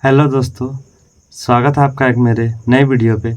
Hello दोस्तों, स्वागत है आपका एक मेरे नए वीडियो पे।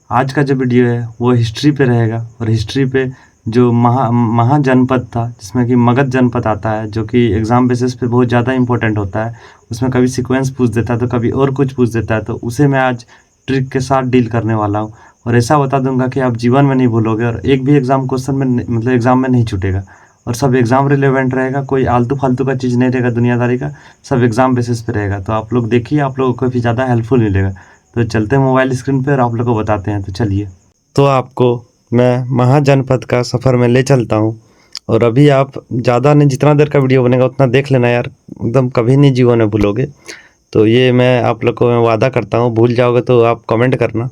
आज का जो वीडियो है वो हिस्ट्री पे रहेगा और हिस्ट्री पे जो महाजनपद था जिसमें कि मगध जनपद आता है, जो कि एग्ज़ाम बेसिस पे बहुत ज़्यादा इंपॉर्टेंट होता है। उसमें कभी सीक्वेंस पूछ देता है तो कभी और कुछ पूछ देता है, तो उसे मैं आज ट्रिक के साथ डील करने वाला हूँ और ऐसा बता दूंगा कि आप जीवन में नहीं भूलोगे और एक भी एग्ज़ाम क्वेश्चन में मतलब एग्ज़ाम में नहीं छूटेगा और सब एग्ज़ाम रिलेवेंट रहेगा। कोई आलतू फालतू का चीज़ नहीं रहेगा दुनियादारी का, सब एग्ज़ाम बेसिस पे रहेगा। तो आप लोग देखिए, आप लोगों को भी ज़्यादा हेल्पफुल मिलेगा। तो चलते हैं मोबाइल स्क्रीन पे और आप लोग को बताते हैं, तो चलिए। तो आपको मैं महाजनपद का सफ़र में ले चलता हूँ और अभी आप ज़्यादा नहीं, जितना देर का वीडियो बनेगा उतना देख लेना यार, एकदम कभी नहीं जीवन में भूलोगे। तो ये मैं आप लोग को मैं वादा करता हूँ, भूल जाओगे तो आप कमेंट करना।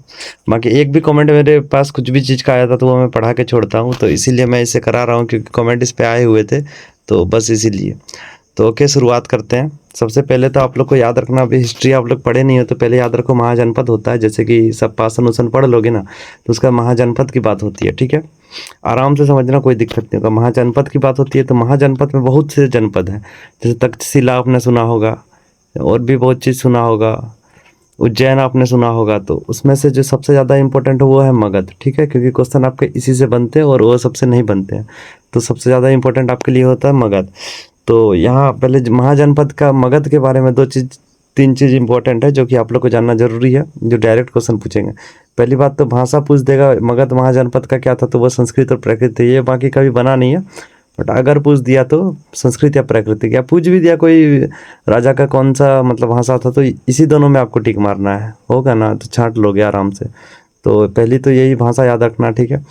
बाकी एक भी कमेंट मेरे पास कुछ भी चीज़ का आया था तो वो मैं पढ़ा के छोड़ता हूँ, तो इसीलिए मैं इसे करा रहा हूँ क्योंकि कमेंट इस पे आए हुए थे, तो बस इसीलिए। तो ओके, शुरुआत करते हैं। सबसे पहले तो आप लोग को याद रखना, अभी हिस्ट्री आप लोग पढ़े नहीं हो तो पहले याद रखो महाजनपद होता है। जैसे कि सब पासन उसन पढ़ लोगे ना तो उसका महाजनपद की बात होती है, ठीक है। आराम से समझना, कोई दिक्कत नहीं होगा। महाजनपद की बात होती है तो महाजनपद में बहुत से जनपद हैं। जैसे तक्षशिला आपने सुना होगा, और भी बहुत चीज़ सुना होगा, उज्जैन आपने सुना होगा। तो उसमें से जो सबसे ज़्यादा इंपॉर्टेंट है वो है मगध, ठीक है, क्योंकि क्वेश्चन आपके इसी से बनते हैं और वो सबसे नहीं बनते हैं। तो सबसे ज़्यादा इंपॉर्टेंट आपके लिए होता है मगध। तो यहाँ पहले महाजनपद का मगध के बारे में तीन चीज़ इंपॉर्टेंट है जो कि आप लोग को जानना जरूरी है, जो डायरेक्ट क्वेश्चन पूछेंगे। पहली बात तो भाषा पूछ देगा, मगध महाजनपद का क्या था, तो वो संस्कृत और प्राकृत है। ये बाकी कभी बना नहीं है, बट अगर पूछ दिया तो संस्कृत या प्राकृतिक, या पूछ भी दिया कोई राजा का कौन सा मतलब भाषा था, तो इसी दोनों में आपको टिक मारना है, होगा ना, तो छांट लोगे आराम से। तो पहली तो यही भाषा याद रखना, ठीक है।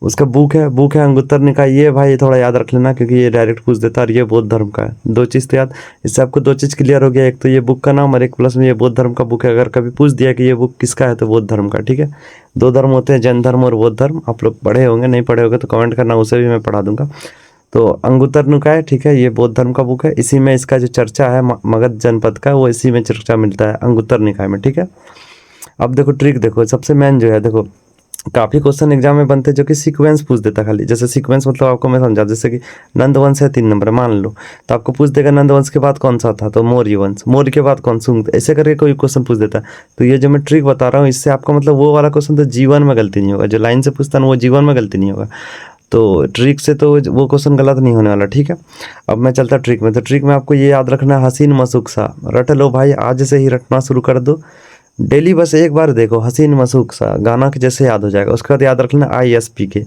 उसका बुक है अंगुत्तर निकाय, ये भाई थोड़ा याद रख लेना क्योंकि ये डायरेक्ट पूछ देता है और ये बौद्ध धर्म का है। दो चीज़ तो याद, इससे आपको दो चीज़ क्लियर हो गया, एक तो ये बुक का नाम और एक प्लस में ये बौद्ध धर्म का बुक है। अगर कभी पूछ दिया कि ये बुक किसका है तो बौद्ध धर्म का, ठीक है। दो धर्म होते हैं, जैन धर्म और बौद्ध धर्म। आप लोग पढ़े होंगे, नहीं पढ़े होंगे तो कमेंट करना, उसे भी मैं पढ़ा दूंगा। तो अंगुत्तर निकाय, ठीक है, ये बौद्ध धर्म का बुक है। इसी में इसका जो चर्चा है मगध जनपद का, वो इसी में चर्चा मिलता है अंगुत्तर निकाय में, ठीक है। अब देखो ट्रिक, देखो सबसे मेन जो है, देखो काफ़ी क्वेश्चन एग्जाम में बनते हैं जो कि सीक्वेंस पूछ देता खाली। जैसे सीक्वेंस मतलब आपको मैं समझा, जैसे कि नंदवंश है 3 नंबर मान लो, तो आपको पूछ देगा नंदवंश के बाद कौन सा था, तो मौर्य वंश। मौर्य के बाद कौन सुंग, ऐसे करके कोई क्वेश्चन पूछ देता है। तो ये जो मैं ट्रिक बता रहा हूँ, इससे आपका मतलब वो वाला क्वेश्चन तो जीवन में गलती नहीं होगा, जो लाइन से पूछता है वो जीवन में गलती नहीं होगा। तो ट्रिक से तो वो क्वेश्चन गलत नहीं होने वाला, ठीक है। अब मैं चलता ट्रिक में। तो ट्रिक में आपको ये याद रखना है, हसीन मशूक सा। रट लो भाई, आज से ही रटना शुरू कर दो। डेली बस एक बार देखो, हसीन मशूक सा गाना के जैसे याद हो जाएगा। उसके बाद याद रख लेना ISPK,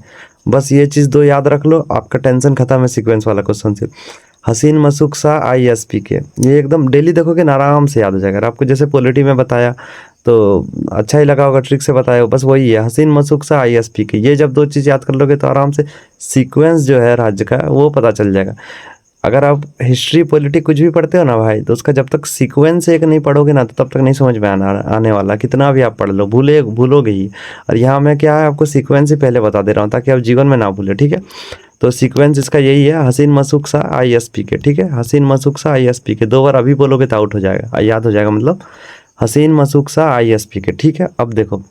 बस ये चीज़ दो याद रख लो, आपका टेंशन खत्म है सीक्वेंस वाला क्वेश्चन से। हसीन मशूक सा ISPK, ये एकदम डेली देखोगे ना, आराम से याद हो जाएगा। आपको जैसे पॉलिटी में बताया तो अच्छा ही लगा होगा, ट्रिक से बताया हो, बस वही है, हसीन मशूक सा ISPK। ये जब दो चीज़ याद कर लोगे तो आराम से सीक्वेंस जो है राज्य का वो पता चल जाएगा। अगर आप हिस्ट्री पॉलिटिक कुछ भी पढ़ते हो ना भाई, तो उसका जब तक सीक्वेंस एक नहीं पढ़ोगे ना, तो तब तक नहीं समझ में आने वाला। कितना भी आप पढ़ लो, भूलोगे ही। और यहाँ मैं क्या है, आपको सीक्वेंस ही पहले बता दे रहा हूँ ताकि आप जीवन में ना भूले, ठीक है। तो सीक्वेंस इसका यही है, हसीन मशूक सा ISPK, ठीक है। हसीन मशूक सा ISPK 2 बार अभी बोलोगे तो आउट हो जाएगा, याद हो जाएगा मतलब हसीन मशूक सा ISPK, ठीक है। अब देखो,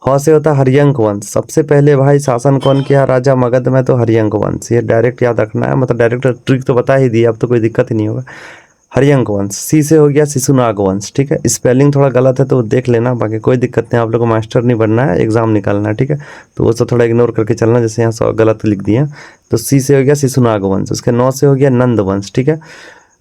ह से होता है हरियंक वंश। सबसे पहले भाई शासन कौन किया राजा मगध में, तो हरियंक वंश। ये डायरेक्ट याद रखना है, मतलब डायरेक्ट ट्रिक तो बता ही दी, अब तो कोई दिक्कत ही नहीं होगा। हरियंक वंश। सी से हो गया शिशुनाग वंश, ठीक है। स्पेलिंग थोड़ा गलत है तो देख लेना, बाकी कोई दिक्कत नहीं। आप लोग को मास्टर नहीं बनना है, एग्जाम निकालना है, ठीक है। तो वो सब थोड़ा इग्नोर करके चलना, जैसे यहाँ गलत लिख दिए। तो सी से हो गया शिशुनाग वंश। उसके 9 से हो गया नंद वंश, ठीक है।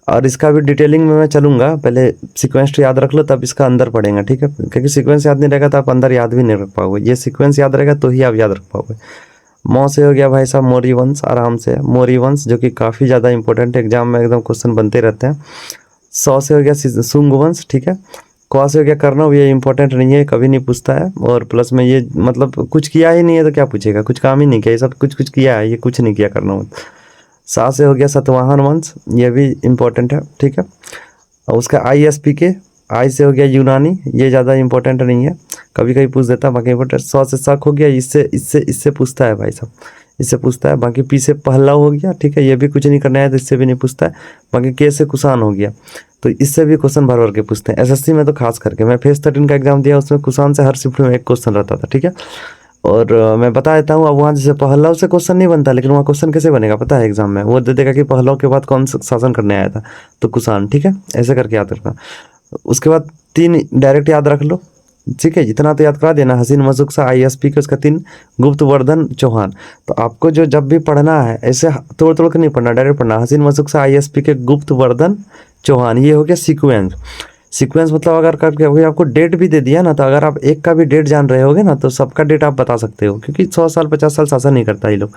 और इसका भी डिटेलिंग में मैं चलूंगा, पहले सीक्वेंस तो याद रख लो तब इसका अंदर पढ़ेंगे, ठीक है। क्योंकि सीक्वेंस याद नहीं रहेगा तो आप अंदर याद भी नहीं रख पाओगे, ये सीक्वेंस याद रहेगा तो ही आप याद रख पाओगे। मौ से हो गया भाई साहब मौर्य वंश, आराम से मौर्य वंश, जो कि काफ़ी ज़्यादा इंपॉर्टेंट है, एग्जाम में एकदम क्वेश्चन बनते रहते हैं। 100 से हो गया शुंग वंश, ठीक है। क से हो गया कर्णव, ये इंपॉर्टेंट नहीं है, कभी नहीं पूछता है। और प्लस में ये मतलब कुछ किया ही नहीं है तो क्या पूछेगा, कुछ काम ही नहीं किया, ये सब कुछ कुछ किया है, ये कुछ नहीं किया कर्णव। 7 से हो गया सतवाहन वंश, ये भी इम्पोर्टेंट है, ठीक है। और उसका ISPK, आई से हो गया यूनानी, ये ज़्यादा इंपॉर्टेंट नहीं है, कभी कभी पूछ देता, बाकी इंपॉर्टेंट। 100 से शक हो गया, इससे पूछता है भाई साहब, इससे पूछता है। बाकी P से पहलव हो गया, ठीक है, ये भी कुछ नहीं करना है तो इससे भी नहीं पूछता है। बाकी K से कुषाण हो गया, तो इससे भी क्वेश्चन भर भर के पूछते हैं SSC में। तो खास करके मैं फेज 13 का एग्जाम दिया, उसमें कुषाण से हर शिफ्ट में एक क्वेश्चन रहता था, ठीक है। और मैं बता देता हूँ, अब वहाँ जैसे पहलव से क्वेश्चन नहीं बनता, लेकिन वहाँ क्वेश्चन कैसे बनेगा पता है एग्जाम में, वो दे देगा कि पहलव के बाद कौन सा शासन करने आया था, तो कुषाण, ठीक है, ऐसे करके याद रखना। उसके बाद 3 डायरेक्ट याद रख लो, ठीक है, इतना तो याद करा देना, हसीन मसुक सा ISP के उसका 3 गुप्तवर्धन चौहान। तो आपको जो जब भी पढ़ना है ऐसे तोड़ तोड़ के नहीं पढ़ना, डायरेक्ट पढ़ना, हसीन मसुक सा ISP के गुप्तवर्धन चौहान। ये हो गया सीक्वेंस। सीक्वेंस मतलब अगर करके आपको डेट भी दे दिया ना, तो अगर आप एक का भी डेट जान रहे होगे ना तो सबका डेट आप बता सकते हो, क्योंकि 100 साल 50 साल शासन नहीं करता ये लोग,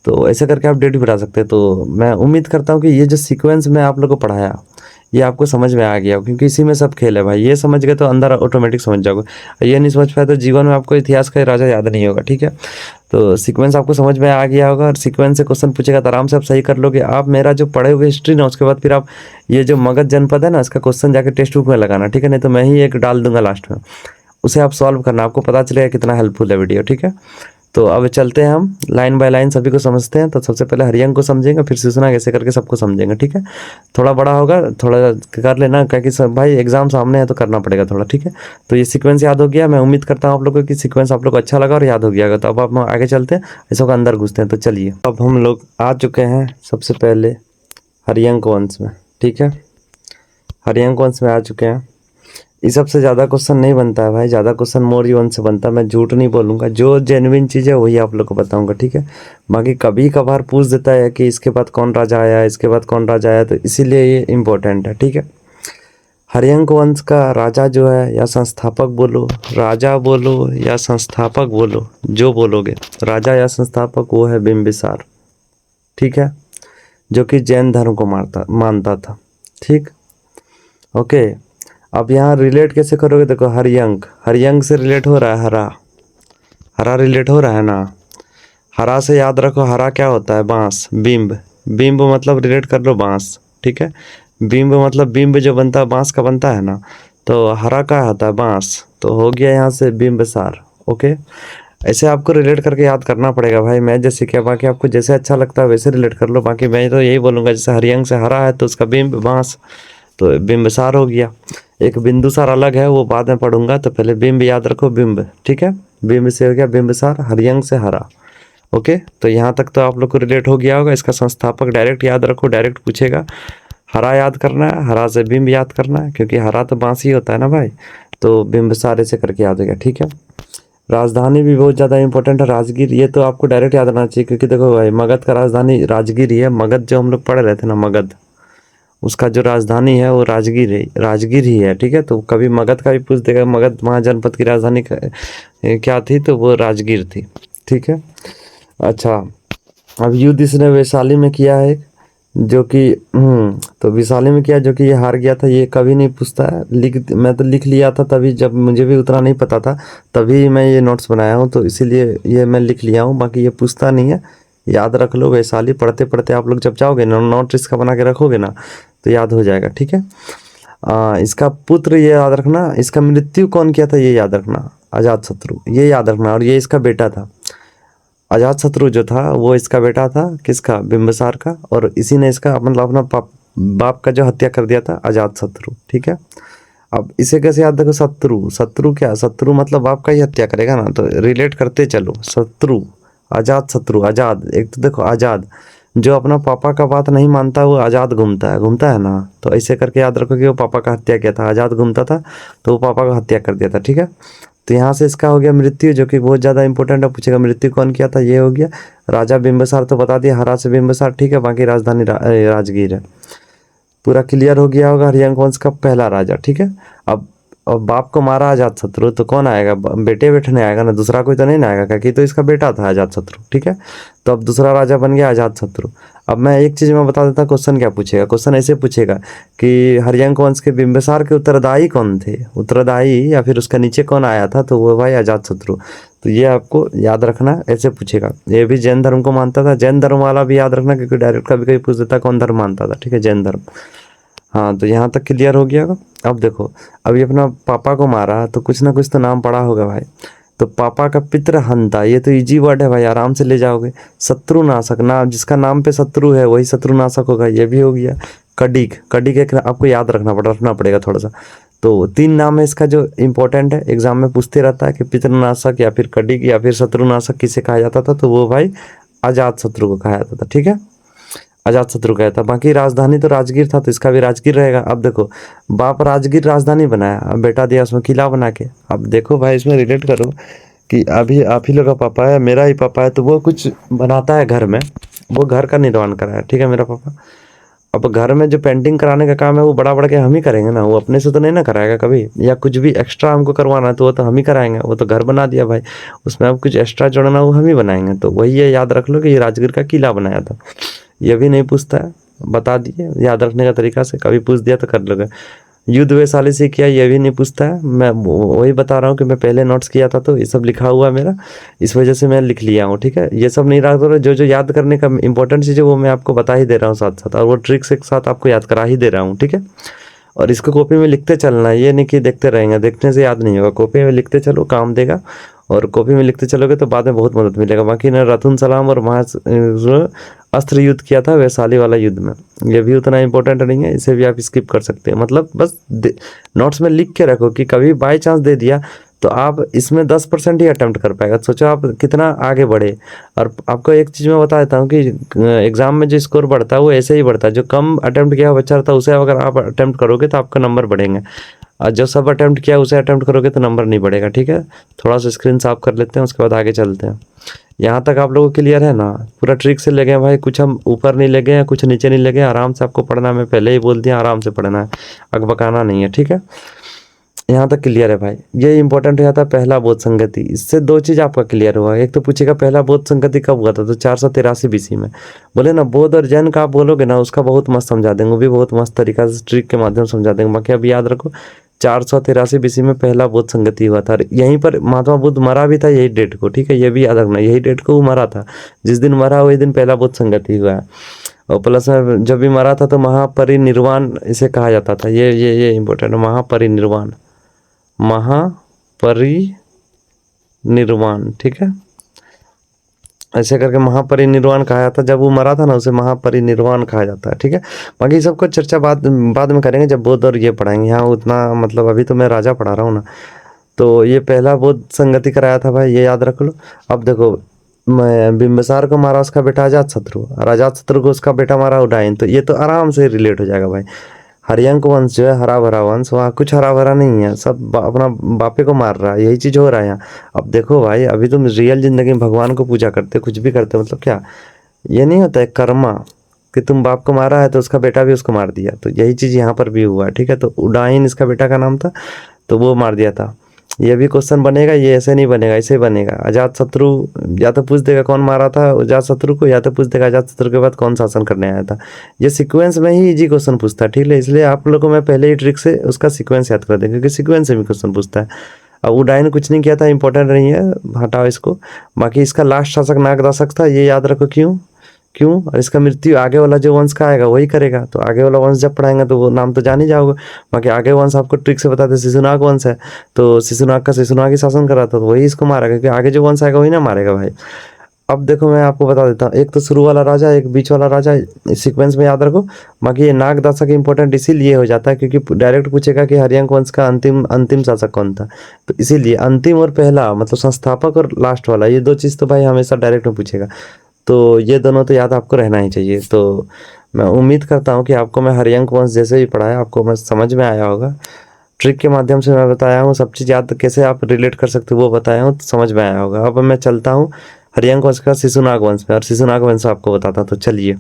तो ऐसे करके आप डेट भी बता सकते हैं। तो मैं उम्मीद करता हूँ कि ये जो सीक्वेंस मैं आप लोग को पढ़ाया ये आपको समझ में आ गया, क्योंकि इसी में सब खेल है भाई। ये समझ गए तो अंदर ऑटोमेटिक समझ जाओगे, ये नहीं समझ पाए तो जीवन में आपको इतिहास का राजा याद नहीं होगा, ठीक है। तो सीक्वेंस आपको समझ में आ गया होगा, और सीक्वेंस से क्वेश्चन पूछेगा तो आराम से आप सही कर लोगे। आप मेरा जो पढ़े हुए हिस्ट्री ना, उसके बाद फिर आप ये जो मगध जनपद है ना, इसका क्वेश्चन जाके टेक्स्ट बुक में लगाना, ठीक है, नहीं तो मैं ही एक डाल दूंगा लास्ट में, उसे आप सॉल्व करना, आपको पता चलेगा कितना हेल्पफुल है वीडियो, ठीक है। तो अब चलते हैं हम लाइन बाय लाइन सभी को समझते हैं। तो सबसे पहले हरियंक को समझेंगे, फिर सूचना कैसे करके सबको समझेंगे, ठीक है। थोड़ा बड़ा होगा, थोड़ा कर लेना, क्योंकि सब भाई एग्जाम सामने है तो करना पड़ेगा थोड़ा, ठीक है। तो ये सीक्वेंस याद हो गया, मैं उम्मीद करता हूँ आप लोगों को कि सीक्वेंस आप लोग को अच्छा लगा और याद हो गया होगा। तो अब हम आगे चलते हैं, इसको का अंदर घुसते हैं। तो चलिए, अब हम लोग आ चुके हैं सबसे पहले हरियंक वंश में, ठीक है। हरियंक वंश में आ चुके हैं। इस सबसे ज़्यादा क्वेश्चन नहीं बनता है भाई, ज़्यादा क्वेश्चन मौर्य वंश से बनता है। मैं झूठ नहीं बोलूँगा, जो जेन्युइन चीज़ है वही आप लोग को बताऊँगा, ठीक है। बाकी कभी कभार पूछ देता है कि इसके बाद कौन राजा आया, इसके बाद कौन राजा आया, तो इसीलिए ये इम्पोर्टेंट है, ठीक है। हरियंक वंश का राजा जो है, या संस्थापक बोलो, राजा बोलो या संस्थापक बोलो, जो बोलोगे, राजा या संस्थापक, वो है बिम्बिसार, ठीक है, जो कि जैन धर्म को मानता था, ठीक, ओके। अब यहाँ रिलेट कैसे करोगे, देखो हरियंक, हरियंक से रिलेट हो रहा है हरा, हरा रिलेट हो रहा है ना, हरा से याद रखो, हरा क्या होता है, बांस, बिंब, बिंब मतलब रिलेट कर लो बांस, ठीक है। बिंब मतलब बिंब जो बनता है बांस का बनता है ना, तो हरा क्या होता है, बांस, तो हो गया यहाँ से बिंबसार, ओके। ऐसे आपको रिलेट करके याद करना पड़ेगा भाई, मैं जैसे क्या, बाकी आपको जैसे अच्छा लगता है वैसे रिलेट कर लो। बाकी मैं तो यही बोलूँगा, जैसे हरियंक से हरा है तो उसका बिंब बांस, तो बिंबसार हो गया। एक बिंदुसार अलग है, वो बाद में पढ़ूंगा, तो पहले बिंब याद रखो, बिंब, ठीक है। बिंब से हो गया बिंबसार, हरियंक से हरा, ओके। तो यहाँ तक तो आप लोग को रिलेट हो गया होगा। इसका संस्थापक डायरेक्ट याद रखो, डायरेक्ट पूछेगा, हरा याद करना है, हरा से बिंब याद करना है, क्योंकि हरा तो बांस ही होता है ना भाई, तो बिंबसार ऐसे करके याद हो गया, ठीक है। राजधानी भी बहुत ज़्यादा इंपॉर्टेंट है, राजगीर, ये तो आपको डायरेक्ट याद रहना चाहिए, क्योंकि देखो भाई मगध का राजधानी राजगीर ही है। मगध जो हम लोग पढ़ रहे थे ना, मगध, उसका जो राजधानी है वो राजगीर है, राजगीर ही है, ठीक है। तो कभी मगध का भी पूछ देगा, मगध महाजनपद की राजधानी क्या थी, तो वो राजगीर थी, ठीक है। अच्छा, अब युद्ध इसने वैशाली में किया है, जो कि तो वैशाली में किया, जो कि ये हार गया था, ये कभी नहीं पूछता है। मैं तो लिख लिया था तभी, जब मुझे भी उतना नहीं पता था तभी मैं ये नोट्स बनाया हूँ, तो इसीलिए ये मैं लिख लिया हूँ, बाकी ये पूछता नहीं है, याद रख लो। वैशाली पढ़ते पढ़ते आप लोग जब जाओगे ना, नोट इसका बना के रखोगे ना, तो याद हो जाएगा, ठीक है। इसका पुत्र ये याद रखना, इसका मृत्यु कौन किया था ये याद रखना, अजातशत्रु, ये याद रखना। और ये इसका बेटा था, अजातशत्रु जो था वो इसका बेटा था, किसका, बिंबिसार का, और इसी ने इसका मतलब अपना बाप का जो हत्या कर दिया था, अजातशत्रु, ठीक है। अब इसे कैसे याद रखो, शत्रु, शत्रु क्या, शत्रु मतलब बाप का ही हत्या करेगा ना, तो रिलेट करते चलो, शत्रु, अजातशत्रु, आजाद, एक तो देखो आजाद, जो अपना पापा का बात नहीं मानता वो आज़ाद घूमता है ना, तो ऐसे करके याद रखो कि वो पापा का हत्या किया था, आज़ाद घूमता था तो वो पापा का हत्या कर दिया था, ठीक है। तो यहाँ से इसका हो गया मृत्यु, जो कि बहुत ज़्यादा इंपॉर्टेंट है, पूछेगा मृत्यु कौन किया था, ये हो गया राजा बिंबिसार, तो बता दिया, हरा से बिंबिसार, ठीक है। बाकी राजधानी राजगीर है, पूरा क्लियर हो गया होगा। हरियंक वंश का पहला राजा, ठीक है। अब बाप को मारा अजातशत्रु, तो कौन आएगा, बेटे ने आएगा ना, दूसरा कोई तो नहीं ना आएगा, क्योंकि तो इसका बेटा था अजातशत्रु, ठीक है। तो अब दूसरा राजा बन गया अजातशत्रु। अब मैं एक चीज़ मैं बता देता, क्वेश्चन क्या पूछेगा, क्वेश्चन ऐसे पूछेगा कि हरियंक वंश के बिंबिसार के उत्तरदायी कौन थे, उत्तरदायी या फिर उसका नीचे कौन आया था, तो वो भाई अजातशत्रु। तो ये आपको याद रखना, ऐसे पूछेगा। ये भी जैन धर्म को मानता था, जैन धर्म वाला भी याद रखना, क्योंकि डायरेक्ट कभी कभी पूछ देता कौन धर्म मानता था, ठीक है, जैन धर्म। हाँ, तो यहाँ तक क्लियर हो गया होगा। अब देखो, अभी अपना पापा को मारा तो कुछ ना कुछ तो नाम पड़ा होगा भाई, तो पापा का पितृ हंता, ये तो इजी वर्ड है भाई, आराम से ले जाओगे। शत्रुनाशक, नाम जिसका नाम पे शत्रु है वही शत्रुनाशक होगा, ये भी हो गया। कडिक, कडिक एक आपको याद रखना पड़ेगा थोड़ा सा। तो 3 नाम है इसका जो इम्पोर्टेंट है, एग्जाम में पूछते रहता है कि पितृनाशक या फिर कडिक या फिर शत्रुनाशक किसे कहा जाता था, तो वो भाई अजातशत्रु को कहा जाता था, ठीक है। अजातशत्रु गया था। बाकी राजधानी तो राजगीर था, तो इसका भी राजगीर रहेगा। अब देखो, बाप राजगीर राजधानी बनाया, अब बेटा दिया उसमें किला बना के। अब देखो भाई, इसमें रिलेट करो कि अभी आप ही लोग का पापा है, मेरा ही पापा है, तो वो कुछ बनाता है घर में, वो घर का निर्माण कराया, ठीक है, मेरा पापा। अब घर में जो पेंटिंग कराने का काम है वो बड़ा बड़ा के हम ही करेंगे ना, वो अपने से तो नहीं ना कराएगा कभी, या कुछ भी एक्स्ट्रा हमको करवाना है तो वो तो हम ही कराएंगे। वो तो घर बना दिया भाई, उसमें अब कुछ एक्स्ट्रा जोड़ना वो हम ही बनाएंगे। तो वही ये याद रख लो कि ये राजगीर का किला बनाया था। ये भी नहीं पूछता है, बता दिए याद रखने का तरीका से, कभी पूछ दिया तो कर लोगे। युद्ध वैशाली से किया, ये भी नहीं पूछता है। मैं वही बता रहा हूँ कि मैं पहले नोट्स किया था तो ये सब लिखा हुआ है मेरा, इस वजह से मैं लिख लिया हूँ, ठीक है। ये सब नहीं रख दो, जो जो याद करने का इंपॉर्टेंट चीज़ है वो मैं आपको बता ही दे रहा हूँ साथ साथ, और वो ट्रिक्स एक साथ आपको याद करा ही दे रहा हूँ, ठीक है। और इसको कॉपी में लिखते चलना है, ये नहीं कि देखते रहेंगे, देखने से याद नहीं होगा। कॉपी में लिखते चलो, काम देगा। और कॉपी में लिखते चलोगे तो बाद में बहुत मदद मिलेगा। बाकी ने रतुन सलाम और अस्त्र युद्ध किया था वैशाली वाला युद्ध में, ये भी उतना इंपॉर्टेंट नहीं है, इसे भी आप स्किप कर सकते हैं। मतलब बस नोट्स में लिख के रखो कि कभी बाई चांस दे दिया तो आप इसमें 10% ही अटेम्प्ट कर पाएगा। सोचो आप कितना आगे बढ़े। और आपको एक चीज़ मैं बता देता हूँ कि एग्ज़ाम में जो स्कोर बढ़ता है वो ऐसे ही बढ़ता है। जो कम अटेम्प्ट किया हुआ बच्चा रहता है उसे अगर आप अटेम्प्ट करोगे तो आपका नंबर बढ़ेंगे, और जो सब अटेम्प्ट किया उसे अटेम्प्ट करोगे तो नंबर नहीं बढ़ेगा, ठीक है। थोड़ा सा स्क्रीन साफ कर लेते हैं, उसके बाद आगे चलते हैं। यहाँ तक आप लोगों को क्लियर है ना? पूरा ट्रिक से लगे हैं भाई, कुछ हम ऊपर नहीं लगे हैं, कुछ नीचे नहीं लगे हैं। आराम से आपको पढ़ना है, मैं पहले ही बोल दिया, आराम से पढ़ना है, अकबकाना नहीं है, ठीक है। यहाँ तक क्लियर है भाई। ये इंपॉर्टेंट हो जाता है पहला बोध संगति, इससे दो चीज़ आपका क्लियर हुआ। एक तो पूछेगा पहला बोध संगति कब हुआ था, तो 483 BC में। बोले ना बौद्ध और जैन का आप बोलोगे ना, उसका बहुत मस्त समझा देंगे, वो भी बहुत मस्त तरीका से ट्रिक के माध्यम से समझा देंगे। बाकी अब याद रखो 483 BC में पहला बौद्ध संगति हुआ था। यहीं पर महात्मा बुद्ध मरा भी था, यही डेट को, ठीक है। ये भी याद रखना, यही डेट को वो मरा था। जिस दिन मरा वही दिन पहला बौद्ध संगति हुआ है। और प्लस में जब भी मरा था तो महापरिनिर्वाण इसे कहा जाता था। ये इंपॉर्टेंट है, महापरिनिर्वाण, महापरिनिर्वाण, ठीक है। ऐसे करके महापरिनिर्वाण कहा जाता, जब वो मरा था ना उसे महापरिनिर्वाण कहा जाता है, ठीक है। बाकी सबको चर्चा बाद में करेंगे जब बौद्ध और ये पढ़ाएंगे। यहाँ उतना मतलब अभी तो मैं राजा पढ़ा रहा हूँ ना, तो ये पहला बौद्ध संगति कराया था भाई, ये याद रख लो। अब देखो, मैं बिम्बिसार को मारा उसका बेटा अजातशत्रु, और अजातशत्रु को उसका बेटा मारा उदयन, तो ये तो आराम से रिलेट हो जाएगा भाई। हरियंक वंश जो है हरा भरा वंश, वहाँ कुछ हरा भरा नहीं है, सब अपना बापे को मार रहा है, यही चीज़ हो रहा है यहाँ। अब देखो भाई, अभी तुम रियल जिंदगी में भगवान को पूजा करते, कुछ भी करते, मतलब क्या ये नहीं होता है कर्मा कि तुम बाप को मारा है तो उसका बेटा भी उसको मार दिया, तो यही चीज़ यहाँ पर भी हुआ है, ठीक है। तो उदयन इसका बेटा का नाम था, तो वो मार दिया था। ये भी क्वेश्चन बनेगा, ये ऐसे नहीं बनेगा, ऐसे बनेगा। अजातशत्रु या तो पूछ देगा कौन मारा था अजातशत्रु को, या तो पूछ देगा अजातशत्रु के बाद कौन शासन करने आया था। ये सीक्वेंस में ही इजी क्वेश्चन पूछता है, ठीक है। इसलिए आप लोगों को मैं पहले ही ट्रिक से उसका सीक्वेंस याद कर दें, क्योंकि सीक्वेंस से भी क्वेश्चन पूछता है। अब उदयन कुछ नहीं किया था, इंपॉर्टेंट नहीं है, हटाओ इसको। बाकी इसका लास्ट शासक नागदासक था, ये याद रखो। क्यों? और इसका मृत्यु आगे वाला जो वंश का आएगा वही करेगा, तो आगे वाला वंश जब पढ़ाएंगे तो वो नाम तो जान ही जाओगे। बाकी आगे वंश आपको ट्रिक से बताते, शिशुनाग वंश है, तो शिशुनाग का शिशुनाग ही शासन करा था, तो वही इसको मारेगा, क्योंकि आगे जो वंश आएगा वही ना मारेगा भाई। अब देखो मैं आपको बता देता हूँ, एक तो शुरू वाला राजा, एक बीच वाला राजा, सीक्वेंस में याद रखो। बाकी ये नागदासक इंपॉर्टेंट इसीलिए हो जाता है क्योंकि डायरेक्ट पूछेगा कि हरियंक वंश का अंतिम शासक कौन था, तो इसीलिए अंतिम और पहला मतलब संस्थापक और लास्ट वाला, ये दो चीज़ तो भाई हमेशा डायरेक्ट में पूछेगा, तो ये दोनों तो याद आपको रहना ही चाहिए। तो मैं उम्मीद करता हूँ कि आपको मैं हरियंक वंश जैसे ही पढ़ाया आपको मैं समझ में आया होगा। ट्रिक के माध्यम से मैं बताया हूँ, सब चीज़ याद कैसे आप रिलेट कर सकते हो वो बताया हूँ, तो समझ में आया होगा। अब मैं चलता हूँ हरियंक वंश का शिशुनाग वंश में, और शिशुनाग वंश आपको बताता हूँ। तो चलिए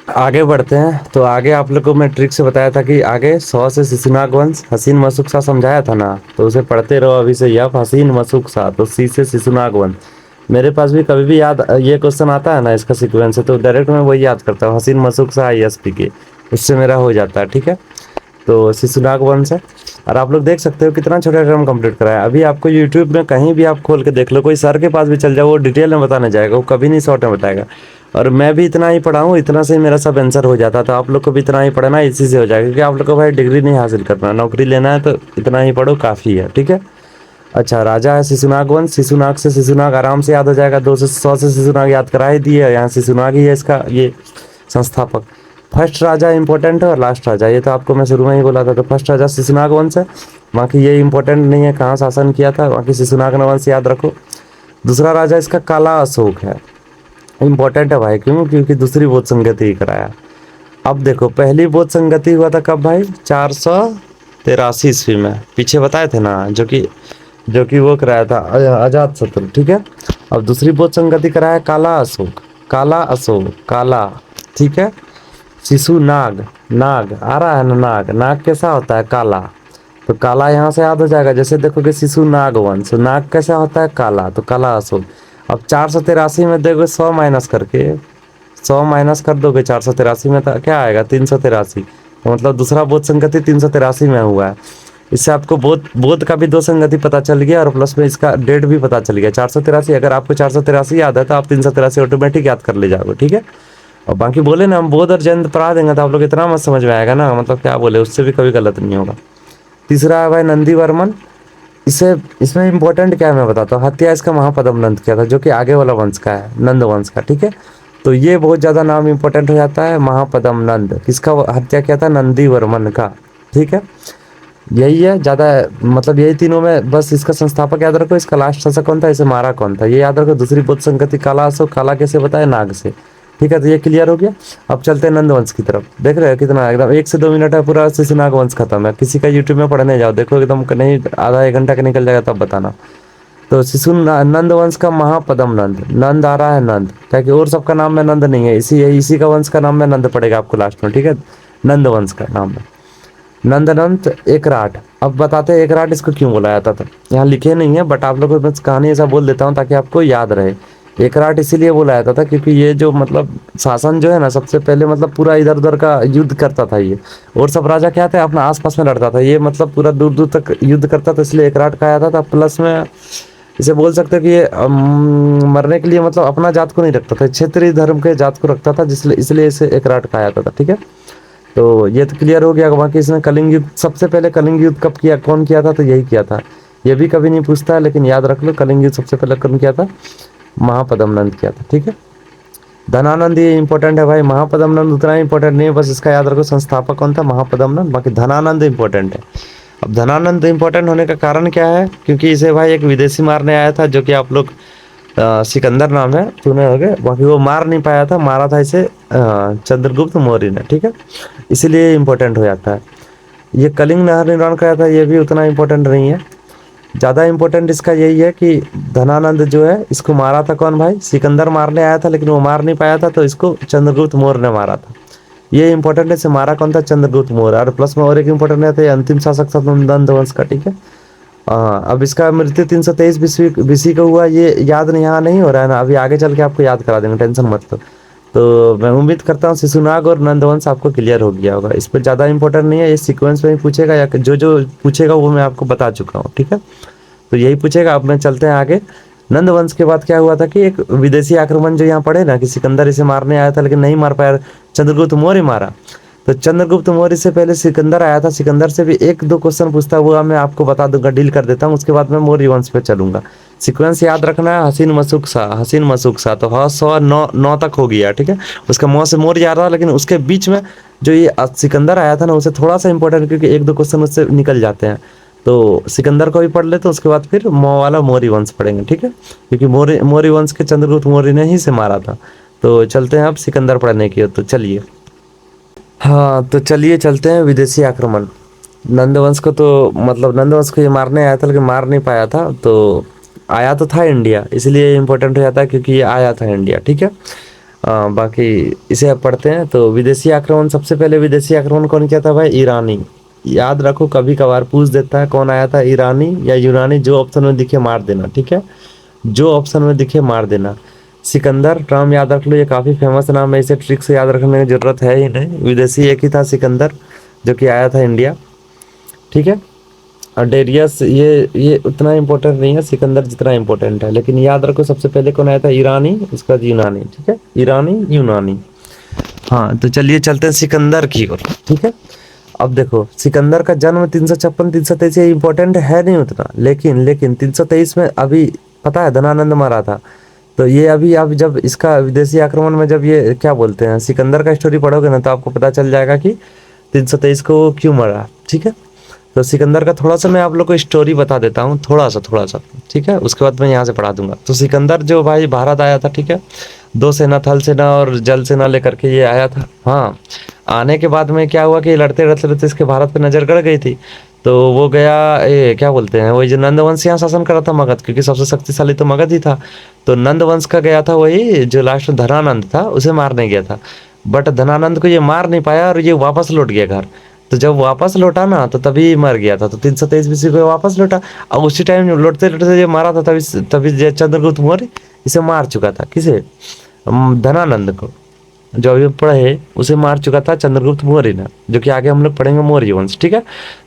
आगे बढ़ते हैं। तो आगे आप लोग को मैं ट्रिक से बताया था कि आगे 100 से शिशुनाग वंश, हसीन मशूक शाह समझाया था ना, तो उसे पढ़ते रहो अभी से। यह हसीन मशूक शाह, तो सी से शिशुनाग वंश। मेरे पास भी कभी भी याद ये क्वेश्चन आता है ना इसका सीक्वेंस है, तो डायरेक्ट मैं वही याद करता हूँ, हसीन मशूक शाह ISP के, उससे मेरा हो जाता है, ठीक है। तो शिशुनाग वंश है, और आप लोग देख सकते हो कितना छोटा टर्म कंप्लीट कराया। अभी आपको यूट्यूब में कहीं भी आप खोल के देख लो, कोई सर के पास भी चल जाओ, वो डिटेल में बताने जाएगा, वो कभी नहीं शॉर्ट में बताएगा। और मैं भी इतना ही पढ़ा हूँ, इतना से मेरा सब आंसर हो जाता, तो आप लोग को भी इतना ही पढ़ना, इसी से हो जाएगा, क्योंकि आप लोग को भाई डिग्री नहीं हासिल करना, नौकरी लेना है, तो इतना ही पढ़ो काफ़ी है, ठीक है। अच्छा, राजा है शिशुनाग वंश, शिशुनाग से शिशुनाग आराम से याद हो जाएगा, 2 से 100 से शिशुनाग याद करा ही दिए, यहाँ शिशुनाग ही है इसका ये संस्थापक। फर्स्ट राजा इंपॉर्टेंट है और लास्ट राजा, ये तो आपको मैं शुरू में ही बोला था। तो फर्स्ट राजा शिशुनाग वंश है, बाकी ये इंपॉर्टेंट नहीं है कहाँ शासन किया था, बाकी शिशुनाग वंश याद रखो। दूसरा राजा इसका काला अशोक है, इम्पोर्टेंट है भाई, क्यों? क्योंकि दूसरी बोध संगति ही कराया। अब देखो पहली बोध संगति हुआ था कब भाई? 483 ईस्वी में, पीछे बताए थे ना, जो कि वो कराया था अजात शत्रु, ठीक है। अब दूसरी बोध संगति कराया काला अशोक, काला अशोक, काला, ठीक है। शिशु नाग, नाग आ रहा है ना, नाग, नाग कैसा होता है? काला। तो काला यहाँ से याद हो जाएगा, जैसे देखोगे शिशु नाग वंश, नाग कैसा होता है? काला, तो काला अशोक। अब 483 में देखो 100 माइनस करके, 100 माइनस कर दोगे 483 में, तो क्या आएगा? 383। तो मतलब दूसरा बोध संगति 383 में हुआ है। इससे आपको बोध बोध का भी दो संगति पता चल गया, और प्लस में इसका डेट भी पता चल गया 483। अगर आपको 483 याद है तो आप 383 ऑटोमेटिक याद कर ले जाओगे, ठीक है। और बाकी बोले ना हम बोध और जयंत पढ़ा देंगे तो आप लोग इतना मत समझ में आएगा ना, मतलब क्या बोले, उससे भी कभी गलत नहीं होगा। तीसरा है भाई नंदी वर्मन। इसे इसमें इंपॉर्टेंट क्या है मैं बताता हूँ। हत्या इसका महापद्म नंद किया था, जो कि आगे वाला वंश का है, नंद वंश का, ठीक है। तो ये बहुत ज़्यादा नाम इंपॉर्टेंट हो जाता है। महापद्म नंद किसका हत्या किया था? नंदी वर्मन का, ठीक है। यही है ज़्यादा, मतलब यही तीनों में बस। इसका संस्थापक याद रखो, इसका लास्ट शासक कौन था, इसे मारा कौन था, ये याद रखो। दूसरी बोध संगति काला अशोक, काला कैसे बताया? नाग से, ठीक है। तो ये क्लियर हो गया। अब चलते हैं नंद वंश की तरफ। देख रहे हो कितना एकदम 1 से 2 मिनट है, पूरा शिशुनाग वंश खत्म है। किसी का यूट्यूब में पढ़ने जाओ, देखो एकदम नहीं, आधा 1 घंटा का निकल जाएगा, तब बताना। तो शिशु नंद वंश का महापद्म नंद, नंद आ रहा है नंद, क्या कि और सबका नाम में नंद नहीं है, इसी का वंश का नाम में नंद पड़ेगा आपको लास्ट में, ठीक है। नंद वंश का नाम है नंदनंत एकराट। अब बताते हैं एकराट इसको क्यों बोला जाता था। यहाँ लिखे नहीं है, बट आप लोगों को बस कहानी ऐसा बोल देता हूँ ताकि आपको याद रहे। एकराट इसीलिए बोला जाता था क्योंकि ये जो मतलब शासन जो है ना, सबसे पहले मतलब पूरा इधर उधर का युद्ध करता था ये। और सब राजा क्या थे, अपना आसपास में लड़ता था, ये मतलब पूरा दूर दूर तक युद्ध करता था, इसलिए एकराट कहा जाता था। प्लस में इसे बोल सकते हो कि ये मरने के लिए मतलब अपना जात को नहीं रखता था, क्षेत्रीय धर्म के जात को रखता था, जिसलिए इसलिए इसे एकराट कहा जाता था, ठीक है। तो ये तो क्लियर हो गया। बाकी इसने कलिंग युद्ध, सबसे पहले कलिंग युद्ध कब किया, कौन किया था? तो यही किया था। ये भी कभी नहीं पूछता है, लेकिन याद रख लो कलिंग युद्ध सबसे पहले कौन किया था? महापद्म नंद किया था, ठीक है। धनानंद ये इंपॉर्टेंट है भाई, महापद्म नंद उतना इंपॉर्टेंट नहीं है, बस इसका याद रखो संस्थापक कौन था? महापद्म नंद। बाकी धनानंद इंपॉर्टेंट है। अब धनानंद इंपॉर्टेंट होने का कारण क्या है? क्योंकि इसे भाई एक विदेशी मारने आया था, जो कि आप लोग सिकंदर नाम है, सुने होंगे। बाकी वो मार नहीं पाया था, मारा था इसे चंद्रगुप्त मौर्य ने, ठीक है। इसीलिए इम्पोर्टेंट हो जाता है। ये कलिंग नहर निर्माण कराया था, ये भी उतना इम्पोर्टेंट नहीं है। ज़्यादा इम्पोर्टेंट इसका यही है कि धनानंद जो है इसको मारा था कौन भाई? सिकंदर मारने आया था, लेकिन वो मार नहीं पाया था, तो इसको चंद्रगुप्त मौर्य ने मारा था। ये इंपॉर्टेंट है, इसे मारा कौन था? चंद्रगुप्त मौर्य। और प्लस में और एक इंपॉर्टेंट है, तो अंतिम शासक था नंद वंश का, ठीक है। हाँ, अब इसका मृत्यु 323 बीसी को हुआ, ये याद नहीं, यहाँ नहीं हो रहा है ना, अभी आगे चल के आपको याद करा देंगे, टेंशन मत लो। तो मैं उम्मीद करता हूँ शिशुनाग और नंदवंश आपको क्लियर हो गया होगा। इस पर ज़्यादा इंपॉर्टेंट नहीं है, ये सीक्वेंस में ही पूछेगा, या जो जो पूछेगा वो मैं आपको बता चुका हूँ, ठीक है। तो यही पूछेगा। अब मैं चलते हैं आगे। नंदवंश के बाद क्या हुआ था कि एक विदेशी आक्रमण जो यहाँ पड़े ना, कि सिकंदर इसे मारने आया था लेकिन नहीं मार पाया, चंद्रगुप्त मौर्य मारा। तो चंद्रगुप्त मौर्य से पहले सिकंदर आया था, सिकंदर से भी 1-2 क्वेश्चन पूछता हुआ मैं आपको बता दूंगा, डील कर देता हूँ, उसके बाद मैं मौर्य वंश पे चलूंगा। सीक्वेंस याद रखना है, हसीन मसूक सा, हसीन मसूक सा, तो ह सौ नौ तक हो गया, ठीक है। उसका मौ से मौर्य आ रहा, लेकिन उसके बीच में जो ये सिकंदर आया था ना, उसे थोड़ा सा इंपॉर्टेंट, क्योंकि 1-2 क्वेश्चन उससे निकल जाते हैं। तो सिकंदर को भी पढ़ लेते, उसके बाद फिर मौ वाला मौर्य वंश पढ़ेंगे, ठीक है। क्योंकि मौर्य वंश के चंद्रगुप्त मौर्य ने ही से मारा था। तो चलते हैं अब सिकंदर पढ़ने की, तो चलिए। हाँ, तो चलिए चलते हैं विदेशी आक्रमण। नंदवंश को तो मतलब नंदवंश को ये मारने आया था, लेकिन मार नहीं पाया था। तो आया तो था इंडिया, इसलिए इम्पोर्टेंट हो जाता है, क्योंकि ये आया था इंडिया, ठीक है। बाकी इसे अब पढ़ते हैं। तो विदेशी आक्रमण, सबसे पहले विदेशी आक्रमण कौन किया था भाई? ईरानी। याद रखो, कभी कभार पूछ देता है कौन आया था, ईरानी या यूनानी, जो ऑप्शन में दिखे मार देना, ठीक है। जो ऑप्शन में दिखे मार देना। सिकंदर नाम याद रख लो, ये काफ़ी फेमस नाम है, इसे ट्रिक से याद रखने की जरूरत है ही नहीं। विदेशी एक ही था सिकंदर, जो कि आया था इंडिया, ठीक है। और डेरियस ये उतना इम्पोर्टेंट नहीं है सिकंदर जितना इम्पोर्टेंट है, लेकिन याद रखो सबसे पहले कौन आया था? ईरानी, उसका यूनानी, ठीक है। ईरानी यूनानी। हाँ, तो चलिए चलते हैं सिकंदर की ओर, ठीक है। अब देखो सिकंदर का जन्म 356 323, ये इंपॉर्टेंट है नहीं उतना, लेकिन 323 में अभी पता है धनानंद मारा था। तो ये अभी अब जब इसका विदेशी आक्रमण में जब ये क्या बोलते हैं सिकंदर का स्टोरी पढ़ोगे ना, तो आपको पता चल जाएगा कि 323 को क्यों मरा, ठीक है। तो सिकंदर का थोड़ा सा मैं आप लोग को स्टोरी बता देता हूँ, थोड़ा सा, ठीक है। उसके बाद मैं यहाँ से पढ़ा दूंगा। तो सिकंदर जो भाई भारत आया था, ठीक है। दो सेना, थल सेना और जल सेना लेकर के ये आया था। हाँ, आने के बाद में क्या हुआ कि लड़ते लड़ते लड़ते इसके भारत पे नजर गड़ गई थी। तो वो गया, ये क्या बोलते हैं, वही जो नंदवंश यहाँ शासन कर रहा था मगध, क्योंकि सबसे शक्तिशाली तो मगध ही था। तो नंदवंश का गया था, वही जो लास्ट में धनानंद था उसे मारने गया था। बट धनानंद को ये मार नहीं पाया और ये वापस लौट गया घर। तो जब वापस लौटा ना तो तभी मर गया था। तो 323 बीसी को वापस लौटा, और उसी टाइम लौटते लौटते ये मारा था, तभी तभी ये चंद्रगुप्त मौर्य इसे मार चुका था। किसे? धनानंद को। जो अभी पढ़े उसे मार चुका था चंद्रगुप्त मौर्य ने, जो कि आगे हम लोग पढ़ेंगे मौर्य वंश। ठीक है,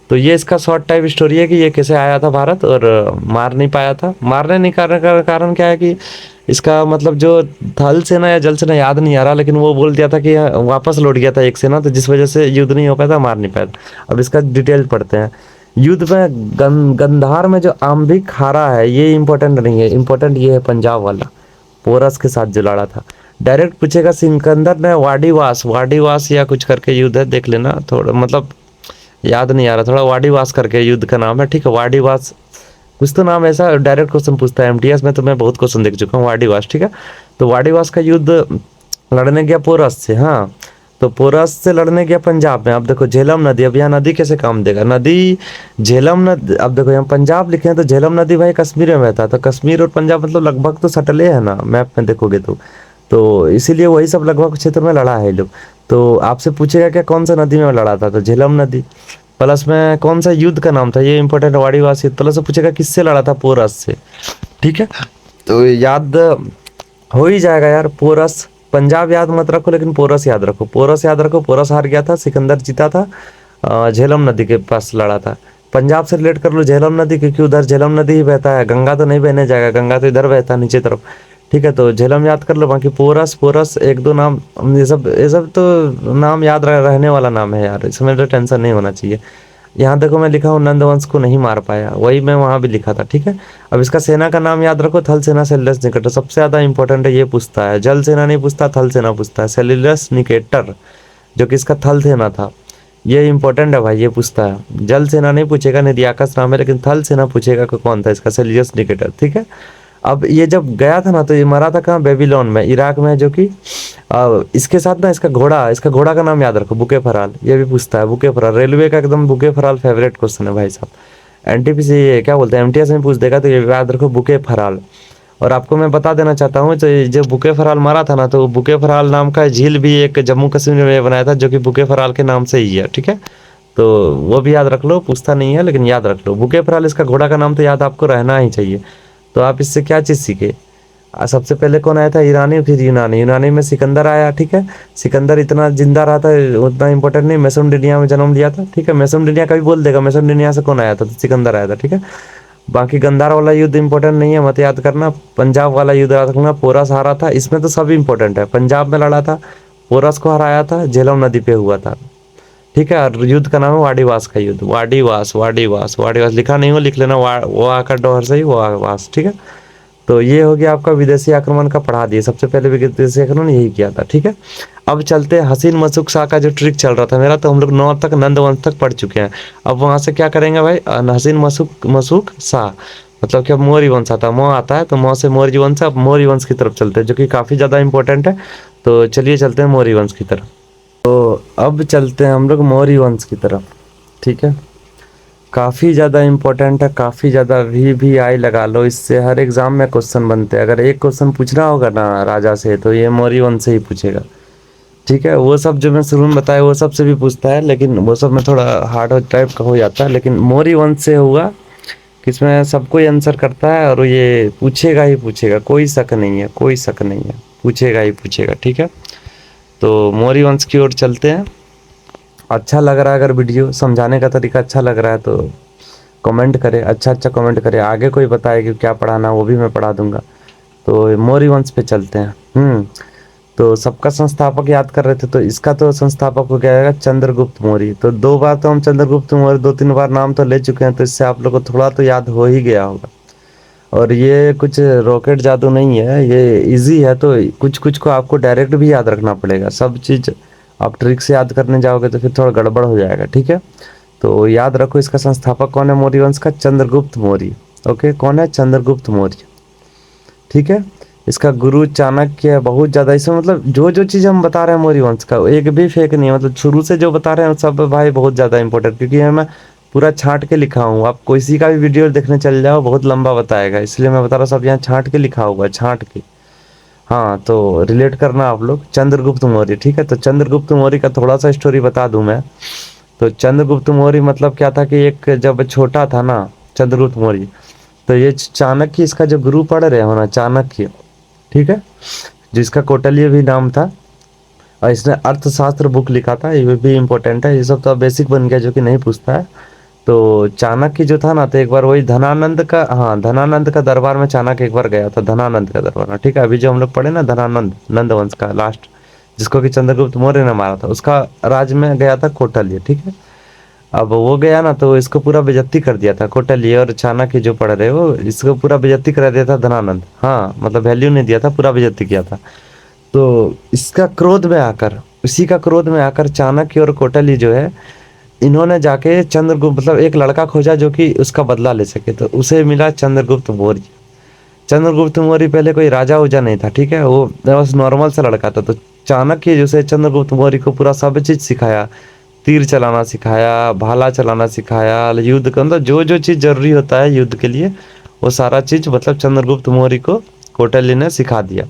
तो ये इसका शॉर्ट टाइप स्टोरी है कि ये कैसे आया था भारत और मार नहीं पाया था। मारने नहीं कारण का कारण क्या है कि इसका मतलब जो थल सेना या जल सेना याद नहीं आ रहा, लेकिन वो बोल दिया था कि वापस लौट गया था एक सेना, तो जिस वजह से युद्ध नहीं हो पाया था, मार नहीं पाया था। अब इसका डिटेल पढ़ते हैं। युद्ध में गंधार में जो आंबिक हारा है ये इंपॉर्टेंट नहीं है, इंपॉर्टेंट ये है पंजाब वाला, पोरस के साथ जो लड़ा था। डायरेक्ट पूछेगा सिकंदर ने वाडीवास या कुछ करके युद्ध है, देख लेना, थोड़ा मतलब याद नहीं आ रहा, थोड़ा वाडीवास करके युद्ध का नाम है। ठीक है, वाडीवास कुछ तो नाम ऐसा, डायरेक्ट क्वेश्चन पूछता है एमटीएस में, तो मैं बहुत क्वेश्चन देख चुका हूँ वाडीवास। ठीक है, तो वाडीवास का युद्ध लड़ने गया पोरस से। हाँ, तो पोरस से लड़ने गया पंजाब में। अब देखो झेलम नदी, अब यहाँ नदी कैसे काम देगा, नदी झेलम नदी। अब देखो यहाँ पंजाब लिखे हैं तो झेलम नदी भाई कश्मीर में बहता है, तो कश्मीर और पंजाब मतलब लगभग तो सटले है ना मैप में देखोगे तो इसीलिए वही सब लगभग क्षेत्र में लड़ा है ये लोग। तो आपसे पूछेगा क्या कौन सा नदी में लड़ा था, तो झेलम नदी। प्लस में कौन सा युद्ध का नाम था, ये इंपॉर्टेंट, वाड़ीवास युद्ध। प्लस से पूछेगा किससे लड़ा था, पोरस से। ठीक है, तो याद हो ही जाएगा यार, पोरस। पंजाब याद मत रखो, लेकिन पोरस याद रखो, पोरस याद रखो। पोरस हार गया था, सिकंदर जीता था, झेलम नदी के पास लड़ा था। पंजाब से रिलेट कर लो झेलम नदी, क्योंकि उधर झेलम नदी ही बहता है, गंगा तो नहीं बहने जाएगा, गंगा तो इधर बहता है नीचे तरफ। ठीक है, तो झेलम याद कर लो। बाकी पोरस पोरस एक दो नाम, ये सब तो नाम याद रहने वाला नाम है यार, इसमें तो टेंशन नहीं होना चाहिए। यहाँ देखो मैं लिखा हूँ नंदवंश को नहीं मार पाया, वही मैं वहाँ भी लिखा था। ठीक है, अब इसका सेना का नाम याद रखो, थल सेना सेल्यूलस निकेटर, सबसे ज्यादा इंपॉर्टेंट है, ये पूछता है। जल सेना नहीं पूछता, थल सेना पूछता है। सेल्यूलस निकेटर जो कि इसका थल सेना था, ये इंपॉर्टेंट है भाई, ये पूछता है। जल सेना नहीं पूछेगा, निर्याकस नाम है, लेकिन थल सेना पूछेगा कि कौन था इसका, सेल्यूलस निकेटर। ठीक है, अब ये जब गया था ना तो ये मरा था कहाँ, बेबीलोन में, इराक में, जो कि इसके साथ ना इसका घोड़ा का नाम याद रखो, बुके फराल। ये भी पूछता है, बुके फराल रेलवे का एकदम बुके फराल फेवरेट क्वेश्चन है भाई साहब। एनटीपीसी ये क्या बोलते हैं, एमटीएस में पूछ देगा, तो ये याद रखो बुके फराल। और आपको मैं बता देना चाहता हूँ, तो जो बुके फराल मारा था ना, तो बुके फराल नाम का झील भी एक जम्मू कश्मीर में बनाया था, जो कि बुके फराल के नाम से ही है। ठीक है, तो वो भी याद रख लो, पूछता नहीं है लेकिन याद रख लो, बुके फराल इसका घोड़ा का नाम तो याद आपको रहना ही चाहिए। तो आप इससे क्या चीज़ सीखे, सबसे पहले कौन आया था, ईरानी, फिर यूनानी। यूनानी में सिकंदर आया। ठीक है, सिकंदर इतना जिंदा रहा था, उतना इंपॉर्टेंट नहीं, मेसोपोटामिया में जन्म लिया था। ठीक है, मेसोपोटामिया का भी बोल देगा, मेसोपोटामिया से कौन आया था, तो सिकंदर आया था। ठीक है, बाकी गंधार वाला युद्ध इंपॉर्टेंट नहीं है, मत याद करना। पंजाब वाला युद्ध याद रखना, पोरस हारा था, इसमें तो सब इंपॉर्टेंट है। पंजाब में लड़ा था, पोरस को हराया था, झेलम नदी पे हुआ था। ठीक है, और युद्ध का नाम है वाडीवास का युद्ध, वाडीवास वाडीवास वाडीवास, लिखा नहीं हो लिख लेना, वो आकर डोहर से ही वो वास। ठीक है, तो ये हो गया आपका विदेशी आक्रमण का पढ़ा दिए, सबसे पहले विदेशी आक्रमण यही किया था। ठीक है, अब चलते हैं हसीन मसूक शाह का जो ट्रिक चल रहा था मेरा, तो हम लोग 9 तक नंदवंश तक पढ़ चुके हैं। अब वहाँ से क्या करेंगे भाई, हसीन मसूक शाह मतलब कि अब मौर्य वंश आता है, मौ आता है, तो मौ से मौर्य वंश, अब मौर्य वंश की तरफ चलते हैं, जो कि काफ़ी ज़्यादा इंपॉर्टेंट है। तो चलिए चलते हैं मौर्य वंश की तरफ। तो अब चलते हैं हम लोग मौर्य वंश की तरफ। ठीक है, काफ़ी ज़्यादा इंपॉर्टेंट है, काफ़ी ज़्यादा भी आई लगा लो, इससे हर एग्ज़ाम में क्वेश्चन बनते हैं। अगर एक क्वेश्चन पूछना होगा ना राजा से, तो ये मौर्य वंश से ही पूछेगा। ठीक है, वो सब जो मैं शुरू में बताया वो सब से भी पूछता है, लेकिन वो सब में थोड़ा हार्ड टाइप का हो जाता है, लेकिन मौर्य वंश से होगा किसमें सबको ही आंसर करता है, और ये पूछेगा ही पूछेगा, कोई शक नहीं है, कोई शक नहीं है, पूछेगा ही पूछेगा। ठीक है, तो मौर्य वंश की ओर चलते हैं। अच्छा लग रहा है, अगर वीडियो समझाने का तरीका अच्छा लग रहा है तो कमेंट करें, अच्छा कमेंट करें, आगे कोई बताए कि क्या पढ़ाना वो भी मैं पढ़ा दूंगा। तो मौर्य वंश पे चलते हैं। तो सबका संस्थापक याद कर रहे थे, तो इसका तो संस्थापक हो गया चंद्रगुप्त मौर्य। तो 2 बार तो हम चंद्रगुप्त मौर्य 2-3 बार नाम तो ले चुके हैं, तो इससे आप लोग को थोड़ा तो याद हो ही गया होगा। और ये कुछ रॉकेट जादू नहीं है, ये इजी है, तो कुछ कुछ को आपको डायरेक्ट भी याद रखना पड़ेगा। सब चीज़ आप ट्रिक से याद करने जाओगे तो फिर थोड़ा गड़बड़ हो जाएगा। ठीक है, तो याद रखो इसका संस्थापक कौन है मौर्य वंश का, चंद्रगुप्त मौर्य। ओके, कौन है, चंद्रगुप्त मौर्य। ठीक है, इसका गुरु चाणक्य है, बहुत ज़्यादा इसमें मतलब जो जो चीज़ हम बता रहे हैं मौर्य वंश का एक भी फेक नहीं है, मतलब शुरू से जो बता रहे हैं सब भाई बहुत ज़्यादा इंपॉर्टेंट, क्योंकि मैं पूरा छांट के लिखा हूँ। आप किसी का भी वीडियो देखने चल जाओ बहुत लंबा बताएगा, इसलिए मैं बता रहा हूँ सब यहाँ छांट के लिखा हुआ है, छांट के। हाँ तो रिलेट करना आप लोग चंद्रगुप्त मौर्य, ठीक है। तो चंद्रगुप्त मौर्य का थोड़ा सा स्टोरी बता दूं मैं। तो चंद्रगुप्त मौर्य मतलब क्या था कि एक जब छोटा था ना चंद्रगुप्त मौर्य, तो ये चाणक्य इसका जो गुरु पढ़ रहे हो ना चाणक्य, ठीक है, जिसका कौटिल्य भी नाम था, और इसने अर्थशास्त्र बुक लिखा था, ये भी इम्पोर्टेंट है, ये सब तो बेसिक बन गया जो कि नहीं पूछता है। तो चाणक्य जो था ना, तो एक बार वही धनानंद का, हाँ धनानंद का दरबार में चाणक्य एक बार गया था, धनानंद का दरबार में, ठीक है। अभी जो हम लोग पढ़े ना धनानंद नंद वंश का लास्ट, जिसको कि चंद्रगुप्त मौर्य ने मारा था, उसका राज में गया था कौटिल्य, ठीक है। अब वो गया ना तो इसको पूरा बेइज्जती कर दिया था, कौटिल्य और चाणक्य जो पढ़ रहे हो इसको पूरा बेइज्जती करा दिया था धनानंद, हाँ मतलब वैल्यू नहीं दिया था, पूरा बेइज्जती किया था। तो इसका क्रोध में आकर, इसी का क्रोध में आकर चाणक्य और कौटिल्य जो है, इन्होंने जाके चंद्रगुप्त मतलब एक लड़का खोजा जो कि उसका बदला ले सके, तो उसे मिला चंद्रगुप्त मौर्य। चंद्रगुप्त मौर्य पहले कोई राजा उजा नहीं था, ठीक है, वो बस नॉर्मल सा लड़का था। तो चाणक्य जैसे चंद्रगुप्त मौर्य को पूरा सब चीज़ सिखाया, तीर चलाना सिखाया, भाला चलाना सिखाया, युद्ध का मतलब जो जो चीज़ जरूरी होता है युद्ध के लिए, वो सारा चीज़ मतलब चंद्रगुप्त मौर्य को कौटिल्य ने सिखा दिया।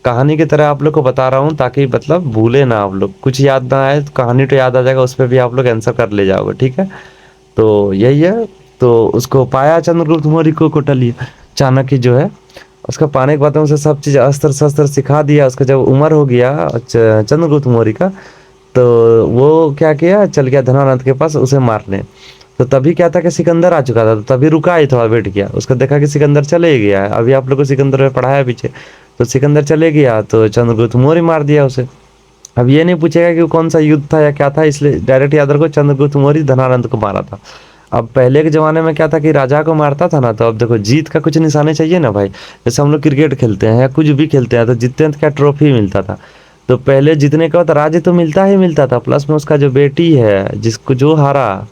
कहानी की तरह आप लोग को बता रहा हूँ ताकि मतलब भूले ना आप लोग, कुछ याद ना आए तो कहानी तो याद आ जाएगा, उस पर भी आप लोग आंसर कर ले जाओगे, ठीक है। तो यही है। तो उसको पाया चंद्रगुप्त मौर्य को कौटिल्य, चाणक्य जो है, उसका पाने के बाद में उसे सब चीज़ अस्त्र शस्त्र सिखा दिया। उसका जब उम्र हो गया चंद्रगुप्त मौर्य का, तो वो क्या किया, चल गया धनानंद के पास उसे मारने। तो तभी क्या था कि सिकंदर आ चुका था, तो तभी रुका ही थोड़ा वेट किया, उसको देखा कि सिकंदर चले ही गया है, अभी आप लोग को सिकंदर में पढ़ाया पीछे। तो सिकंदर चले गया तो चंद्रगुप्त मौर्य मार दिया उसे। अब ये नहीं पूछेगा कि वो कौन सा युद्ध था या क्या था, इसलिए डायरेक्ट याद रखो चंद्रगुप्त मौर्य धनानंद को मारा था। अब पहले के ज़माने में क्या था कि राजा को मारता था ना, तो अब देखो जीत का कुछ निशाने चाहिए ना भाई, जैसे हम लोग क्रिकेट खेलते हैं या कुछ भी खेलते हैं तो जीतते हैं तो क्या ट्रॉफी मिलता था। तो पहले जीतने के बाद राज्य तो मिलता ही मिलता था, प्लस में उसका जो बेटी है जिसको जो हारा,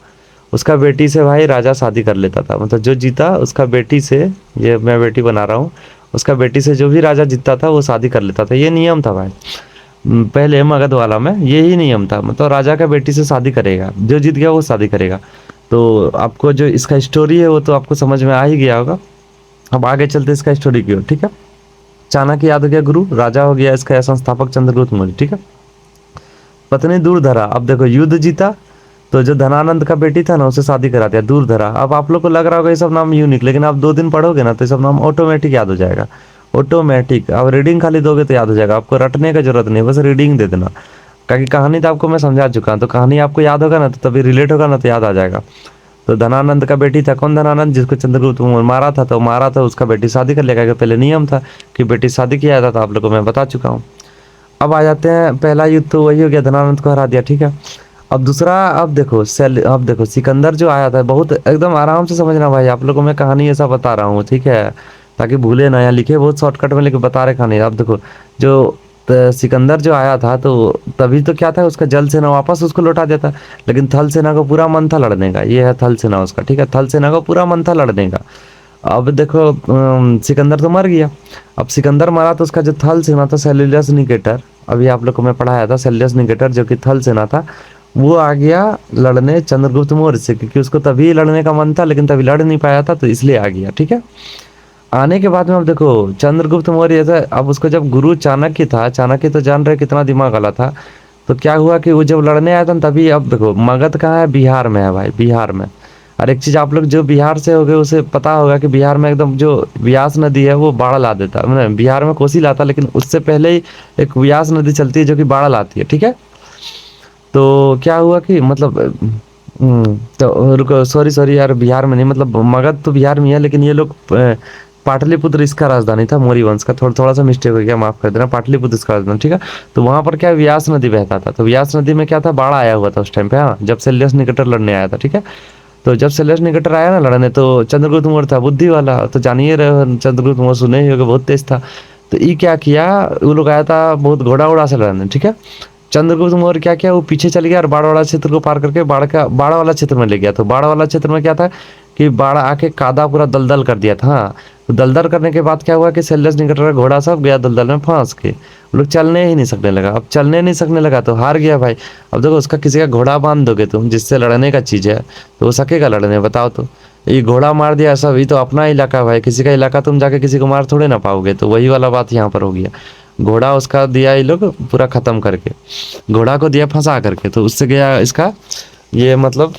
उसका बेटी से भाई राजा शादी कर लेता था, मतलब जो जीता उसका बेटी से, ये मैं बेटी बना रहा हूँ, उसका बेटी से जो भी राजा जीतता था वो शादी कर लेता था, ये नियम था भाई। पहले मगध वाला में यही नियम था, मतलब राजा का बेटी से शादी करेगा, जो जीत गया वो शादी करेगा। तो आपको जो इसका स्टोरी है वो तो आपको समझ में आ ही गया होगा। अब आगे चलते इसका स्टोरी की ओर, ठीक है। चाणक्य याद हो गया गुरु, राजा हो गया इसका संस्थापक चंद्रगुप्त मौर्य, ठीक है। पत्नी दूरधरा, अब देखो युद्ध जीता, तो जो धनानंद का बेटी था ना उसे शादी करा दिया दूरधरा। अब आप लोग को लग रहा होगा ये सब नाम यूनिक, लेकिन आप 2 दिन पढ़ोगे ना तो ये सब नाम ऑटोमेटिक याद हो जाएगा, ऑटोमेटिक। अब रीडिंग खाली दोगे तो याद हो जाएगा, आपको रटने का जरूरत नहीं, बस रीडिंग दे देना, क्योंकि कहानी तो आपको मैं समझा चुका हूँ, तो कहानी आपको याद होगा ना तो तभी रिलेट होगा ना तो याद आ जाएगा। तो धनानंद का बेटी था, कौन धनानंद, जिसको चंद्रगुप्त मौर्य मारा था, तो मारा था उसका बेटी शादी कर लेगा, क्योंकि पहले नियम था कि बेटी शादी किया जाता था, आप लोगों को मैं बता चुका हूँ। अब आ जाते हैं, पहला युद्ध तो वही हो गया, धनानंद को हरा दिया, ठीक है। अब दूसरा, अब देखो सिकंदर जो आया था, बहुत एकदम आराम से समझना भाई, आप लोगों को मैं कहानी ऐसा बता रहा हूँ, ठीक है, ताकि भूले ना, यहाँ लिखे बहुत शॉर्टकट में लेके बता रहे कहानी। अब देखो जो सिकंदर जो आया था, तो तभी तो क्या था, उसका जल सेना वापस उसको लौटा देता, लेकिन थल सेना को पूरा मन था लड़ने का, ये है थल सेना उसका, ठीक है, थल सेना को पूरा मन था लड़ने का। अब देखो सिकंदर तो मर गया। अब सिकंदर मरा तो उसका जो थल सेना था सेल्यूलस निकेटर, अभी आप लोग को मैं पढ़ाया था, सेल्यूलस निकेटर जो कि थल सेना था, वो आ गया लड़ने चंद्रगुप्त मौर्य से, क्योंकि उसको तभी लड़ने का मन था लेकिन तभी लड़ नहीं पाया था, तो इसलिए आ गया, ठीक है। आने के बाद में अब देखो चंद्रगुप्त मौर्य था, अब उसको जब गुरु चाणक्य था, चाणक्य तो जान रहे कितना दिमाग वाला था, तो क्या हुआ कि वो जब लड़ने आया था तभी, अब देखो मगध कहाँ है, बिहार में है भाई, बिहार में। और एक चीज़ आप लोग जो बिहार से होगे उसे पता होगा कि बिहार में एकदम जो व्यास नदी है वो बाढ़ ला देता है, मतलब बिहार में कोसी लाता, लेकिन उससे पहले ही एक व्यास नदी चलती है जो कि बाढ़ लाती है, ठीक है। तो क्या हुआ कि मतलब तो रुको, सॉरी सॉरी यार, बिहार में नहीं, मतलब मगध तो बिहार में है, लेकिन ये लोग पाटलिपुत्र इसका राजधानी था, मौर्य वंश का, थोड़ा थोड़ा सा मिस्टेक हो गया, माफ कर देना, पाटलिपुत्र इसका राजधानी, ठीक है। तो वहां पर क्या व्यास नदी बहता था, तो व्यास नदी में क्या था, बाढ़ आया हुआ था उस टाइम पे, हाँ, जब सेल्यूकस निकेटर लड़ने आया था, ठीक है। तो जब सेल्यूकस निकेटर आया ना लड़ने, तो चंद्रगुप्त मौर्य था बुद्धि वाला, तो जानिए रहे चंद्रगुप्त मौर्य, सुने ही होगा बहुत तेज था। तो ये क्या किया, वो लोग आया था बहुत घोड़ा उड़ा से लड़ने, ठीक है। चंद्रगुप्त मौर्य क्या वो पीछे चल गया और बाढ़ वाला क्षेत्र को पार करके बाढ़ वाला क्षेत्र में ले गया। तो बाढ़ वाला क्षेत्र में क्या था कि बाढ़ आके कादा पूरा दलदल कर दिया था। हाँ, तो दलदल करने के बाद क्या हुआ कि सेल्यूलस निकटर का घोड़ा सब गया दलदल में फंस के, वो लोग चलने ही नहीं सकने लगा। अब चलने नहीं सकने लगा तो हार गया भाई। अब देखो उसका किसी का घोड़ा बांध दोगे तुम, जिससे लड़ने का चीज़ है, तो वो सकेगा लड़ने? बताओ तो। ये घोड़ा मार दिया सब, ये तो अपना इलाका है भाई, किसी का इलाका तुम जाके किसी को मार थोड़े ना पाओगे। तो वही वाला बात यहाँ पर हो गया। घोड़ा उसका दिया ये लोग पूरा ख़त्म करके, घोड़ा को दिया फंसा करके, तो उससे गया इसका ये मतलब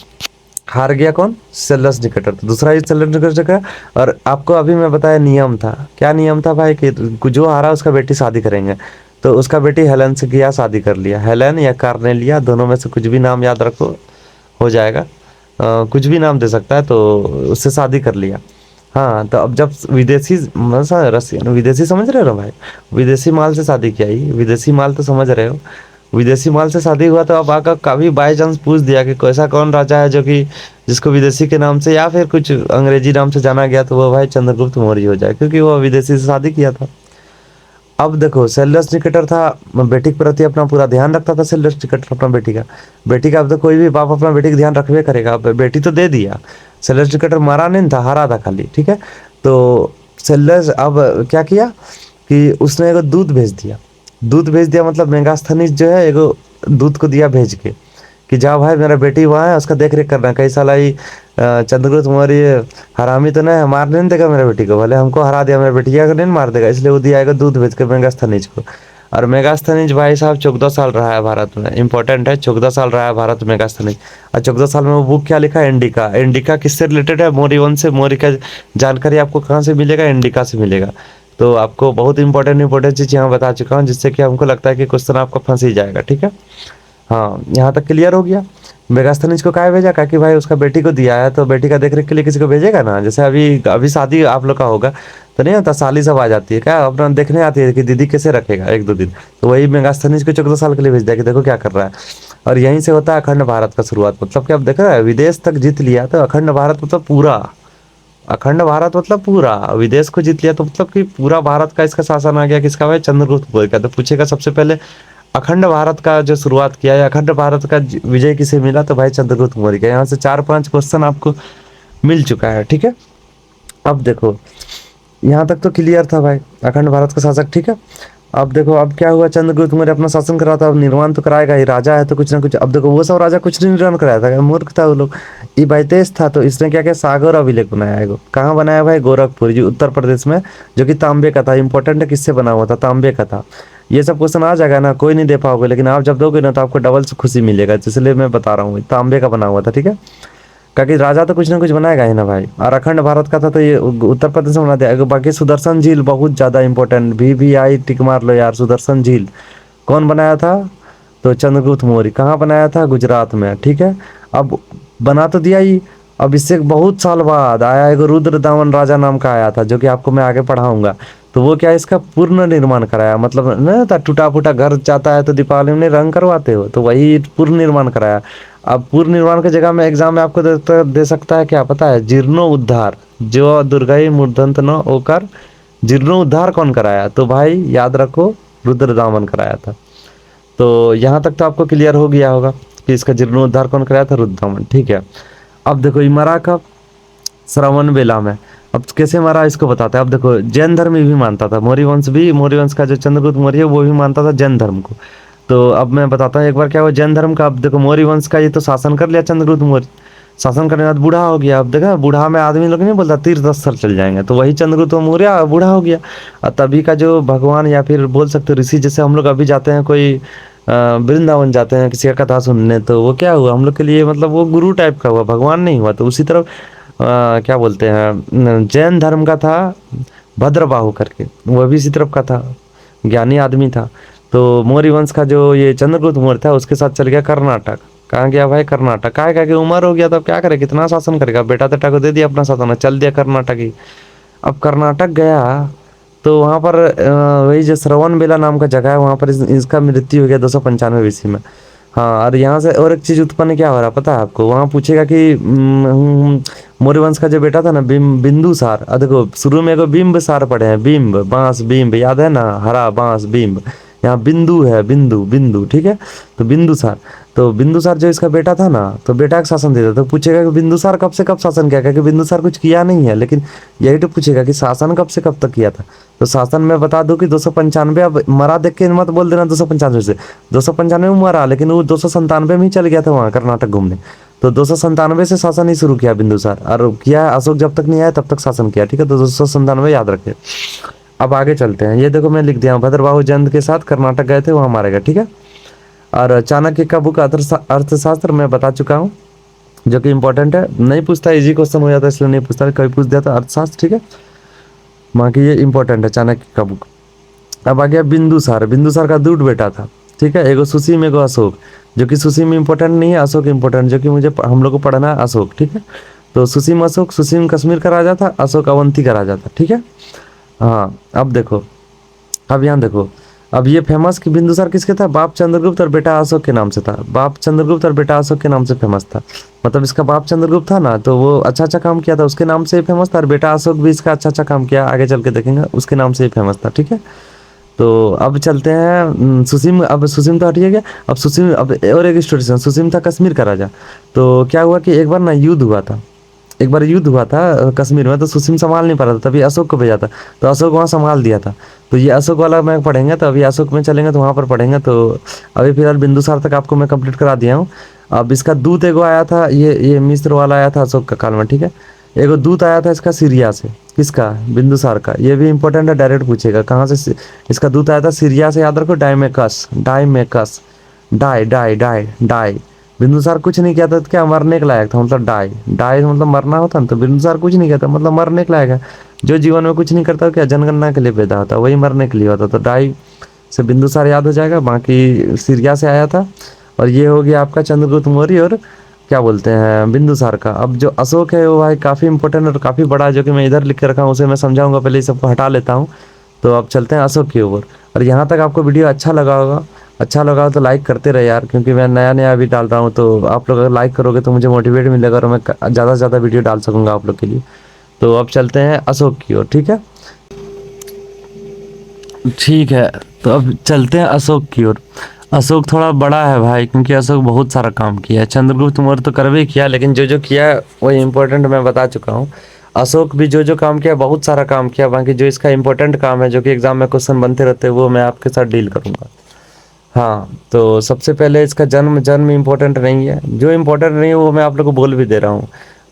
हार गया कौन? सेल्यूलस निकटर। तो दूसरा ही सेल्यूलस निकटर का। और आपको अभी मैं बताया नियम था, क्या नियम था भाई कि जो हारा उसका बेटी शादी करेंगे। तो उसका बेटी हेलन से किया, शादी कर लिया। हेलन या कार्नेलिया, दोनों में से कुछ भी नाम याद रखो, हो जाएगा। कुछ भी नाम दे सकता है, तो उससे शादी कर लिया। हाँ, तो अब जब विदेशी रसियन, विदेशी समझ रहे हो ना भाई, विदेशी माल से शादी किया, ही विदेशी माल तो समझ रहे हो। विदेशी माल से शादी हुआ, तो अब आकर कभी बाई चांस पूछ दिया कि ऐसा कौन राजा है जो कि जिसको विदेशी के नाम से या फिर कुछ अंग्रेजी नाम से जाना गया, तो वो भाई चंद्रगुप्त मौर्य हो जाए, क्योंकि वो विदेशी से शादी किया था। अब देखो सेल्यूलस निकेटर था, बेटी के प्रति अपना पूरा ध्यान रखता था सेल्यूलस निकेटर अपना बेटी का। अब तो कोई भी बाप अपना बेटी का ध्यान रखबे करेगा। अब बेटी तो दे दिया, सेल्यूलस निकेटर मारा नहीं था, हारा था खाली, ठीक है। तो सेल्यूलस अब क्या किया कि उसने एगो दूध भेज दिया। दूध भेज दिया मतलब मेगास्थनीज जो है एगो दूध को दिया भेज के कि जाओ भाई मेरा बेटी वहाँ है, उसका देख रेख करना। कई साल आई चंद्रगुप्त मौर्य हरामी तो नहीं है, मार नहीं देगा मेरे बेटी को, भले हमको हरा दिया, मेरे बेटिया को नहीं मार देगा, इसलिए वो दिया आएगा दूध भेज के मेगास्थनीज को। और मेगास्थनीज भाई साहब 14 साल रहा है भारत में, इंपॉर्टेंट है, 14 साल रहा है भारत में मेगास्थनीज। और 14 साल में वो बुक क्या लिखा है? इंडिका। इंडिका किससे रिलेटेड है? मौर्य वंश से। मौर्य का जानकारी आपको कहाँ से मिलेगा? इंडिका से मिलेगा। तो आपको बहुत इंपॉर्टेंट चीज़ यहाँ बता चुका हूँ, जिससे कि हमको लगता है कि क्वेश्चन आपका फंस ही जाएगा, ठीक है। हाँ, यहाँ तक क्लियर हो गया। मेगास्थनीज को काहे भेजा? क्या कि भाई उसका बेटी को दिया है, तो बेटी का देख रेख के लिए किसी को भेजेगा ना। जैसे अभी अभी शादी आप लोग का होगा तो नहीं होता, साली सब आ जाती है, क्या अपना देखने आती है कि दीदी कैसे रखेगा 1-2 दिन। तो वही मेगास्थनीज को 14 साल के लिए भेज दिया कि देखो क्या कर रहा है। और यहीं से होता है अखंड भारत का शुरुआत। मतलब कि अब देख रहा है, विदेश तक जीत लिया तो अखंड भारत मतलब पूरा, अखंड भारत मतलब पूरा, विदेश को जीत लिया तो मतलब कि पूरा भारत का इसका शासन आ गया। किसका भाई? चंद्रगुप्त मौर्य का। तो पूछेगा सबसे पहले अखंड भारत का जो शुरुआत किया है, अखंड भारत का विजय किसे मिला? तो भाई चंद्रगुप्त मौर्य का। यहाँ से 4-5 क्वेश्चन आपको मिल चुका है, ठीक है। अब देखो यहाँ तक तो क्लियर था भाई, अखंड भारत का शासक, ठीक है। अब देखो अब क्या हुआ, चंद्रगुप्त मौर्य अपना शासन कर रहा था, अब निर्माण तो कराएगा ही, राजा है तो कुछ ना कुछ। अब देखो वो सब राजा कुछ नहीं निर्माण कराया था, मूर्ख था वो लोग। ये भाई तेज था, तो इसने क्या किया, सागर अभिलेख बनाया है। कहाँ बनाया भाई? गोरखपुर, जो उत्तर प्रदेश में, जो कि तांबे का था। इंपॉर्टेंट है, किससे बना हुआ था? तांबे का था। ये सब क्वेश्चन आ जाएगा ना, कोई नहीं दे पाओगे, लेकिन आप जब दोगे ना तो आपको डबल से खुशी मिलेगा, इसलिए मैं बता रहा हूँ, तांबे का बना हुआ था, ठीक है। क्योंकि राजा तो कुछ ना कुछ बनाएगा ही ना भाई। और अखंड भारत का था तो ये उत्तर प्रदेश में बना दिया। बाकी सुदर्शन झील बहुत ज़्यादा इंपॉर्टेंट, भी आई टिक मार लो यार। सुदर्शन झील कौन बनाया था? तो चंद्रगुप्त मौर्य। कहाँ बनाया था? गुजरात में, ठीक है। अब बना तो दिया ही, अब इससे बहुत साल बाद आया एक रुद्रदामन राजा नाम का आया था, जो कि आपको मैं आगे पढ़ाऊंगा। तो वो क्या, इसका पूर्ण निर्माण कराया। मतलब नहीं था टूटा फूटा घर जाता है तो दीपावली में रंग करवाते हो, तो वही पूर्ण निर्माण कराया। अब पूर्ण निर्माण की जगह में एग्जाम में आपको दे सकता है, क्या पता है? जीर्णोद्धार, जो दुर्गई मूर्धन्त न होकर जीर्णोद्धार कौन कराया? तो भाई याद रखो, रुद्रदामन कराया था। तो यहाँ तक तो आपको क्लियर हो गया होगा कि इसका जीर्णोद्धार कौन कराया था? रुद्रदामन, ठीक है। अब देखो ये मरा कब? श्रवण बेला में। अब कैसे मरा इसको बताते हैं। अब देखो जैन धर्म भी मानता था, मौर्य वंश भी, मौर्य वंश का जो चंद्रगुप्त मौर्य है वो भी मानता था जैन धर्म को। तो अब मैं बताता हूँ एक बार क्या हुआ जैन धर्म का। अब देखो मौर्य वंश का ये तो शासन कर लिया चंद्रगुप्त मौर्य, शासन करने के बाद बूढ़ा हो गया। अब देखा बूढ़ा में आदमी लोग नहीं बोलता तीर्थ स्थल चल जाएंगे, तो वही चंद्रगुप्त मौर्य बूढ़ा हो गया। और तभी का जो भगवान या फिर बोल सकते हो ऋषि, जैसे हम लोग अभी जाते हैं कोई वृंदावन जाते हैं किसी का कथा सुनने, तो वो क्या हुआ हम लोग के लिए, मतलब वो गुरु टाइप का हुआ, भगवान नहीं हुआ। तो उसी तरह क्या बोलते हैं, जैन धर्म का था भद्रबाहु करके, वह भी इसी तरफ का था, ज्ञानी आदमी था। तो मौर्य वंश का जो ये चंद्रगुप्त मौर्य था उसके साथ चल गया कर्नाटक। कहाँ गया भाई? कर्नाटक। क्या कि उम्र हो गया, तो अब क्या करे, कितना शासन करेगा, बेटा बेटा को दे दिया अपना शासन, चल दिया कर्नाटक ही। अब कर्नाटक गया तो वहाँ पर वही जो श्रवण बेला नाम का जगह है, वहाँ पर इसका मृत्यु हो गया 295 ईस्वी में। हाँ, और यहाँ से और एक चीज़ उत्पन्न क्या हो रहा पता है आपको? वहाँ पूछेगा कि मौर्य वंश का जो बेटा था ना बिंदुसार, देखो शुरू में एगो बिंबसार पढ़े हैं, बिंब बांस बिंब, याद है ना, हरा बांस बिंब, यहाँ बिंदु है, बिंदु बिंदु, ठीक है। तो बिंदुसार, तो बिंदुसार जो इसका बेटा था ना, तो बेटा का शासन देता, तो पूछेगा कि बिंदुसार कब से कब शासन किया, क्योंकि बिंदुसार कुछ किया नहीं है, लेकिन यही तो पूछेगा कि शासन कब से कब तक किया था। तो शासन में बता दूं कि 295, अब मरा देख के मत बोल देना 295 से, 295 में मरा, लेकिन वो 297 में ही चल गया था वहाँ कर्नाटक घूमने। तो 297 से शासन ही शुरू किया बिंदुसार, और किया अशोक जब तक नहीं आया तब तक शासन किया, ठीक है। तो 297 याद रखे। अब आगे चलते हैं, ये देखो मैं लिख दिया हूँ, भद्रबाहु जयंत के साथ कर्नाटक गए थे, वहाँ मारे गए, ठीक है। और चाणक्य का बुक अर्थशास्त्र मैं बता चुका हूँ, जो कि इंपॉर्टेंट है, नहीं पूछता, इजी क्वेश्चन हो जाता है इसलिए नहीं पूछता, कभी पूछ दिया था अर्थशास्त्र, ठीक है। बाकी ये इंपॉर्टेंट है चाणक्य का बुक। अब आ गया बिंदुसार, बिंदुसार का दूध बेटा था, ठीक है, एगो सुसीम एगो अशोक, जो कि सुसीम इंपॉर्टेंट नहीं है, अशोक इंपॉर्टेंट, जो कि मुझे हम लोग को पढ़ना है अशोक, ठीक है। तो सुसीम अशोक, सुसीम कश्मीर का राजा था, अशोक अवंती का राजा था, ठीक है। हाँ अब देखो, अब यहाँ देखो, अब ये फेमस कि बिंदुसार किसके था, बाप चंद्रगुप्त और बेटा अशोक के नाम से था, बाप चंद्रगुप्त और बेटा अशोक के नाम से फेमस था। मतलब इसका बाप चंद्रगुप्त था ना, तो वो अच्छा अच्छा काम किया था, उसके नाम से ही फेमस था, और बेटा अशोक भी इसका अच्छा अच्छा काम किया, आगे चल के देखेंगे, उसके नाम से ही फेमस था, ठीक है। तो अब चलते हैं सुसीम, अब सुसीम तो हटिए गया, अब सुसीम, अब और एक स्टोरी सुन, सुसीम था कश्मीर का राजा। तो क्या हुआ कि एक बार ना युद्ध हुआ था, एक बार युद्ध हुआ था कश्मीर में, तो सुसीम संभाल नहीं पा रहा था, तभी अशोक को भेजा था, तो अशोक वहाँ संभाल दिया था। तो ये अशोक वाला मैं पढ़ेंगे, तो अभी अशोक में चलेंगे तो वहाँ पर पढ़ेंगे। तो अभी फिलहाल बिंदुसार तक आपको मैं कंप्लीट करा दिया हूँ। अब इसका दूत एगो आया था, ये मिस्र वाला आया था अशोक का काल में, ठीक है। एगो दूत आया था इसका सीरिया से, किसका, बिंदुसार का, ये भी इंपॉर्टेंट है, डायरेक्ट पूछेगा कहाँ से इसका दूत आया था, सीरिया से, याद रखो, डायमेकस, डायमेकस, डाई डाई डाई डाई। बिंदुसार कुछ नहीं किया था, तो क्या मरने के लायक था, मतलब डाई, डाई मतलब मरना होता ना, तो बिंदुसार कुछ नहीं किया था, मतलब मरने के लायक है। जो जीवन में कुछ नहीं करता क्या जनगणना के लिए पैदा होता, वही मरने के लिए होता, तो डाई से बिंदुसार याद हो जाएगा। बाकी सीरिया से आया था, और ये हो गया आपका चंद्रगुप्त मौर्य, और क्या बोलते हैं बिंदुसार का। अब जो अशोक है वो भाई काफ़ी इंपॉर्टेंट और काफ़ी बड़ा है, जो कि मैं इधर लिख के रखा हूँ, उसे मैं समझाऊंगा, पहले इस सबको हटा लेता हूँ। तो अब चलते हैं अशोक के ऊपर। और यहाँ तक आपको वीडियो अच्छा लगा होगा, अच्छा लगा हो तो लाइक करते रहे यार, क्योंकि मैं नया नया अभी डाल रहा हूँ, तो आप लोग अगर लाइक करोगे तो मुझे मोटिवेट मिलेगा, और मैं ज़्यादा से ज़्यादा वीडियो डाल सकूँगा आप लोग के लिए। तो अब चलते हैं अशोक की ओर, ठीक है, ठीक है। तो अब चलते हैं अशोक की ओर। अशोक थोड़ा बड़ा है भाई, क्योंकि अशोक बहुत सारा काम किया है, चंद्रगुप्त मौर्य तो कर भी किया, लेकिन जो जो किया है वो इम्पोर्टेंट मैं बता चुका हूँ। अशोक भी जो जो काम किया बहुत सारा काम किया, बाकी जो इसका इंपॉर्टेंट काम है, जो कि एग्जाम में क्वेश्चन बनते रहते हैं, वो मैं आपके साथ डील करूँगा। हाँ, तो सबसे पहले इसका जन्म, जन्म इम्पोर्टेंट नहीं है, जो इम्पोर्टेंट नहीं है वो मैं आप लोग को बोल भी दे रहा हूँ।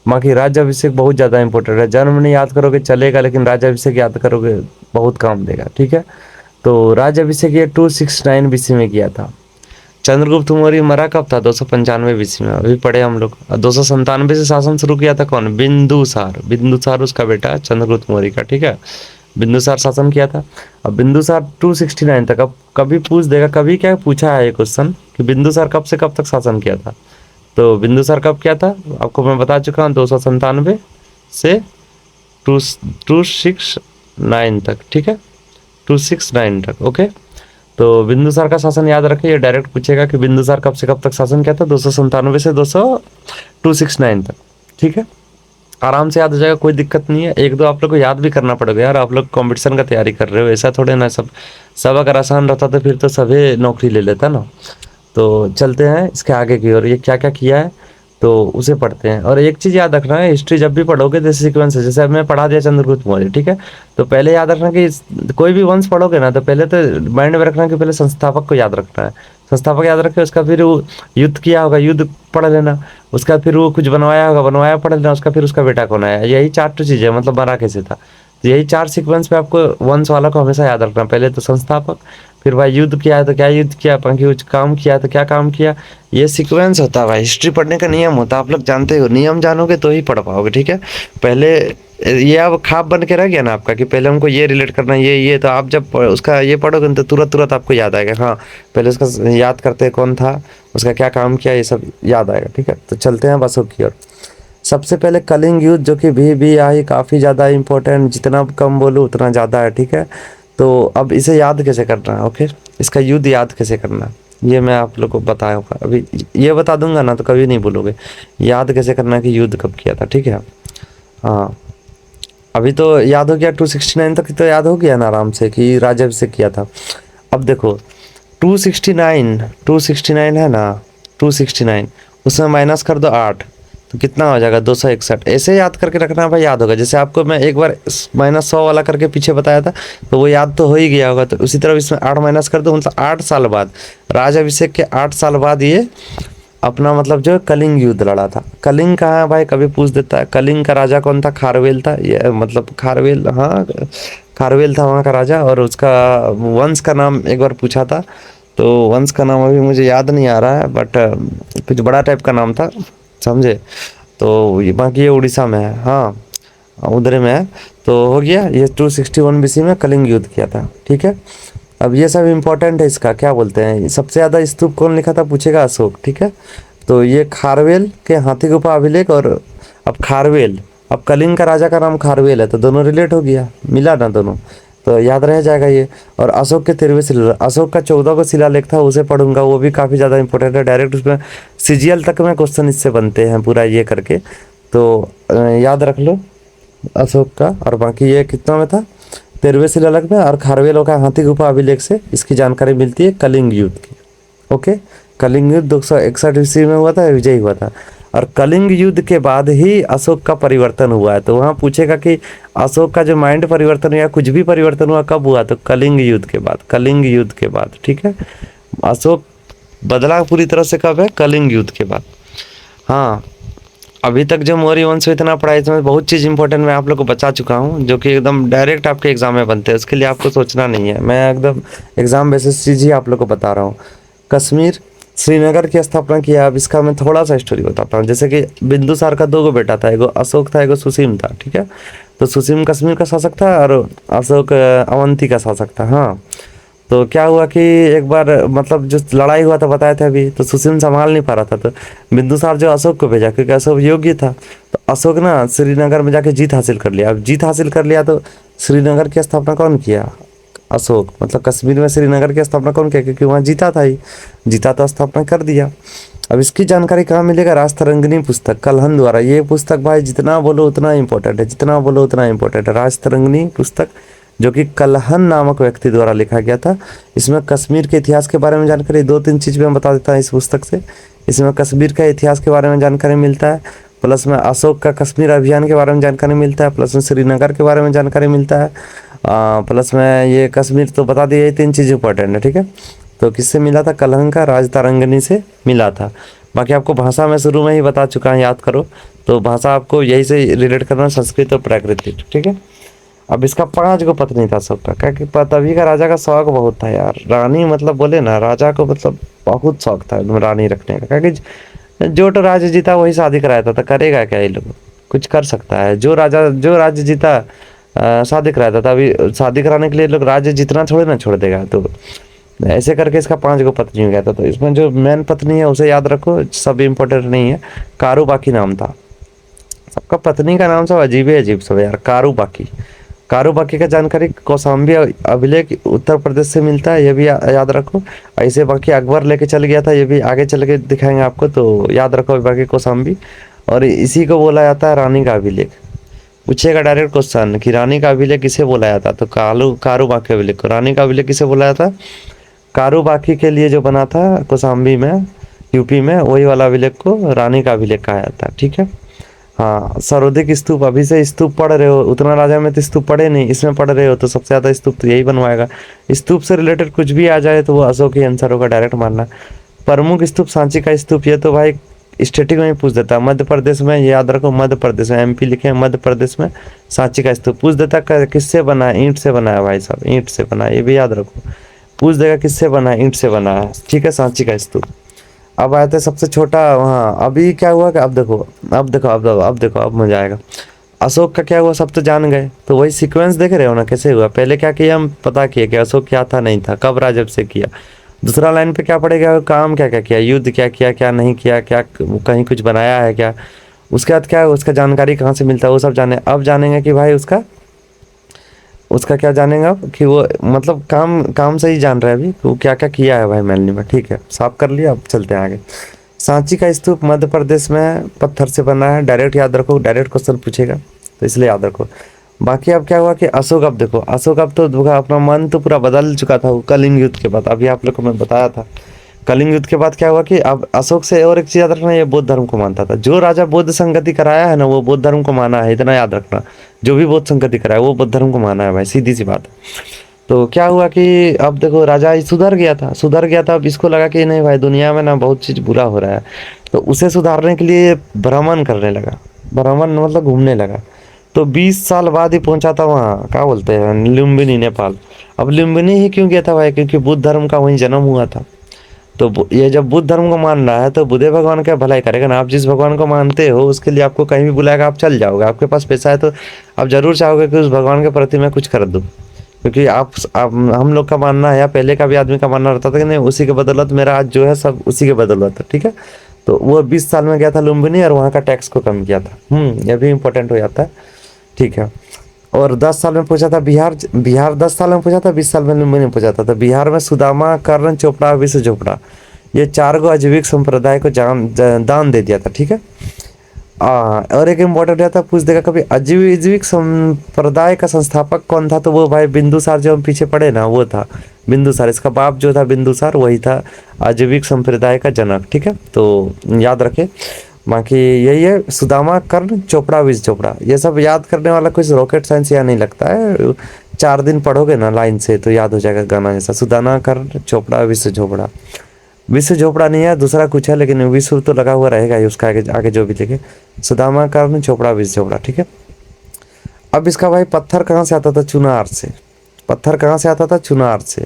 बाकी राज्याभिषेक बहुत ज़्यादा इंपॉर्टेंट है, जन्म नहीं याद करोगे चलेगा, लेकिन राज्याभिषेक याद करोगे बहुत काम देगा, ठीक है। तो राज्याभिषेक ये 269 बीसी में किया था। चंद्रगुप्त मौर्य मरा कब था, 295 बीसी में, अभी पढ़े हम लोग। 297 से शासन शुरू किया था कौन, बिंदुसार, बिंदुसार उसका बेटा चंद्रगुप्त मौर्य का, ठीक है। बिंदुसार शासन किया था। अब बिंदुसार 269 तक, अब कभी पूछ देगा, कभी क्या पूछा है ये क्वेश्चन कि बिंदुसार कब से कब तक शासन किया था। तो बिंदुसार कब किया था आपको मैं बता चुका हूँ, 297 से 269 तक, ठीक है, 269 तक, ओके। तो बिंदुसार का शासन याद रखिए, ये डायरेक्ट पूछेगा कि बिंदुसार कब से कब तक शासन किया था, 297 से 269 तक, ठीक है। आराम से याद हो जाएगा, कोई दिक्कत नहीं है। एक दो आप लोग को याद भी करना पड़ेगा यार, आप लोग कंपटीशन का तैयारी कर रहे हो, ऐसा थोड़े ना, सब सब अगर आसान रहता तो फिर तो सभी नौकरी ले लेता ना। तो चलते हैं इसके आगे की ओर, ये क्या क्या किया है तो उसे पढ़ते हैं। और एक चीज़ याद रखना है, हिस्ट्री जब भी पढ़ोगे जैसे सीक्वेंस है, जैसे अब मैं पढ़ा दिया चंद्रगुप्त मौर्य, ठीक है। तो पहले याद रखना कि कोई भी वंश पढ़ोगे ना, तो पहले तो माइंड में रखना कि पहले संस्थापक को याद रखना है, संस्थापक याद रखे, उसका फिर वो युद्ध किया होगा, युद्ध पढ़ लेना, उसका फिर वो कुछ बनवाया होगा, बनवाया पढ़ लेना, उसका फिर उसका बेटा कौन आया, यही चार तो चीज़ें, मतलब बना कैसे था, तो यही चार सीक्वेंस पे आपको वंश वाला को हमेशा याद रखना। पहले तो संस्थापक, फिर भाई युद्ध किया है तो क्या युद्ध किया, बाकी कुछ काम किया तो क्या काम किया, ये सीक्वेंस होता है भाई, हिस्ट्री पढ़ने का नियम होता है, आप लोग जानते हो, नियम जानोगे तो ही पढ़ पाओगे, ठीक है। पहले ये अब खाप बन के रह गया ना आपका, कि पहले हमको ये रिलेट करना, ये तो आप जब उसका ये पढ़ोगे तो तुरंत तुरंत आपको याद आएगा, हाँ पहले उसका याद करते कौन था, उसका क्या काम किया, ये सब याद आएगा, ठीक है। तो चलते हैं अशोक की ओर। सबसे पहले कलिंग युद्ध, जो कि भी आई काफ़ी ज़्यादा इंपॉर्टेंट, जितना कम बोलूँ उतना ज़्यादा है, ठीक है। तो अब इसे याद कैसे करना है, ओके, इसका युद्ध याद कैसे करना है ये मैं आप लोग को बताऊँगा, अभी ये बता दूंगा ना तो कभी नहीं बोलोगे, याद कैसे करना है कि युद्ध कब किया था, ठीक है। हाँ, अभी तो याद हो गया, 269 तक तो याद हो गया ना आराम से कि राज्याभिषेक किया था। अब देखो 269 है ना, 269, उसमें माइनस कर दो 8, तो कितना हो जाएगा 261। ऐसे याद करके रखना भाई, याद होगा। जैसे आपको मैं एक बार -100 वाला करके पीछे बताया था, तो वो याद तो हो ही गया होगा। तो उसी तरह इसमें 8 माइनस कर दो, मतलब 8 साल बाद, राज अभिषेक के 8 साल बाद ये अपना मतलब जो कलिंग युद्ध लड़ा था। कलिंग कहाँ है भाई, कभी पूछ देता है। कलिंग का राजा कौन था? खारवेल था। ये मतलब खारवेल, हाँ खारवेल था वहाँ का राजा, और उसका वंश का नाम एक बार पूछा था, तो वंश का नाम अभी मुझे याद नहीं आ रहा है, बट कुछ बड़ा टाइप का नाम था, समझे। तो बाकी ये उड़ीसा में है, हाँ उधर में है। तो हो गया, ये 261 BC में कलिंग युद्ध किया था, ठीक है। अब ये सब इम्पोर्टेंट है, इसका क्या बोलते हैं, सबसे ज़्यादा स्तूप कौन लिखा था पूछेगा, अशोक, ठीक है। तो ये खारवेल के हाथी गुफा अभिलेख, और अब खारवेल, अब कलिंग का राजा का नाम खारवेल है, तो दोनों रिलेट हो गया, मिला ना दोनों, तो याद रह जाएगा ये। और अशोक के 13वें शिलालेख, अशोक का 14 को शिलालेख था, उसे पढ़ूंगा, वो भी काफ़ी ज़्यादा इंपॉर्टेंट है। डायरेक्ट उसमें CGL तक में क्वेश्चन इससे बनते हैं पूरा ये करके, तो याद रख लो अशोक का। और बाकी ये कितना में था, 13वें शिलालेख में। और खारवेल का हाथी गुफा अभिलेख से इसकी जानकारी मिलती है कलिंग युद्ध की। ओके, कलिंग युद्ध 261 ईस्वी में हुआ था, विजय हुआ था। और कलिंग युद्ध के बाद ही अशोक का परिवर्तन हुआ है। तो वहाँ पूछेगा कि अशोक का जो माइंड परिवर्तन हुआ, कुछ भी परिवर्तन हुआ, कब हुआ? तो कलिंग युद्ध के बाद, कलिंग युद्ध के बाद, ठीक है। अशोक बदला पूरी तरह से कब है? कलिंग युद्ध के बाद। हाँ, अभी तक जो मौर्य वंश में इतना पढ़ा, इसमें बहुत चीज़ इंपॉर्टेंट मैं आप लोग को बता चुका हूँ, जो कि एकदम डायरेक्ट आपके एग्जाम में बनते हैं। उसके लिए आपको सोचना नहीं है, मैं एकदम एग्जाम बेसिस चीज़ ही आप लोग को बता रहा हूँ। कश्मीर, श्रीनगर की स्थापना किया। अब इसका मैं थोड़ा सा स्टोरी बताता हूँ। जैसे कि बिंदुसार का 2 बेटा था, एगो अशोक था, एगो सुसीम था, ठीक है। तो सुसीम कश्मीर का शासक था, और अशोक अवंती का शासक था। हाँ, तो क्या हुआ कि एक बार मतलब जो लड़ाई हुआ था बताया था अभी, तो सुसीम संभाल नहीं पा रहा था, तो बिंदुसार जो अशोक को भेजा, क्योंकि अशोक योग्य था। तो अशोक ना श्रीनगर में जाके जीत हासिल कर लिया। अब जीत हासिल कर लिया, तो श्रीनगर की स्थापना कौन किया? अशोक। मतलब कश्मीर में श्रीनगर की स्थापना कौन किया? क्योंकि वहाँ जीता था ही, जीता तो स्थापना कर दिया। अब इसकी जानकारी कहाँ मिलेगा? राजतरंगिणी पुस्तक, कलहन द्वारा। ये पुस्तक भाई जितना बोलो उतना इंपॉर्टेंट है, जितना बोलो उतना इंपॉर्टेंट है। राजतरंगिणी पुस्तक, जो कि कलहन नामक व्यक्ति द्वारा लिखा गया था। इसमें कश्मीर के इतिहास के बारे में जानकारी, 2-3 चीज़ मैं बता देता हूँ इस पुस्तक से। इसमें कश्मीर का इतिहास के बारे में जानकारी मिलता है, प्लस में अशोक का कश्मीर अभियान के बारे में जानकारी मिलता है, प्लस में श्रीनगर के बारे में जानकारी मिलता है, प्लस में ये कश्मीर तो बता दिया, ये 3 चीज़ इंपॉर्टेंट है, ठीक है। तो किससे मिला था? कलहन का राजतरंगिणी से मिला था। बाकी आपको भाषा में शुरू में ही बता चुका हूँ, याद करो। तो भाषा आपको यही से रिलेट करना, संस्कृत और प्राकृतिक, ठीक है। अब इसका 5 गो पत्नी था अशोक का, क्या कि तभी का राजा का शौक बहुत था यार, रानी मतलब बोले ना, राजा को मतलब बहुत शौक था रानी रखने का, क्योंकि जो तो राज्य जीता वही शादी कराया था, तो करेगा क्या ये लोग? कुछ कर सकता है? जो राज्य जीता शादी कराया था, अभी शादी कराने के लिए लोग राज्य जितना थोड़े ना छोड़ देगा। तो ऐसे करके इसका 5 गो पत्नी हो गया था। तो इसमें जो मेन पत्नी है उसे याद रखो, सब इम्पोर्टेंट नहीं है। कारूबाकी नाम था सबका, पत्नी का नाम सब अजीब सब यार। कारूबाकी का जानकारी कौशाम्बी अभिलेख उत्तर प्रदेश से मिलता है, ये भी याद रखो। ऐसे बाकी अकबर लेके चल गया था, ये भी आगे चल के दिखाएंगे आपको, तो याद रखो बाकी कौशाम्बी। और इसी को बोला जाता है रानी का अभिलेख। पूछेगा डायरेक्ट क्वेश्चन कि रानी का अभिलेख किसे बोला जाता, तो कारूबाकी अभिलेख को। रानी का अभिलेख किसे बोला जाता? कारूबाकी के लिए जो बना था कौशाम्बी में, यूपी में, वही वाला अभिलेख को रानी का अभिलेख कहा जाता है, ठीक है। हाँ, सर्वाधिक स्तूप, अभी से स्तूप पढ़ रहे हो, उतना राजा में तो स्तूप पढ़े नहीं, इसमें पढ़ रहे हो, तो सबसे ज़्यादा स्तूप तो यही बनवाएगा। स्तूप से रिलेटेड कुछ भी आ जाए तो वो अशोक ही आंसर होगा, डायरेक्ट मानना। प्रमुख स्तूप, सांची का स्तूप, ये तो भाई स्टेटिक में ही पूछ देता है। मध्य प्रदेश में, ये याद रखो, मध्य प्रदेश में, MP लिखे हैं, मध्य प्रदेश में सांची का स्तूप पूछ देता है। किससे बना है? ईंट से बना है भाई साहब, ईंट से बना है, ये भी याद रखो। पूछ देगा किससे बना है, ईंट से बना है, ठीक है, सांची का स्तूप। अब आया था सबसे छोटा वहाँ। अभी क्या हुआ कि अब देखो अब मजा आएगा। अशोक का क्या हुआ सब तो जान गए, तो वही सीक्वेंस देख रहे हो ना कैसे हुआ। पहले क्या किया, हम पता किए कि अशोक क्या था नहीं था, कब राजब से किया। दूसरा लाइन पे क्या पड़ेगा, काम क्या क्या किया, युद्ध क्या किया, क्या नहीं किया, क्या कहीं कुछ बनाया है क्या। उसके बाद क्या, उसका जानकारी कहाँ से मिलता है वो सब जाने। अब जानेंगे कि भाई उसका क्या जानेंगे अब, कि वो मतलब काम से ही जान रहे हैं अभी वो क्या क्या किया है भाई मैलनी में, ठीक है, साफ कर लिया। अब चलते हैं आगे। सांची का स्तूप मध्य प्रदेश में पत्थर से बना है, डायरेक्ट याद रखो, डायरेक्ट क्वेश्चन पूछेगा तो इसलिए याद रखो। बाकी अब क्या हुआ कि अशोक, अब देखो अशोक अब तो अपना मन तो पूरा बदल चुका था कलिंग युद्ध के बाद। अभी आप लोग को मैं बताया था कलिंग युद्ध के बाद क्या हुआ कि अब अशोक से और एक चीज याद रखना, ये बौद्ध धर्म को मानता था। जो राजा बौद्ध संगति कराया है ना, वो बौद्ध धर्म को माना है, इतना याद रखना। जो भी बौद्ध संगति कराया वो बौद्ध धर्म को माना है भाई, सीधी सी बात है। तो क्या हुआ कि अब देखो राजा सुधर गया था, सुधर गया था। अब इसको लगा कि नहीं भाई, दुनिया में ना बहुत चीज़ बुरा हो रहा है, तो उसे सुधारने के लिए भ्रमण करने लगा। भ्रमण मतलब घूमने लगा। तो 20 साल बाद ही पहुंचा था वहाँ, क्या बोलते हैं, लुम्बिनी, नेपाल। अब लुम्बिनी ही क्यों गया था भाई? क्योंकि बुद्ध धर्म का वहीं जन्म हुआ था। तो ये जब बुद्ध धर्म को मान रहा है तो बुद्धे भगवान का भलाई करेगा ना। आप जिस भगवान को मानते हो उसके लिए आपको कहीं भी बुलाएगा, आप चल जाओगे। आपके पास पैसा है तो आप जरूर चाहोगे कि उस भगवान के प्रति मैं कुछ कर दूँ। क्योंकि आप हम लोग का मानना है, या पहले का भी आदमी का मानना रहता था कि नहीं, उसी के बदौलत मेरा आज जो है सब उसी के बदौलत है, ठीक है। तो वो 20 साल में गया था लुम्बिनी और वहाँ का टैक्स को कम किया था। ये भी इम्पोर्टेंट हो जाता है, ठीक है। और 10 साल में पूछा था बिहार, बिहार 10 साल में पूछा था, 20 साल में लुम्बिनी पूछा था। तो बिहार में सुदामा, कर्ण, चोपड़ा, विश्व चोपड़ा, ये 4 गो अजीविक संप्रदाय को दान दे दिया था, ठीक है। और एक इम्पोर्टेंट रहता, पूछ देगा कभी अजीविक संप्रदाय का संस्थापक कौन था? तो वो भाई बिंदुसार, जो हम पीछे पढ़े ना, वो था बिंदुसार। इसका बाप जो था बिंदुसार, वही था अजीविक संप्रदाय का जनक, ठीक है। तो याद रखे। बाकी यही है, सुदामा, कर्ण, चोपड़ा, विश्व चोपड़ा, ये सब याद करने वाला कुछ रॉकेट साइंस या नहीं लगता है। 4 दिन पढ़ोगे ना लाइन से तो याद हो जाएगा गाना जैसा। सुदामा, कर्ण, चोपड़ा, विश्व चोपड़ा। विश्व चोपड़ा नहीं है, दूसरा कुछ है, लेकिन विश्व तो लगा हुआ रहेगा ही उसका आगे, आगे जो भी लिखे। सुदामा, कर्ण, चोपड़ा, विश्व चोपड़ा, ठीक है। अब इसका भाई पत्थर कहाँ से आता था? चुनार से। पत्थर कहाँ से आता था? चुनार से।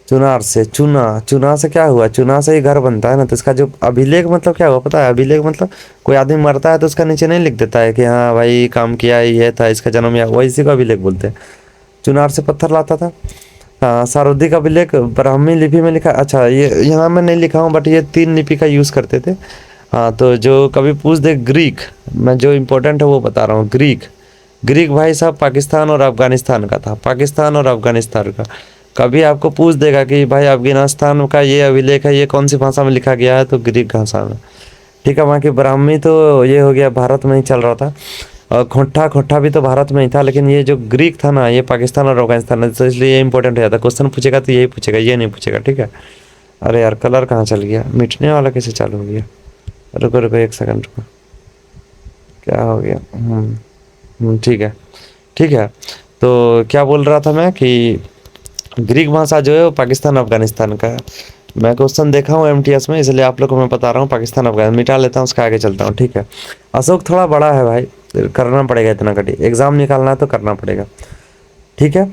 चुनार से, चुना से क्या हुआ? चुना से ही घर बनता है ना। तो इसका जो अभिलेख मतलब क्या हुआ पता है? अभिलेख मतलब कोई आदमी मरता है तो उसका नीचे नहीं लिख देता है कि हाँ भाई काम किया, ये था, इसका जन्म, या वो इसी को अभिलेख बोलते हैं। चुनार से पत्थर लाता था। हाँ, सार्वधिक अभिलेख ब्राह्मी लिपि में लिखा। अच्छा, ये यहाँ मैं नहीं लिखा हूँ, बट ये 3 लिपि का यूज़ करते थे। हाँ, तो जो कभी पूछ दे ग्रीक, मैं जो इम्पोर्टेंट है वो बता रहा हूँ। ग्रीक, ग्रीक भाई साहब पाकिस्तान और अफगानिस्तान का था, पाकिस्तान और अफगानिस्तान का। कभी आपको पूछ देगा कि भाई अफगानिस्तान का ये अभिलेख है, ये कौन सी भाषा में लिखा गया है? तो ग्रीक भाषा में, ठीक है। वहाँ की ब्राह्मी तो ये हो गया, भारत में ही चल रहा था। और खोट्टा भी तो भारत में ही था, लेकिन ये जो ग्रीक था ना, ये पाकिस्तान और अफगानिस्तान में, तो इसलिए ये इंपॉर्टेंट हो जाता है। क्वेश्चन पूछेगा तो यही पूछेगा, ये नहीं पूछेगा, ठीक है। अरे यार, कलर कहाँ चल गया? मिटने वाला कैसे चालू हो गया? रुको रुको 1 सेकंड रुको, क्या हो गया? ठीक है, ठीक है। तो क्या बोल रहा था मैं कि ग्रीक भाषा जो है वो पाकिस्तान अफगानिस्तान का है। मैं क्वेश्चन देखा हूँ एमटीएस में, इसलिए आप लोग को मैं बता रहा हूँ। पाकिस्तान अफगानिस्तान मिटा लेता हूँ, उसका आगे चलता हूँ, ठीक है। अशोक थोड़ा बड़ा है भाई, करना पड़ेगा इतना कटी, एग्जाम निकालना है तो करना पड़ेगा, ठीक है।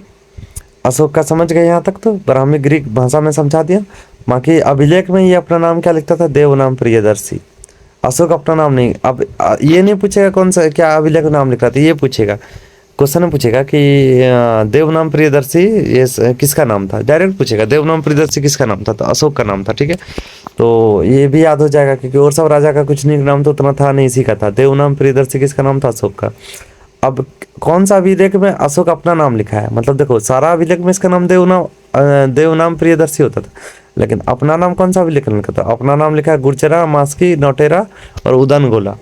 अशोक का समझ गए यहाँ तक? तो ब्राह्मी ग्रीक भाषा में समझा दिया। बाकी अभिलेख में ये अपना नाम क्या लिखता था? देव नाम प्रियदर्शी। अशोक अपना नाम नहीं। अब ये नहीं पूछेगा कौन सा, क्या अभिलेख नाम लिख रहा था, ये पूछेगा। क्वेश्चन में पूछेगा कि देव नाम प्रियदर्शी ये किसका नाम था? डायरेक्ट पूछेगा देव नाम प्रियदर्शी किसका नाम था? तो अशोक का नाम था, ठीक है। तो ये भी याद हो जाएगा, क्योंकि और सब राजा का कुछ निक नाम तो उतना था नहीं, इसी का था। देव नाम प्रियदर्शी किसका नाम था? अशोक का। अब कौन सा अभिलेख में अशोक अपना नाम लिखा है? मतलब देखो, सारा अभिलेख में इसका नाम देव नाम प्रियदर्शी होता था, लेकिन अपना नाम कौन सा अभिलेख में लिखा था? अपना नाम लिखा है गुर्जरा, मास्की, नौटेरा और उदनगोला।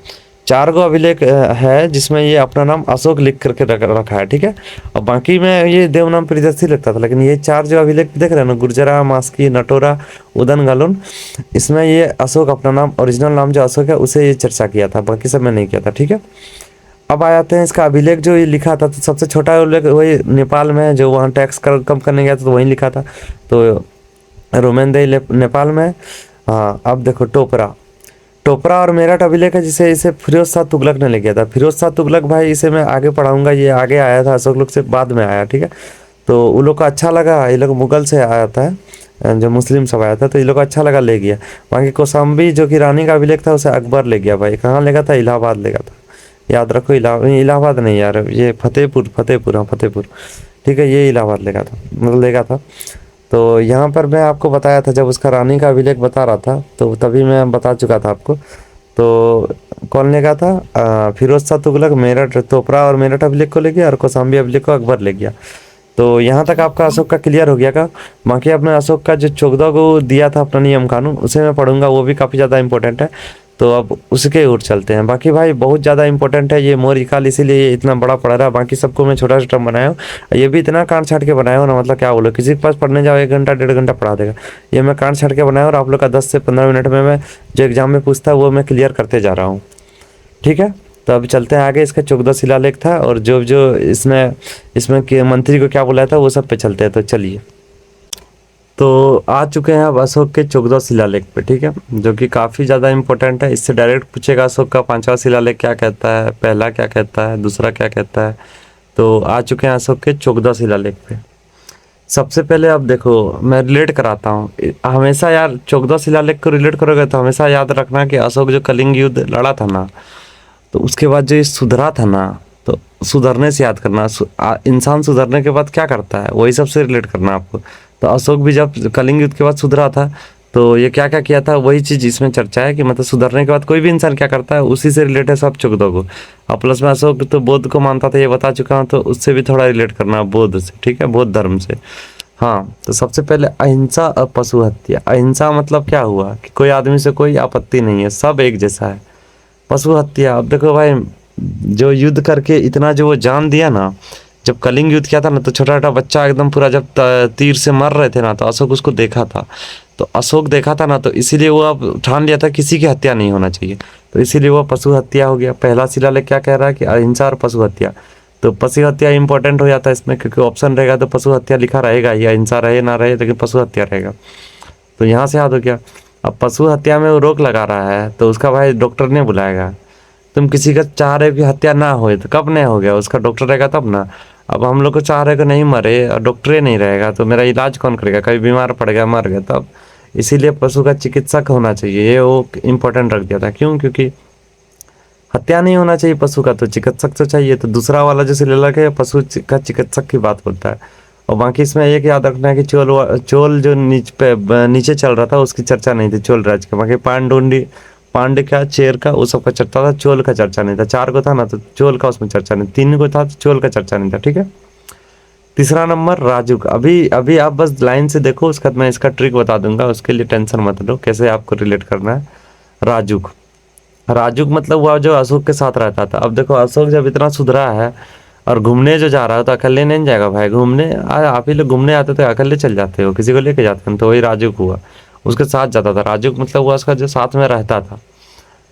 4 गो अभिलेख है जिसमें ये अपना नाम अशोक लिख करके रखा है, ठीक है। और बाकी में ये देव नाम प्रियदर्शी लिखता था, लेकिन ये 4 जो अभिलेख देख रहे हैं ना, गुर्जरा, मास्की, नटोरा, उदनगालन, इसमें ये अशोक अपना नाम, ओरिजिनल नाम जो अशोक है उसे ये चर्चा किया था, बाकी सब में नहीं किया था, ठीक है। अब आ जाते हैं इसका अभिलेख जो ये लिखा था। तो सबसे छोटा उल्लेख वही नेपाल में है, जो वहाँ टैक्स कम करने गया था तो वहीं लिखा था। तो रोमेनदेई नेपाल में। हाँ, अब देखो टोपरा और मेरठ अभिलेख है, जिसे इसे फिरोज शाह तुगलक ने ले गया था। फिरोज शाह तुगलक भाई, इसे मैं आगे पढ़ाऊंगा, ये आगे आया था, अशोक लोग से बाद में आया, ठीक है। तो उन लोग को अच्छा लगा, ये लोग मुगल से आया था, जो मुस्लिम सब आया था, तो ये लोग को अच्छा लगा, ले गया। बाकी कौशाम्बी जो कि रानी का अभिलेख था, उसे अकबर ले गया भाई। कहाँ ले गया था? इलाहाबाद ले गया था, याद रखो। इलाहाबाद नहीं यार, ये फतेहपुर, हाँ फतेहपुर, ठीक है, ये इलाहाबाद ले गया था, मतलब ले गया था। तो यहाँ पर मैं आपको बताया था, जब उसका रानी का अभिलेख बता रहा था तो तभी मैं बता चुका था आपको। तो कौन ले गया था? फिरोज शाह तुगलक मेरठ, टोपरा और मेरठ अभिलेख को ले गया, और कौशाम्बी अभिलेख को अकबर ले गया। तो यहाँ तक आपका अशोक का क्लियर हो गया का। बाकी अब मैं अशोक का जो 14 को दिया था अपना नियम कानून, उसे मैं पढ़ूंगा, वो भी काफ़ी ज़्यादा इंपॉर्टेंट है। तो अब उसके ओर चलते हैं। बाकी भाई बहुत ज़्यादा इंपॉर्टेंट है ये मोर काल, इसीलिए ये इतना बड़ा पड़ रहा है। बाकी सबको मैं छोटा छोटा बनाया हूँ, ये भी इतना काट छाट के बनाया हूँ ना, मतलब क्या बोलो, किसी के पास पढ़ने जाओ 1 घंटा 1.5 घंटा पढ़ा देगा। ये मैं काट छाट के बनाया और आप लोग का 10 से 15 मिनट में मैं जो एग्जाम में पूछता है वो मैं क्लियर करते जा रहा हूँ। ठीक है, तो अब चलते हैं आगे। इसका 14 शिलालेख था और जो जो इसमें इसमें मंत्री को क्या बुलाया था वो सब पे चलते हैं। तो चलिए, तो आ चुके हैं अब अशोक के 14 शिलालेख पे। ठीक है, जो कि काफ़ी ज़्यादा इंपॉर्टेंट है। इससे डायरेक्ट पूछेगा अशोक का 5वां शिलालेख क्या कहता है, पहला क्या कहता है, दूसरा क्या कहता है। तो आ चुके हैं अशोक के 14 शिलालेख पे। सबसे पहले अब देखो मैं रिलेट कराता हूँ। हमेशा यार 14 शिलालेख को रिलेट करोगे तो हमेशा याद रखना कि अशोक जो कलिंग युद्ध लड़ा था ना, तो उसके बाद जो ये सुधरा था ना, तो सुधरने से याद करना। इंसान सुधरने के बाद क्या करता है वही सबसे रिलेट करना आपको। तो अशोक भी जब कलिंग युद्ध के बाद सुधरा था तो ये क्या क्या किया था वही चीज़ इसमें चर्चा है कि मतलब सुधरने के बाद कोई भी इंसान क्या करता है उसी से रिलेट है सब 14 को। और प्लस में अशोक तो बौद्ध को मानता था ये बता चुका हूँ, तो उससे भी थोड़ा रिलेट करना बौद्ध से। ठीक है, बौद्ध धर्म से। हाँ, तो सबसे पहले अहिंसा और पशु हत्या। अहिंसा मतलब क्या हुआ कि कोई आदमी से कोई आपत्ति नहीं है, सब एक जैसा है। पशु हत्या, अब देखो भाई जो युद्ध करके इतना जो वो जान दिया ना, जब कलिंग युद्ध किया था ना तो छोटा छोटा बच्चा एकदम पूरा जब तीर से मर रहे थे ना, तो अशोक उसको देखा था। तो अशोक देखा था ना, तो इसीलिए वो अब ठान लिया था किसी की हत्या नहीं होना चाहिए, तो इसीलिए वो पशु हत्या हो गया। पहला शिलालेख क्या कह रहा है कि अहिंसा और पशु हत्या। तो पशु हत्या इंपॉर्टेंट हो जाता है इसमें, क्योंकि ऑप्शन रहेगा तो पशु हत्या लिखा रहेगा, या अहिंसा रहे ना रहे लेकिन पशु हत्या रहेगा। तो यहाँ से याद हो गया। अब पशु हत्या में वो रोक लगा रहा है तो उसका भाई डॉक्टर ने बुलाएगा। तुम किसी का चाह रहे हो कि हत्या ना हो, तो कब नहीं हो गया, उसका डॉक्टर रहेगा तब ना। अब हम लोग को चाह रहे कि नहीं मरे और डॉक्टर ही नहीं रहेगा तो मेरा इलाज कौन करेगा, कभी बीमार पड़ गया मर गया तब। इसीलिए पशु का चिकित्सक होना चाहिए, ये वो इम्पोर्टेंट रख दिया था। क्यों? क्योंकि हत्या नहीं होना चाहिए पशु का, तो चिकित्सक तो चाहिए। तो दूसरा वाला जो शिलालेख है पशु का चिकित्सक की बात बोलता है। और बाकी इसमें एक याद रखना है कि चोल जो नीचे चल रहा था उसकी चर्चा नहीं थी, चोल राज का। बाकी पांड्य का, चेर का, वो सब का चर्चा था, चोल का चर्चा नहीं था। 4 को था ना तो चोल का उसमें चर्चा नहीं, 3 को था तो चोल का चर्चा नहीं था। ठीक है, तीसरा नंबर राजू का। अभी अभी आप बस लाइन से देखो, उसके बाद मैं इसका ट्रिक बता दूंगा, उसके लिए टेंशन मत लो कैसे आपको रिलेट करना है। राजूक, राजूक मतलब वो जो अशोक के साथ रहता था। अब देखो अशोक जब इतना सुधरा है और घूमने जो जा रहा है तो अकेले नहीं जाएगा भाई घूमने। आप ही लोग घूमने आते थे, अकेले चल जाते हो, किसी को लेके जाते हैं, तो वही राजूक हुआ, उसके साथ जाता था। राजूक मतलब हुआ उसका जो साथ में रहता था।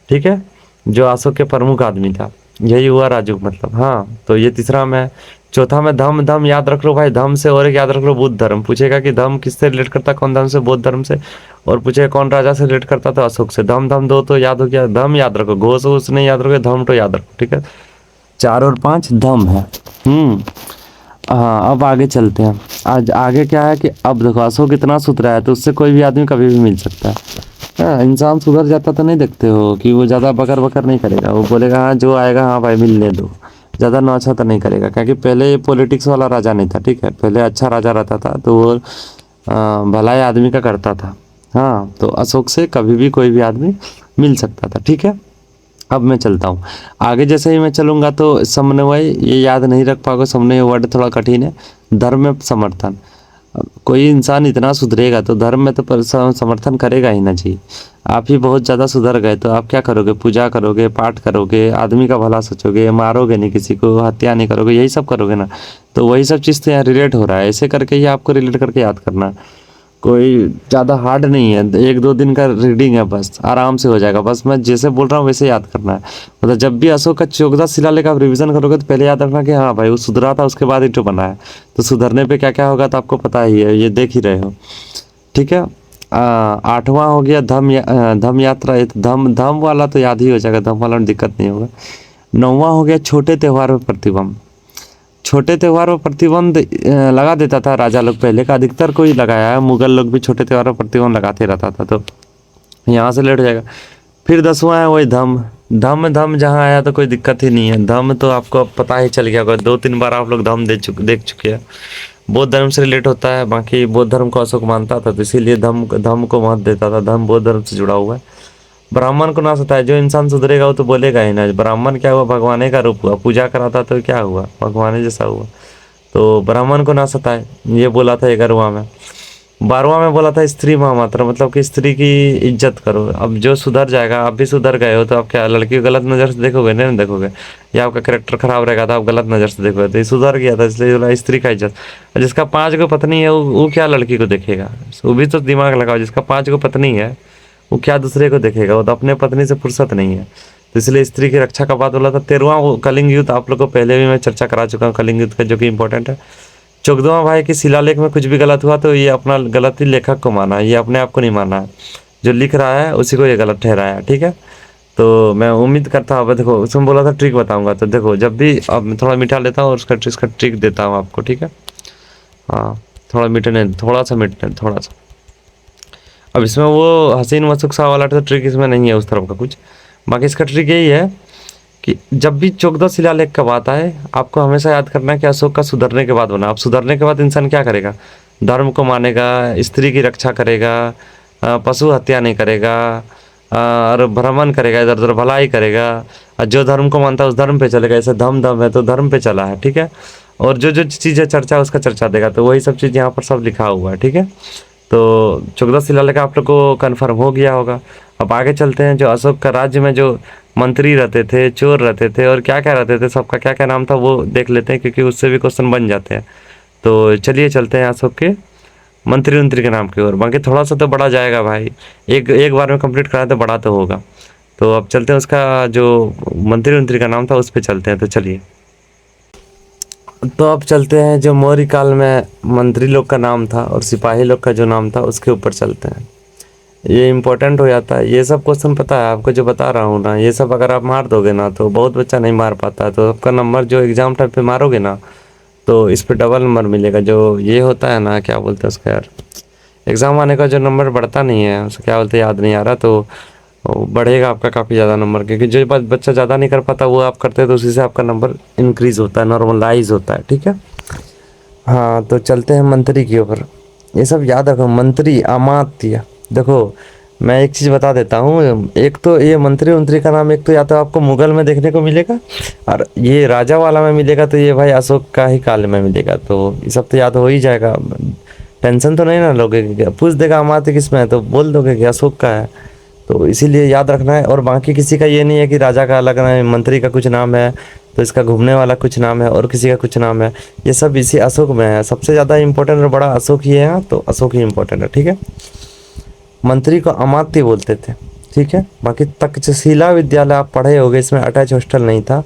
ठीक है, जो अशोक के प्रमुख आदमी था, यही हुआ राजूक मतलब। हाँ, तो ये तीसरा में। चौथा में धम। धम याद रख लो भाई, धम से और एक याद रख लो बुद्ध धर्म। पूछेगा कि धम किससे रिलेट करता, कौन धर्म से, बौद्ध धर्म से। और पूछेगा कौन राजा से रिलेट करता, तो अशोक से। धम धम 2 तो याद हो गया, धम याद रखो, घोष घोष नहीं याद रखो, धम तो याद रखो। ठीक है, 4 और 5 धम है। हाँ, अब आगे चलते हैं। आज आगे क्या है कि अब देखो अशोक इतना सुधरा है तो उससे कोई भी आदमी कभी भी मिल सकता है। हाँ, इंसान सुधर जाता तो नहीं देखते हो कि वो ज़्यादा बकर बकर नहीं करेगा, वो बोलेगा हाँ जो आएगा हाँ भाई मिलने दो, ज़्यादा नौछा तो नहीं करेगा। क्योंकि पहले ये पॉलिटिक्स वाला राजा नहीं था। ठीक है, पहले अच्छा राजा रहता था तो वो भलाई आदमी का करता था। हाँ, तो अशोक से कभी भी कोई भी आदमी मिल सकता था। ठीक है, अब मैं चलता हूँ आगे। जैसे ही मैं चलूँगा तो समन्वय ये याद नहीं रख पाओगे, समन्वय वर्ड थोड़ा कठिन है। धर्म में समर्थन, कोई इंसान इतना सुधरेगा तो धर्म में तो समर्थन करेगा ही ना जी। आप ही बहुत ज़्यादा सुधर गए तो आप क्या करोगे, पूजा करोगे, पाठ करोगे, आदमी का भला सोचोगे, मारोगे नहीं किसी को, हत्या नहीं करोगे, यही सब करोगे ना। तो वही सब चीज़ तो यहाँ रिलेट हो रहा है, ऐसे करके ही आपको रिलेट करके याद करना। कोई ज़्यादा हार्ड नहीं है, 1-2 दिन का रीडिंग है, बस आराम से हो जाएगा। बस मैं जैसे बोल रहा हूँ वैसे याद करना है। मतलब जब भी अशोक का 14 शिलालेख आप रिवीजन करोगे तो पहले याद रखना कि हाँ भाई वो सुधरा था, उसके बाद इंटू बना है। तो सुधरने पे क्या क्या होगा तो आपको पता ही है, ये देख ही रहे हो। ठीक है, 8वां हो गया धम यात्रा। धम वाला तो याद ही हो जाएगा, धम वाला में दिक्कत नहीं होगा। 9वां हो गया छोटे त्यौहार पर प्रतिबंध। छोटे त्योहारों पर प्रतिबंध लगा देता था राजा लोग पहले का, अधिकतर कोई लगाया है, मुगल लोग भी छोटे त्योहारों पर प्रतिबंध लगाते रहता था। तो यहाँ से लेट हो जाएगा। फिर 10वां है वही धम। धम जहाँ आया तो कोई दिक्कत ही नहीं है। धम तो आपको अब पता ही चल गया होगा, 2-3 बार आप लोग धम देख चुके हैं। बौद्ध धर्म से रिलेट होता है, बाकी बौद्ध धर्म को अशोक मानता था तो इसीलिए धम को महत्व देता था। धम बौद्ध धर्म से जुड़ा हुआ है। ब्राह्मण को ना सताए, जो इंसान सुधरेगा वो तो बोलेगा ही ना। ब्राह्मण क्या हुआ, भगवान का रूप हुआ, पूजा कराता तो क्या हुआ, भगवान जैसा हुआ। तो ब्राह्मण को ना सताए, ये बोला था 11वां में। 12वां में बोला था स्त्री महामात्र, मतलब कि स्त्री की इज्जत करो। अब जो सुधर जाएगा, आप भी सुधर गए हो तो आप क्या लड़की को गलत नज़र से देखोगे? नहीं देखोगे। या आपका करेक्टर खराब रहेगा तो आप गलत नज़र से देखोगे। तो ये सुधर गया था इसलिए बोला स्त्री का इज्जत। और जिसका 5 गो पत्नी है वो क्या लड़की को देखेगा? वो भी तो दिमाग लगाओ, जिसका 5 गो पत्नी है वो क्या दूसरे को देखेगा? वो तो अपने पत्नी से फुर्सत नहीं है। तो इसलिए स्त्री की रक्षा का बात बोला था। 13वां वो कलिंग युद्ध, आप लोग को पहले भी मैं चर्चा करा चुका हूँ कलिंग युद्ध का, जो कि इंपॉर्टेंट है। 14वां भाई कि शिलालेख में कुछ भी गलत हुआ तो ये अपना गलती लेखक को माना है, ये अपने आप को नहीं माना है। जो लिख रहा है उसी को ये गलत ठहराया है, ठीक है। तो मैं उम्मीद करता हूँ, देखो उसमें बोला था ट्रिक बताऊंगा, तो देखो जब भी, अब मैं थोड़ा मीठा लेता हूँ और इसका ट्रिक देता हूँ आपको, ठीक है। हाँ, थोड़ा मीठा नहीं, थोड़ा सा मीठा, थोड़ा सा। अब इसमें वो हसीन मसुक सा वाला तो ट्रिक इसमें नहीं है उस तरफ का कुछ। बाकी इसका ट्रिक यही है कि जब भी चौगदह शिलालेख का बात आए, आपको हमेशा याद करना है कि अशोक का सुधरने के बाद बना। अब सुधरने के बाद इंसान क्या करेगा? धर्म को मानेगा, स्त्री की रक्षा करेगा, पशु हत्या नहीं करेगा, और भ्रमण करेगा, इधर उधर भलाई करेगा, और जो धर्म को मानता है उस धर्म पे चलेगा। ऐसे धम धम है तो धर्म पे चला है, ठीक है। और जो जो चीज़ें चर्चा है उसका चर्चा देगा, तो वही सब चीज़ यहाँ पर सब लिखा हुआ है, ठीक है। तो चौगदह शिलालेख आप लोग को कन्फर्म हो गया होगा। अब आगे चलते हैं। जो अशोक का राज्य में जो मंत्री रहते थे, चोर रहते थे और क्या क्या रहते थे, सबका क्या क्या नाम था वो देख लेते हैं, क्योंकि उससे भी क्वेश्चन बन जाते हैं। तो चलिए चलते हैं अशोक के मंत्री उंत्री के नाम की ओर। बाकी थोड़ा सा तो बड़ा जाएगा भाई, एक एक बार में कंप्लीट कराए तो बड़ा तो होगा। तो अब चलते हैं उसका जो मंत्री उंत्री का नाम था उस पर चलते हैं, तो चलिए। तो अब चलते हैं जो मौर्य काल में मंत्री लोग का नाम था और सिपाही लोग का जो नाम था उसके ऊपर चलते हैं। ये इम्पोर्टेंट हो जाता है। ये सब क्वेश्चन पता है आपको जो बता रहा हूँ ना, ये सब अगर आप मार दोगे ना तो बहुत बच्चा नहीं मार पाता है। तो आपका नंबर जो एग्ज़ाम टाइम पे मारोगे ना तो इस पे डबल नंबर मिलेगा। जो ये होता है ना, क्या बोलते हैं उसका यार, एग्ज़ाम आने का जो नंबर बढ़ता नहीं है उसे क्या बोलते हैं, याद नहीं आ रहा, तो वो बढ़ेगा आपका काफ़ी ज़्यादा नंबर। क्योंकि जो बच्चा ज़्यादा नहीं कर पाता वो आप करते हैं तो उसी से आपका नंबर इंक्रीज़ होता है, नॉर्मलाइज होता है, ठीक है। हाँ, तो चलते हैं मंत्री के ऊपर। ये सब याद रखो, मंत्री, अमात्य। देखो मैं एक चीज़ बता देता हूँ, एक तो ये मंत्री उंत्री का नाम एक तो या तो आपको मुगल में देखने को मिलेगा और ये राजा वाला में मिलेगा, तो ये भाई अशोक का ही काल में मिलेगा। तो ये सब तो याद हो ही जाएगा, टेंशन तो नहीं ना लोगे। पूछ देगा अमात्य किस में है तो बोल दोगे कि अशोक का है। तो इसीलिए याद रखना है। और बाकी किसी का ये नहीं है कि राजा का अलग नाम है, मंत्री का कुछ नाम है तो इसका घूमने वाला कुछ नाम है और किसी का कुछ नाम है। ये सब इसी अशोक में है। सबसे ज़्यादा इंपॉर्टेंट और बड़ा अशोक ही है, तो अशोक ही इंपॉर्टेंट है, ठीक है। मंत्री को अमात्य बोलते थे, ठीक है। बाकी तक्षशिला विद्यालय आप पढ़े होगे, इसमें अटैच हॉस्टल नहीं था।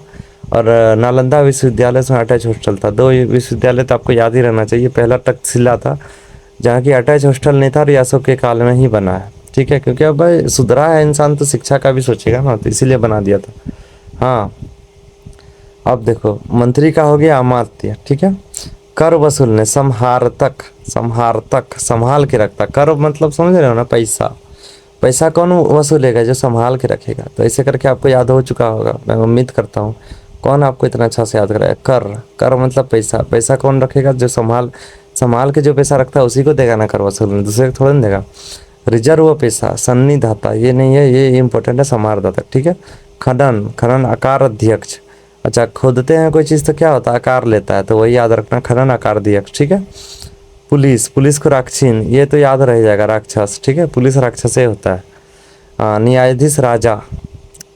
और नालंदा विश्वविद्यालय में अटैच हॉस्टल था। दो विश्वविद्यालय तो आपको याद ही रहना चाहिए। पहला तक्षशिला था जहाँ की अटैच हॉस्टल नहीं था और ये अशोक के काल में ही बना है, ठीक है। क्योंकि अब भाई सुधरा है इंसान तो शिक्षा का भी सोचेगा ना, तो इसीलिए बना दिया था। हाँ, अब देखो मंत्री का हो गया अमात्य, ठीक है। कर वसूलने, संहारतक, संहारतक संभाल के रखता। कर मतलब समझ रहे हो ना, पैसा। पैसा कौन वसूलेगा? जो संभाल के रखेगा। तो ऐसे करके आपको याद हो चुका होगा, मैं उम्मीद करता हूँ। कौन आपको इतना अच्छा से याद कराया? कर, कर मतलब पैसा। पैसा कौन रखेगा? जो संभाल के जो पैसा रखता है उसी को देगा ना कर वसूलने, दूसरे को थोड़ा नहीं देगा। रिजर्व पैसा, सन्निधाता ये नहीं है, ये इंपॉर्टेंट है, संहारदाता, ठीक है। खनन, खनन आकार अध्यक्ष। अच्छा, खोदते हैं कोई चीज़ तो क्या होता है? आकार लेता है, तो वही याद रखना, खनन आकार अध्यक्ष, ठीक है। पुलिस, पुलिस को राक्षीन, ये तो याद रह जाएगा, राक्षस, ठीक है। पुलिस राक्षस ही होता है। हाँ, न्यायाधीश राजा,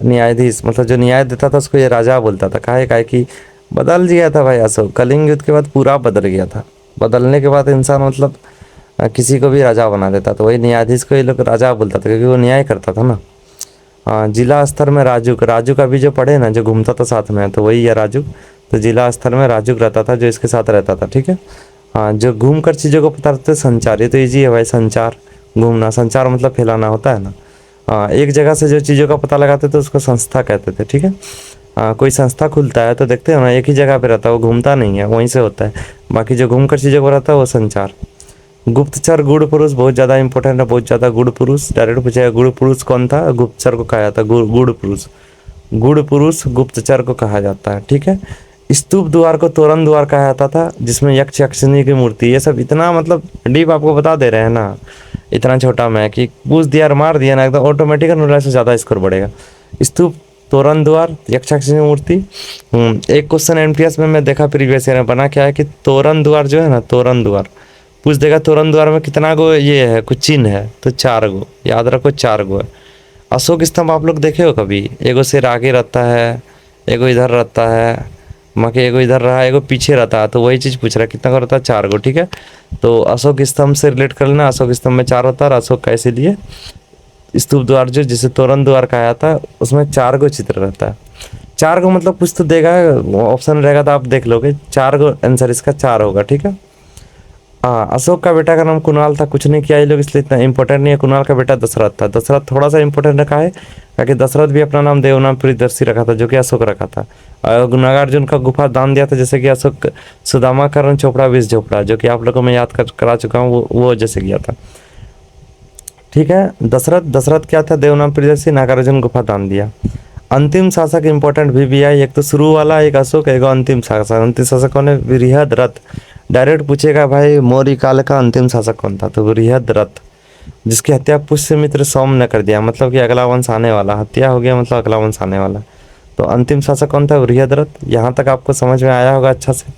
न्यायाधीश मतलब जो न्याय देता था उसको ये राजा बोलता था। काहे कि बदल गया था भाई अशोक, कलिंग युद्ध के बाद पूरा बदल गया था। बदलने के बाद इंसान मतलब किसी को भी राजा बना देता, तो वही न्यायाधीश को ये लोग राजा बोलता था क्योंकि वो न्याय करता था ना। हाँ, जिला स्तर में राजुक, राजू का भी जो पढ़े ना, जो घूमता था साथ में, तो वही है राजुक। तो जिला स्तर में राजुक रहता था जो इसके साथ रहता था, ठीक है। हाँ, जो घूम कर चीज़ों को पता रहते संचार, ये तो ईजी है भाई, संचार, घूमना, संचार मतलब फैलाना होता है ना। हाँ, एक जगह से जो चीज़ों का पता लगाते थे उसको संस्था कहते थे, ठीक है। हाँ, कोई संस्था खुलता है तो देखते हो ना, एक ही जगह पे रहता है, वो घूमता नहीं है, वहीं से होता है। बाकी जो घूम कर चीज़ों को रहता है वो संचार। गुप्तचर, गुड़ पुरुष बहुत ज़्यादा इंपॉर्टेंट है, बहुत ज़्यादा। गुड़ पुरुष डायरेक्ट पूछेगा, गुड़ पुरुष कौन था? गुप्तचर को कहा जाता है, गुड़ पुरुष। गुड़ पुरुष गुप्तचर को कहा जाता है, ठीक है। स्तूप द्वार को तोरण द्वार कहा जाता था, जिसमें यक्ष यक्षिणी की मूर्ति। ये सब इतना मतलब डीप आपको बता दे रहे हैं ना, इतना छोटा मैं कि पूछ दिया और मार दिया ना, एकदम ऑटोमेटिक नॉलेज से ज़्यादा स्कोर बढ़ेगा। स्तूप, तोरण द्वार, यक्ष यक्षिणी मूर्ति। एक क्वेश्चन एमटीएस में मैं देखा प्रीवियस ईयर में बना क्या है कि तोरण द्वार जो है ना, तोरण द्वार, पूछ देगा तोरण द्वार में कितना गो ये है, कुछ चिन्ह है, तो 4 गो, याद रखो 4 गो है। अशोक स्तंभ आप लोग देखे हो कभी, एगो शेर आगे रहता है, एगो इधर रहता है, माँ के एगो इधर रहा, एगो पीछे रहता है, तो वही चीज़ पूछ रहा है कितना का रहता है, 4 गो, ठीक है। तो अशोक स्तंभ से रिलेट कर लेना, अशोक स्तंभ में 4 होता है, और अशोक का इसीलिए स्तूप द्वार जो जिसे तोरण द्वार कहा जाता है उसमें 4 गो चित्र रहता है। 4 गो मतलब कुछ तो देगा, ऑप्शन रहेगा तो आप देख लोगे, 4 गो आंसर इसका 4 होगा, ठीक है। हाँ, अशोक का बेटा का नाम कुणाल था, कुछ नहीं किया ये लोग इसलिए इतना इंपॉर्टेंट नहीं है। कुणाल का बेटा दशरथ था, दशरथ थोड़ा सा इंपॉर्टेंट रखा है क्योंकि दशरथ भी अपना नाम देवनाम प्रियदर्शी रखा था, जो कि अशोक रखा था। और नागार्जुन का गुफा दान दिया था, जैसे कि अशोक सुदामा करण चोपड़ा विष चोपड़ा, जो कि आप लोगों को मैं याद करा चुका हूँ, वो जैसे किया था, ठीक है। दशरथ क्या था, देवनाम प्रियदर्शी, नागार्जुन गुफा दान दिया। अंतिम शासक इंपॉर्टेंट भी आई, एक तो शुरू वाला एक अशोक, एक अंतिम शासक। अंतिम शासक कौन है, बृहद्रथ। डायरेक्ट पूछेगा भाई मौर्य काल का अंतिम शासक कौन था, तो बृहद्रथ, जिसकी हत्या पुष्यमित्र सौम ने कर दिया, मतलब कि अगला वंश आने वाला, हत्या हो गया मतलब अगला वंश आने वाला। तो अंतिम शासक कौन था, बृहद्रथ। यहाँ तक आपको समझ में आया होगा अच्छा से।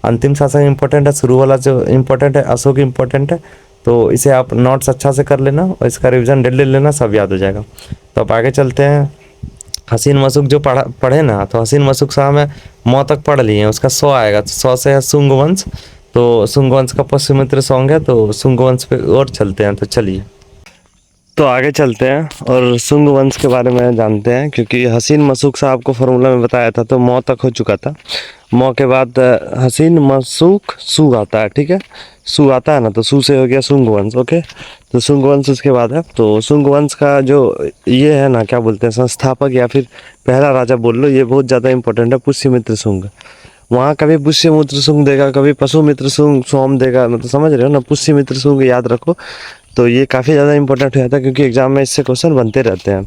अंतिम शासक इंपॉर्टेंट है, शुरू वाला जो इंपॉर्टेंट है, अशोक इंपॉर्टेंट है। तो इसे आप नोट्स अच्छा से कर लेना और इसका रिवीजन डेली लेना, सब याद हो जाएगा। तो अब आगे चलते हैं। हसीन मशूक जो पढ़े ना, तो हसीन मशूक साहब में मौ तक पढ़ लिए हैं, उसका 100 आएगा, तो 100 से है शुंग वंश। तो शुंग वंश का पुष्यमित्र सॉन्ग है, तो शुंग वंश पे और चलते हैं। तो चलिए, तो आगे चलते हैं और शुंग वंश के बारे में जानते हैं, क्योंकि हसीन मशूक साहब को फॉर्मूला में बताया था, तो मौ तक हो चुका था। मौ के बाद हसीन मशूक सू आता है, ठीक है। सू आता है ना, तो सू से हो गया शुंग वंश, ओके। तो शुंग वंश उसके बाद है। तो शुंग वंश का जो ये है ना, क्या बोलते हैं, संस्थापक या फिर पहला राजा बोल लो, ये बहुत ज़्यादा इंपॉर्टेंट है, पुष्यमित्र शुंग। वहाँ कभी पुष्यमित्र शुंग देगा, कभी पशुमित्र शुंग सोम देगा, मतलब समझ रहे हो ना, पुष्यमित्र शुंग याद रखो। तो ये काफ़ी ज़्यादा इंपॉर्टेंट हो जाता है, क्योंकि एग्जाम में इससे क्वेश्चन बनते रहते हैं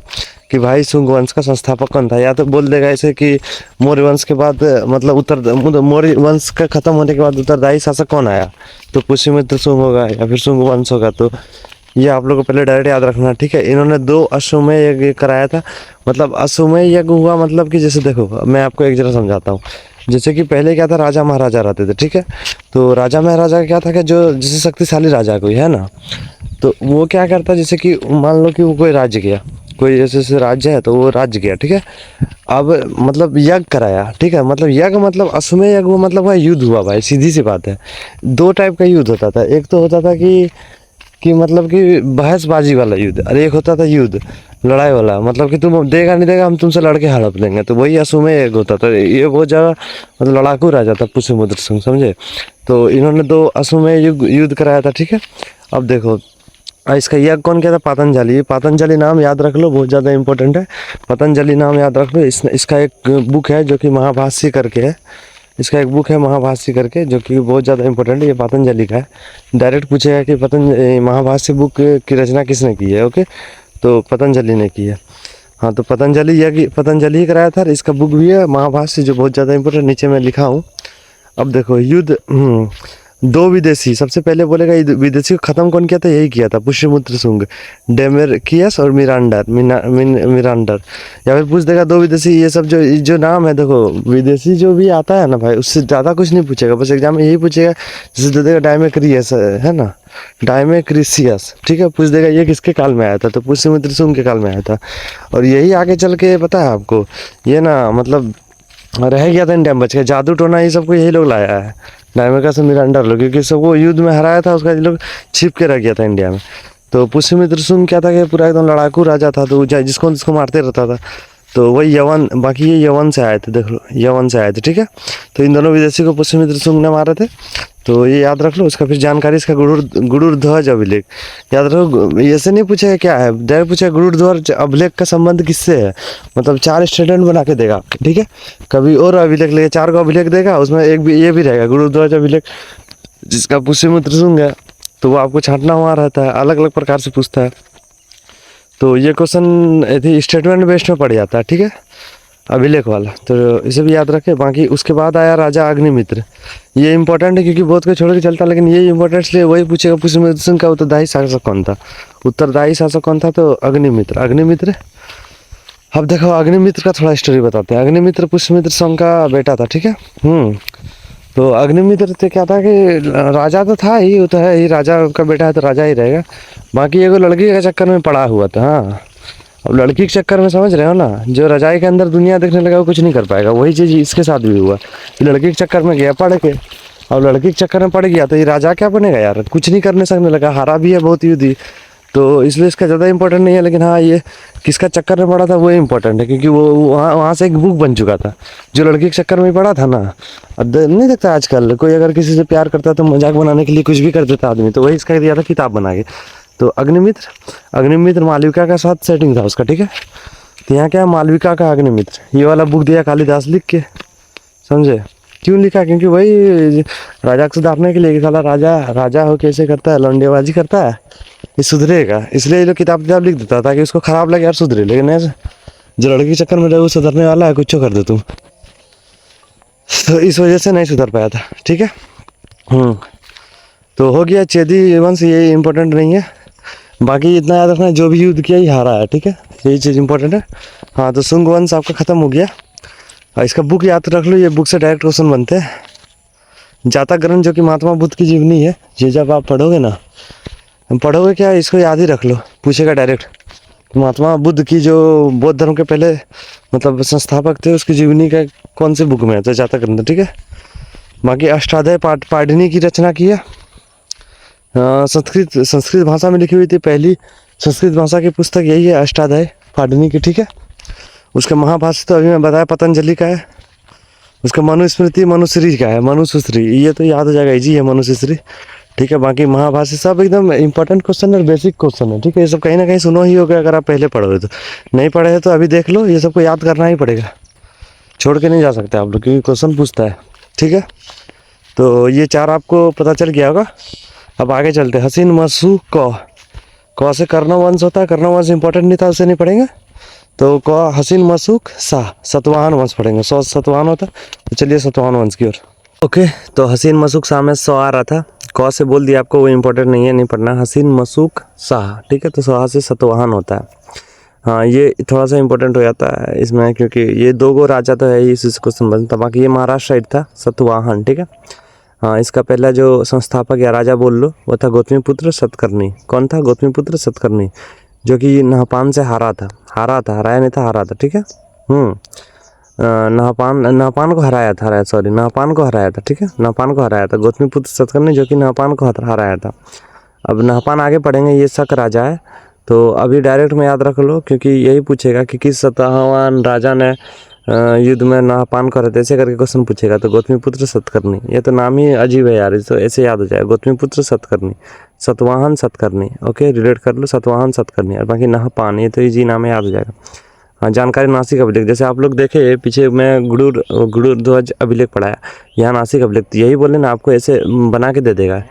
कि भाई शुंग वंश का संस्थापक कौन था। या तो बोल देगा ऐसे कि मौर्य वंश के बाद, मतलब मौर्य वंश का खत्म होने के बाद उत्तरदायी शासक कौन आया, तो पुष्यमित्र शुंग होगा या फिर शुंग वंश होगा। तो ये आप लोगों को पहले डायरेक्ट याद रखना, ठीक है। इन्होंने 2 अश्वमेध यज्ञ कराया था। मतलब अश्वमेध यज्ञ हुआ मतलब कि जैसे देखो, मैं आपको एक जरा समझाता हूँ। जैसे कि पहले क्या था, राजा महाराजा रहते थे, ठीक है। तो राजा महाराजा क्या था कि जो जैसे शक्तिशाली राजा कोई है ना, तो वो क्या करता, जैसे कि मान लो कि वो कोई राज्य गया, कोई जैसे राज्य है, तो वो राज्य गया, ठीक है। अब मतलब यज्ञ कराया, ठीक है। मतलब यज्ञ मतलब अश्वमेध यज्ञ मतलब वह युद्ध हुआ भाई, सीधी सी बात है। 2 टाइप का युद्ध होता था। एक तो होता था कि मतलब कि बहसबाजी वाला युद्ध, और एक होता था युद्ध लड़ाई वाला, मतलब कि तुम देगा नहीं देगा, हम तुमसे लड़के हड़प लेंगे। तो वही अश्वमेध एक होता था। ये बहुत ज़्यादा मतलब लड़ाकू राजा था पुष्यमित्र शुंग, समझे। तो इन्होंने 2 अश्वमेध युद्ध कराया था, ठीक है। अब देखो, इसका यज्ञ कौन किया था, पतंजलि। पतंजलि नाम याद रख लो, बहुत ज़्यादा इंपॉर्टेंट है। पतंजलि नाम याद रख लो। इसका एक बुक है जो कि महाभाष्य करके है। इसका एक बुक है महाभाष्य करके, जो कि बहुत ज़्यादा इंपॉर्टेंट है। ये पतंजलि का है। डायरेक्ट पूछेगा कि पतंजलि महाभाष्य बुक की रचना किसने की है, ओके। तो पतंजलि ने की है। हाँ, तो पतंजलि यज्ञ पतंजलि ही कराया था। इसका बुक भी है महाभाष्य, जो बहुत ज़्यादा इंपॉर्टेंट, नीचे मैं लिखा हूँ। अब देखो, युद्ध 2 विदेशी, सबसे पहले बोलेगा विदेशी को खत्म कौन किया था, यही किया था पुष्यमित्र शुंग, डेमेरकियस और मिरांडर। या फिर पूछ देगा 2 विदेशी, ये सब जो नाम है, देखो विदेशी जो भी आता है ना भाई, उससे ज़्यादा कुछ नहीं पूछेगा, बस एग्जाम में यही पूछेगा। जैसे दे देगा डायमेक्रियस है ना, डायमेक्रिसियस, ठीक है। पूछ देगा ये किसके काल में आया था, तो पुष्यमित्र शुंग के काल में आया था। और यही आगे चल के पता है आपको, ये ना मतलब रह गया था इंडिया में बच के, जादू टोना ये सबको यही लोग लाया है, डायमेका से मिरांडर लोग, क्योंकि सबको युद्ध में हराया था, उसका ये लोग छिप के रह गया था इंडिया में। तो पुष्यमित्र शुंग क्या था कि पूरा एकदम लड़ाकू राजा था, तो जिसको मारते रहता था। तो वही यवन, बाकी ये यवन से आए थे, देख लो यवन से आए थे, ठीक है। तो इन दोनों विदेशी को पुष्यमित्र शुंग ने मारे थे। तो ये याद रख लो। उसका फिर जानकारी, इसका गुरुध्वज अभिलेख याद रखो। ऐसे नहीं पूछेगा क्या है, डायरेक्ट पूछेगा गुरुध्वज अभिलेख का संबंध किससे है, मतलब 4 स्टेटमेंट बना के देगा, ठीक है। कभी और अभिलेख लेगा, 4 का अभिलेख देगा, उसमें एक भी ये भी रहेगा गुरुध्वज अभिलेख, जिसका पुष्यमित्र शुंग है। तो वो आपको छांटना हुआ रहता है, अलग अलग प्रकार से पूछता है। तो ये क्वेश्चन स्टेटमेंट बेस्ड में पड़ जाता है, ठीक है, अभिलेख वाला। तो इसे भी याद रखें। बाकी उसके बाद आया राजा अग्निमित्र। ये इंपॉर्टेंट है क्योंकि बहुत को छोड़ के चलता, लेकिन ये इंपॉर्टेंट इसलिए वही पूछेगा पुष्यमित्र शुंग का उत्तरदायी शासक कौन था। उत्तरदायी शासक कौन था, तो अग्निमित्र। अब देखो, अग्निमित्र का थोड़ा स्टोरी बताते हैं। अग्निमित्र पुष्यमित्र शुंग का बेटा था, ठीक है। तो अग्निमित्र से क्या था कि राजा तो था ही, वो तो है ही, राजा का बेटा है तो राजा ही रहेगा। बाकी एगो लड़की के चक्कर में पड़ा हुआ था। हाँ, अब लड़की के चक्कर में समझ रहे हो ना, जो रजाई के अंदर दुनिया देखने लगा वो कुछ नहीं कर पाएगा। वही चीज़ इसके साथ भी हुआ, ये लड़की के चक्कर में गया पड़ के, अब लड़की के चक्कर में पड़ गया तो ये राजा क्या बनेगा यार, कुछ नहीं करने सकने लगा, हारा भी है बहुत युद्ध ही, तो इसलिए इसका ज़्यादा इंपॉर्टेंट नहीं है। लेकिन हाँ, ये किसका चक्कर में पड़ा था वो इंपॉर्टेंट है, क्योंकि वो वहाँ से एक बुक बन चुका था जो लड़की के चक्कर में पड़ा था ना। अब नहीं देखता आजकल कोई अगर किसी से प्यार करता है तो मजाक बनाने के लिए कुछ भी कर देता आदमी, तो वही इसका दिया था किताब बना के। तो अग्निमित्र मालविका का साथ सेटिंग था उसका, ठीक है। तो यहाँ क्या है, मालविका का अग्निमित्र, ये वाला बुक दिया कालिदास लिख के, समझे। क्यों लिखा, क्योंकि वही राजा को सुधारने के लिए कि साला राजा हो कैसे करता है, लौंडेबाजी करता है, ये सुधरेगा, इसलिए ये लोग किताब लिख देता ताकि उसको खराब लगे यार सुधरे। लेकिन ऐसे जो लड़की के चक्कर में रहे वो सुधरने वाला है, कुछ कर दो तुम, तो इस वजह से नहीं सुधर पाया था, ठीक है। तो हो गया चेदी वंश, ये इंपॉर्टेंट नहीं है। बाकी इतना याद रखना, जो भी युद्ध किया ही हारा है, ठीक है, यही चीज़ इंपॉर्टेंट है। हाँ, तो शुंग वंश आपका ख़त्म हो गया। और इसका बुक याद रख लो, ये बुक से डायरेक्ट क्वेश्चन बनते हैं। जातक ग्रंथ जो कि महात्मा बुद्ध की जीवनी है, ये जब आप पढ़ोगे ना, पढ़ोगे क्या, इसको याद ही रख लो, पूछेगा डायरेक्ट। महात्मा बुद्ध की जो बौद्ध धर्म के पहले मतलब संस्थापक थे, उसकी जीवनी का कौन से बुक में है, तो जातक ग्रंथ, ठीक है। बाकी अष्टाध्यायी पाणिनि की रचना की है, संस्कृत भाषा में लिखी हुई थी, पहली संस्कृत भाषा की पुस्तक यही है अष्टाध्यायी पाणिनि की, ठीक है। उसका महाभाष्य तो अभी मैं बताया पतंजलि का है। उसका मनुस्मृति मनुश्री का है, मनुश्री, ये तो याद हो जाएगा, इजी है मनुश्री, ठीक है। बाकी महाभाष्य सब एकदम इंपॉर्टेंट क्वेश्चन और बेसिक क्वेश्चन है, ठीक है। ये सब कहीं ना कहीं सुनो ही होगा अगर आप पहले पढ़ोगे, तो नहीं पढ़े हैं तो अभी देख लो, ये सबको याद करना ही पड़ेगा, छोड़ के नहीं जा सकते आप लोग, क्योंकि क्वेश्चन पूछता है, ठीक है। तो ये 4 आपको पता चल गया होगा। अब आगे चलते, हसीन मसू क से कर्णव वंश होता है, कर्णव वंश इंपॉर्टेंट नहीं था, उसे नहीं पढ़ेंगे। तो क हसीन मसूक सा सतवाहन वंश पढ़ेंगे, 100 सतवाहन होता। तो चलिए सतवाहन वंश की ओर। ओके, तो हसीन मसूक शाह में 100 आ रहा था, क से बोल दिया आपको, वो इंपॉर्टेंट नहीं है, नहीं पढ़ना। हसीन मसूक शाह, ठीक है, तो 100 से सतवाहन होता है। हाँ, ये थोड़ा सा इंपॉर्टेंट हो जाता है इसमें, क्योंकि ये 2 गो राजा तो है ही, इसी से क्वेश्चन बनता। बाकी ये महाराष्ट्र साइड था सतवाहन, ठीक है। हाँ, इसका पहला जो संस्थापक या राजा बोल लो वो था गौतमीपुत्र सतकर्णी। कौन था? गौतमीपुत्र सतकर्णी, जो कि नहपान से हराया नहीं था, हारा था, ठीक है। नहपान को हराया था, ठीक है, नहपान को हराया था गौतमीपुत्र सतकर्णी, जो कि नहपान को हराया था। अब नहपान आगे पढ़ेंगे, ये शक राजा है, तो अभी डायरेक्ट में याद रख लो, क्योंकि यही पूछेगा कि किस सतवाहन राजा ने युद्ध में नहपान करे थे, ऐसे करके क्वेश्चन पूछेगा। तो गौतमीपुत्र सतकर्णी, ये तो नाम ही अजीब है यार, तो ऐसे याद हो जाएगा, गौतमीपुत्र सतकर्णी, सतवाहन सतकर्णी, ओके, रिलेट कर लो, सतवाहन सतकर्णी। और बाकी नहपान, ये तो इजी नाम है, याद हो जाएगा। हाँ, जानकारी नासिक अभिलेख, जैसे आप लोग देखे पीछे मैं गुरूर ध्वज अभिलेख पढ़ाया, यहाँ नासिक अभिलेख, यही बोले ना आपको, ऐसे बना के दे देगा,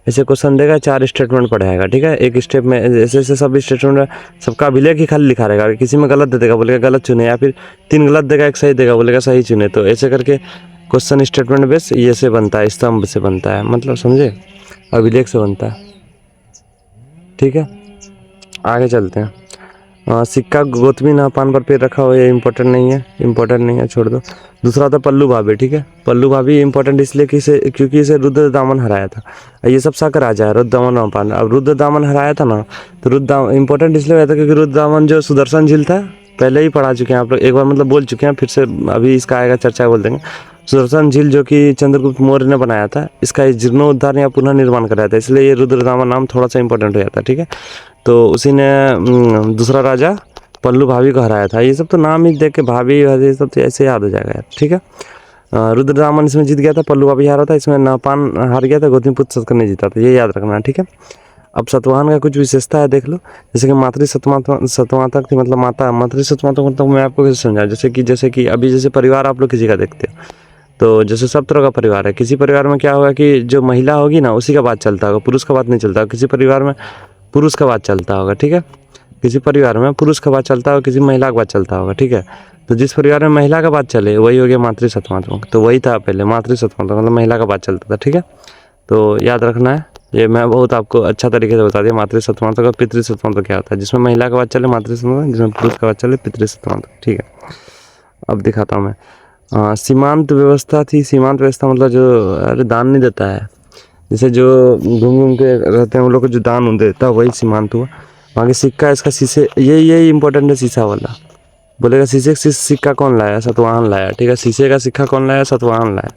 ऐसे क्वेश्चन देगा, 4 स्टेटमेंट पढ़ाएगा, ठीक है। एक स्टेप में ऐसे सब स्टेटमेंट में सबका अभिलेख ही खाली लिखा रहेगा, किसी में गलत दे देगा, बोलेगा गलत चुने, या फिर 3 गलत देगा 1 सही देगा, बोलेगा सही चुने। तो ऐसे करके क्वेश्चन स्टेटमेंट बेस ये से बनता है, स्तंभ से बनता है, मतलब समझे, अभिलेख से बनता है, ठीक है। आगे चलते हैं। सिक्का गौतमी नहपान पर पैर रखा हो, ये इंपॉर्टेंट नहीं है, छोड़ दो। दूसरा था पल्लू भाभी, ठीक है। पल्लू भाभी इंपॉर्टेंट इसलिए कि क्योंकि इसे रुद्रदामन हराया था। ये सब शक राजा है, रुद्रदामन नहपान। अब रुद्रदामन हराया था ना, तो रुद्रदामन इंपॉर्टेंट इसलिए हुआ था क्योंकि रुद्रदामन जो सुदर्शन झील था, पहले ही पढ़ा चुके हैं आप लोग, एक बार मतलब बोल चुके हैं, फिर से अभी इसका आएगा चर्चा बोल देंगे। सुदर्शन झील जो कि चंद्रगुप्त मौर्य ने बनाया था, इसका जीर्णोद्धार या पुनः निर्माण कराया था, इसलिए ये रुद्रदामन नाम थोड़ा सा इंपॉर्टेंट हो जाता है, ठीक है। तो उसी ने दूसरा राजा पल्लू भाभी को हराया था। ये सब तो नाम ही देख के भाभी ये सब तो ऐसे याद हो जाएगा यार, ठीक है। रुद्रदामन इसमें जीत गया था, पल्लू भाभी हारा था, इसमें नहपान हार गया था, गौतमीपुत्र सतकर्णी जीता था, ये याद रखना है, ठीक है। अब सतवाहन का कुछ विशेषता है, देख लो। जैसे कि मातृ सतमातक थी, मतलब माता, मातृ सतमातक मतलब मैं आपको कैसे समझा, जैसे कि अभी जैसे परिवार आप लोग किसी का देखते हो, तो जैसे सब तरह का परिवार है, किसी परिवार में क्या होगा कि जो महिला होगी ना उसी का बात चलता होगा, पुरुष का बात नहीं चलता, किसी परिवार में पुरुष का बात चलता होगा, ठीक है। किसी परिवार में पुरुष का बात चलता होगा, किसी महिला का बात चलता होगा, ठीक है। तो जिस परिवार में महिला का बात चले वही हो गया मातृ सतमातक, तो वही था पहले मातृ सतमातक, मतलब महिला का बात चलता था, ठीक है। तो याद रखना है, ये मैं बहुत आपको अच्छा तरीके से बता दिया। मातृ सतमातक और पितृ सतमातक क्या होता है, जिसमें महिला का बात चले मातृ सतमातक, जिसमें पुरुष का बात चले पितृ सतमातक, ठीक है। अब दिखाता हूँ मैं। सीमांत व्यवस्था थी। सीमांत व्यवस्था मतलब जो अरे दान नहीं देता है, जैसे जो घूम घूम के रहते हैं उन लोग को जो दान देता है वही सीमांत हुआ। बाकी सिक्का इसका शीशे, यही इंपॉर्टेंट है शीशा वाला। बोलेगा शीशे का सिक्का कौन लाया? सतवाहन लाया। ठीक है, शीशे का सिक्का कौन लाया? सतवाहन लाया।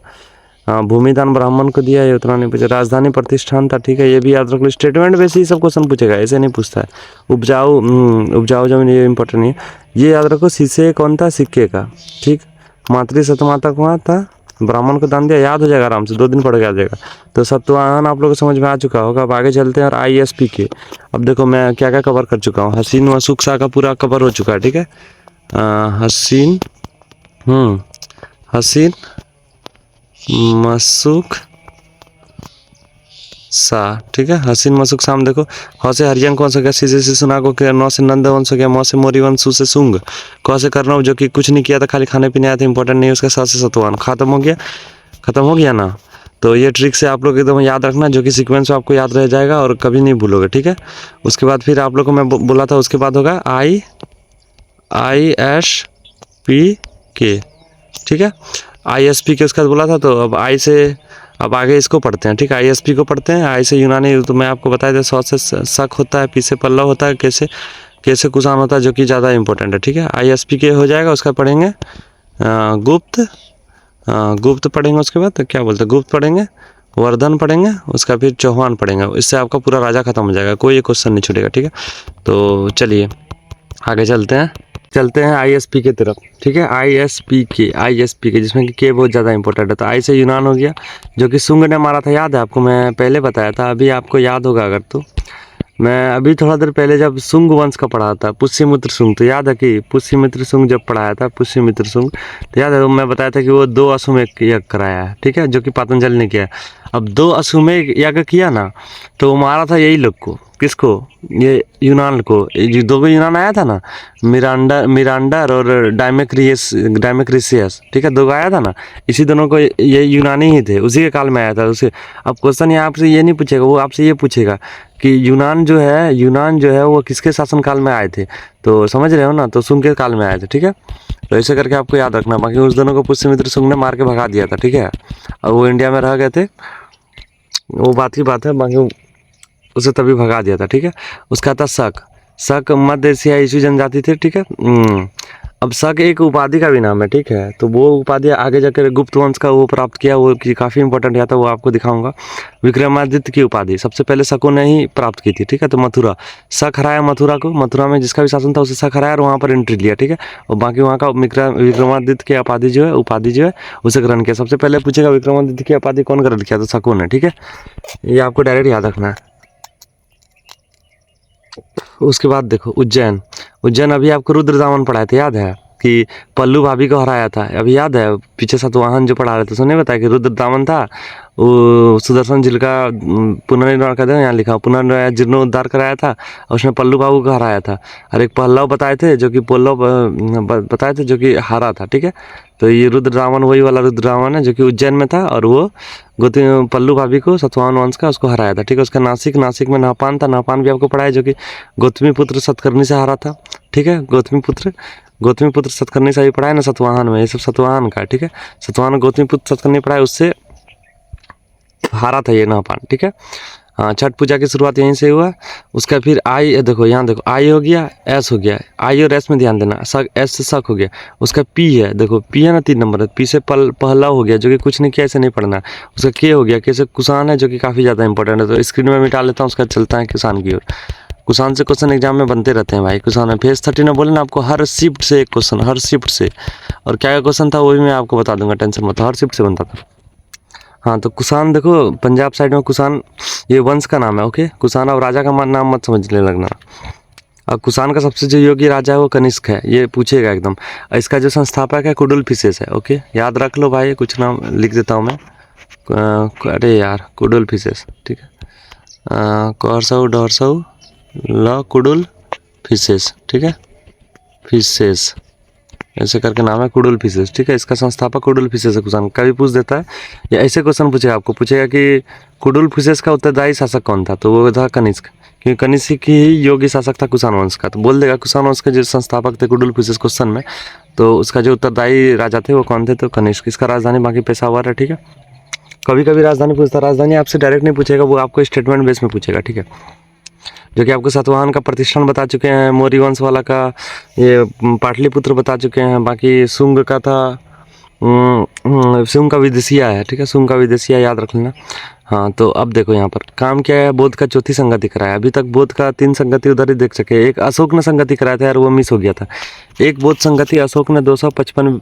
हाँ, भूमिदान ब्राह्मण को दिया, ये उतना नहीं पूछा। राजधानी प्रतिष्ठान था। ठीक है, ये भी याद रख लो। स्टेटमेंट वैसे ही सब क्वेश्चन पूछेगा, ऐसे नहीं पूछता है। उपजाऊ जमीन, ये इंपॉर्टेंट नहीं है। ये याद रखो, शीशे कौन था? सिक्के का। ठीक, मातृ सतमाता कौन था? ब्राह्मण को दान दिया, याद हो जाएगा आराम से, 2 दिन पढ़ के आ जाएगा। तो सतवाहन आप लोग को समझ में आ चुका होगा। अब आगे चलते हैं और ISP के। अब देखो मैं क्या क्या कवर कर चुका हूँ। हसीन मशूक शाह का पूरा कवर हो चुका है। ठीक है, हसीन हसीन मशूक शाह। ठीक है, हसीन मशूक शाह में देखो, ह से हरियंक वंश हो गया, सी से सुनागो के, नौ से नंद वंश हो गया, म से मौर्य वंश, सु से शुंग, क से कर्णव जो कि कुछ नहीं किया था, खाली खाने पीने आया था, इंपॉर्टेंट नहीं है उसका। स से सतवाहन। खत्म हो गया ना। तो ये ट्रिक से आप लोग एकदम याद रखना, जो कि सीक्वेंस में आपको याद रह जाएगा और कभी नहीं भूलोगे। ठीक है, उसके बाद फिर आप लोग को मैं बोला था, उसके बाद होगा ISP ठीक है, ISP के उसके बाद बोला था। तो अब आई से अब आगे इसको पढ़ते हैं। ठीक है, ISP को पढ़ते हैं। आई से यूनानी, तो मैं आपको बताया था, सौ से शक होता है, पी से पल्लव होता है, कैसे कुषाण होता है, जो कि ज़्यादा इंपॉर्टेंट है। ठीक है, ISP के हो जाएगा। उसका पढ़ेंगे गुप्त पढ़ेंगे। उसके बाद तो क्या बोलते हैं, गुप्त पढ़ेंगे, वर्धन पढ़ेंगे, उसका फिर चौहान पढ़ेंगे। इससे आपका पूरा राजा खत्म हो जाएगा, कोई एक क्वेश्चन नहीं छूटेगा। ठीक है, तो चलिए आगे चलते हैं ISP की तरफ। ठीक है, ISP के जिसमें कि के बहुत ज़्यादा इंपॉर्टेंट है। तो आई से यूनान हो गया, जो कि शुंग ने मारा था, याद है आपको? मैं पहले बताया था, अभी आपको याद होगा अगर तो। मैं अभी थोड़ा देर पहले जब शुंग वंश का पढ़ा था, पुष्यमित्र शुंग, तो याद है कि पुष्यमित्र शुंग जब पढ़ाया था, पुष्यमित्र शुंग, तो याद है मैं बताया था कि वो 2 अश्वमेध यज्ञ कराया है। ठीक है, जो कि पतंजलि ने किया। अब 2 अश्वमेध यज्ञ किया ना, तो वो मारा था यही लोग को। किसको? ये यूनान को। ये 2 यूनान आया था ना, मिरांडर और डायमेक्रिसियस। ठीक है, 2 आया था ना, इसी दोनों को, ये यूनानी ही थे, उसी के काल में आया था उसे। अब क्वेश्चन यहाँ आपसे ये नहीं पूछेगा, वो आपसे ये पूछेगा कि यूनान जो है वो किसके शासनकाल में आए थे। तो समझ रहे हो ना, तो शुंग के काल में आए थे। ठीक है, तो ऐसे करके आपको याद रखना। बाकी उस दोनों को पुष्यमित्र शुंग ने मार के भगा दिया था। ठीक है, और वो इंडिया में रह गए थे, वो बात की बात है। बाकी उसे तभी भगा दिया था। ठीक है, उसका था शक मध्य एशिया ईशू जनजाति थे। ठीक है, अब शक एक उपाधि का भी नाम है। ठीक है, तो वो उपाधि आगे जाकर गुप्त वंश का वो प्राप्त किया, वो काफ़ी इंपॉर्टेंट था, वो आपको दिखाऊंगा। विक्रमादित्य की उपाधि सबसे पहले शकों ने ही प्राप्त की थी। ठीक है, तो मथुरा, शक हराया मथुरा को, मथुरा में जिसका भी शासन था उसे शक हराया और वहाँ पर एंट्री लिया। ठीक है, और बाकी वहाँ का विक्रमादित्य की उपाधि जो है उसे ग्रहण किया। सबसे पहले पूछेगा विक्रमादित्य की उपाधि कौन ग्रहण किया? तो शकों ने। ठीक है, ये आपको डायरेक्ट याद रखना है। उसके बाद देखो उज्जैन अभी आपको रुद्रदामन पढ़ाए थे, याद है कि पल्लू भाभी को हराया था, अभी याद है? पीछे सतवाहन जो पढ़ा रहे थे, सुनने बताया कि रुद्रदामन था, वो सुदर्शन झील का पुनर्निर्माण कर दिया, यहाँ लिखा जीर्णोद्धार कराया था, और उसने पल्लू बाबू को हराया था। और एक पल्लव बताए थे, जो कि हारा था। ठीक है, तो ये रुद्रदामन वही वाला रुद्रदामन है जो कि उज्जैन में था, और वो पल्लू भाभी को सतवाहन वंश का उसको हराया था। ठीक है, उसका नासिक में नहपान था, नहपान भी आपको पढ़ाया, जो कि गौतमीपुत्र सतकर्णी से हारा था। ठीक है, गौतमीपुत्र सतकर्णी से भी पढ़ाया ना सतवाहन में, ये सब सतवाहन का। ठीक है, सतवाहन गौतमीपुत्र सतकर्णी पढ़ाया, उससे हारा था ये नहपान। ठीक है, हाँ, छठ पूजा की शुरुआत यहीं से हुआ। उसका फिर देखो यहाँ देखो, आई हो गया, एस हो गया, आई और एस में ध्यान देना, एस से शक हो गया। उसका पी है, देखो पी है ना, 3 नंबर है, पी से पहला हो गया, जो कि कुछ नहीं किया, ऐसे नहीं पढ़ना। उसका के हो गया, के से कुषाण है, जो कि काफ़ी ज़्यादा इंपॉर्टेंट है। तो स्क्रीन में मिटा लेता हूँ, उसका चलता है कुषाण की ओर। कुषाण से क्वेश्चन एग्जाम में बनते रहते हैं भाई। कुषाण में फेज 30 में बोले ना आपको, हर शिफ्ट से एक क्वेश्चन, हर शिफ्ट से। और क्या क्वेश्चन था वो भी मैं आपको बता दूंगा, टेंशन मत, हर शिफ्ट से बनता था। हाँ, तो कुषाण देखो, पंजाब साइड में कुषाण ये वंश का नाम है। ओके, कुषाण अब राजा का नाम मत समझने लगना। अब कुषाण का सबसे जो योग्य राजा है वो कनिष्क है, ये पूछेगा एकदम। इसका जो संस्थापक है कुडुलफिसेस है। ओके, याद रख लो भाई, कुछ नाम लिख देता हूँ मैं। अरे यार, कुडुलफिसेस। ठीक है, कुडुलफिसेस। ठीक है, फिसेस। ऐसे करके नाम है कुडुलफिसेस, ठीक है। इसका संस्थापक कुडुलफिसेस है। क्वेश्चन कभी पूछ देता है, या ऐसे क्वेश्चन पूछेगा आपको, पूछेगा कि कुडुलफिसेस का उत्तरदायी शासक कौन था, तो वो था कनिष्क, क्योंकि कनिष्क ही योगी शासक था कुषाण वंश का। तो बोल देगा कुषाण वंश के जो संस्थापक थे कुडुलफिसेस क्वेश्चन में, तो उसका जो उत्तरदायी राजा थे वो कौन थे, तो कनिष्क। इसका राजधानी बाकी पेशावर है, ठीक है। कभी कभी राजधानी पूछता, राजधानी आपसे डायरेक्ट नहीं पूछेगा, वो आपको स्टेटमेंट बेस में पूछेगा, ठीक है। जो कि आपको सातवाहन का प्रतिष्ठान बता चुके हैं, मौर्य वंश वाला का ये पाटलिपुत्र बता चुके हैं, बाकी शुंग का था, शुंग का विदेशिया है, ठीक है। शुंग का विदेशिया याद रख लेना। हाँ, तो अब देखो यहाँ पर काम क्या है, बोध का चौथी संगति कराया। अभी तक बोध का 3 संगति उधर ही देख सके, एक अशोक ने संगति कराया था यार, वो मिस हो गया था। एक बोध संगति अशोक ने 255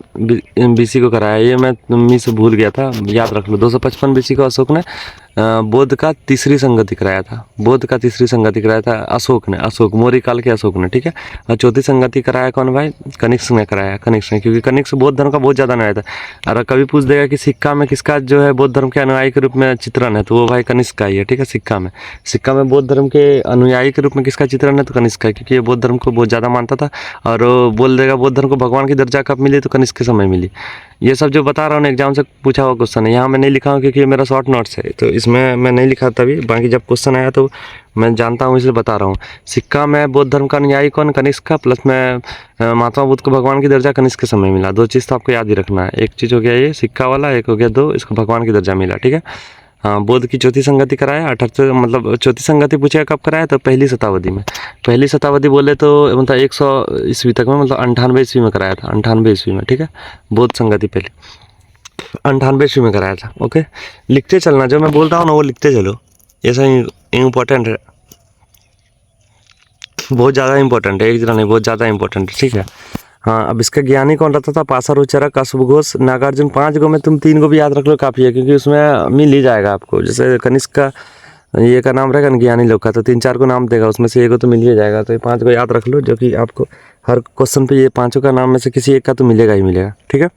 BC को कराया, ये मैं मिस भूल गया था, याद रख लो। 255 BC को अशोक ने बोध का तीसरी संगति कराया था। बोध का तीसरी संगति कराया था अशोक ने, अशोक मौर्य काल के अशोक ने, ठीक है। और चौथी संगति कराया कौन भाई, कनिष्क ने कराया, कनिष्क ने, क्योंकि कनिष्क बौद्ध धर्म का बहुत ज़्यादा अनुयायी था। और कभी पूछ देगा कि सिक्का में किसका जो है बौद्ध धर्म के अनुयायी के रूप में चित्रण है, तो वो भाई कनिष्क का ही है, ठीक है। सिक्का में बौद्ध धर्म के अनुयायी के रूप में किसका चित्रण है, तो कनिष्क का, क्योंकि ये बौद्ध धर्म को बहुत ज़्यादा मानता था। और बोल देगा बौद्ध धर्म को भगवान की दर्जा कब मिली, तो कनिष्क के समय मिली। ये सब जो बता रहा हूँ एग्जाम से पूछा हुआ क्वेश्चन है, यहाँ मैं नहीं लिखा हूँ क्योंकि ये मेरा शॉर्ट नोट्स है, तो इसमें मैं नहीं लिखा तभी, बाकी जब क्वेश्चन आया तो मैं जानता हूँ इसलिए बता रहा हूँ। सिक्का में बौद्ध धर्म का अनुयायी कौन, कनिष्क का, प्लस में महात्मा बुद्ध को भगवान की दर्जा कनिष्क के समय मिला। 2 चीज़ तो आपको याद ही रखना है, एक चीज़ हो गया ये सिक्का वाला, एक हो गया 2 इसको भगवान की दर्जा मिला, ठीक है। हाँ, बौद्ध की चौथी संगति कराया 78, मतलब चौथी संगति पूछेगा कब कराया, तो पहली शताब्दी में। पहली शताब्दी बोले तो मतलब 100 ईस्वी तक में, मतलब 98 ईस्वी में कराया था, 98 ईस्वी में, ठीक है। बौद्ध संगति पहले 98 ईस्वी में कराया था, ओके। लिखते चलना, जो मैं बोल रहा हूँ ना वो लिखते चलो, ऐसा ही इम्पोर्टेंट है, बहुत ज़्यादा इंपॉर्टेंट है, एक जरा नहीं, बहुत ज़्यादा इंपॉर्टेंट है, ठीक है। हाँ, अब इसका ज्ञानी कौन रहता था, पासार उच्चारक, अश्वघोष, नागार्जुन। 5 गो में तुम 3 गो भी याद रख लो काफ़ी है, क्योंकि उसमें मिल ही जाएगा आपको। जैसे कनिष्क का ये का नाम रहेगा ना ज्ञानी लोग का, तो 3-4 को नाम देगा, उसमें से एक तो मिल ही जाएगा। तो ये 5 को याद रख लो, जो कि आपको हर क्वेश्चन पे ये 5 का नाम में से किसी एक का तो मिलेगा ही मिलेगा, ठीक है।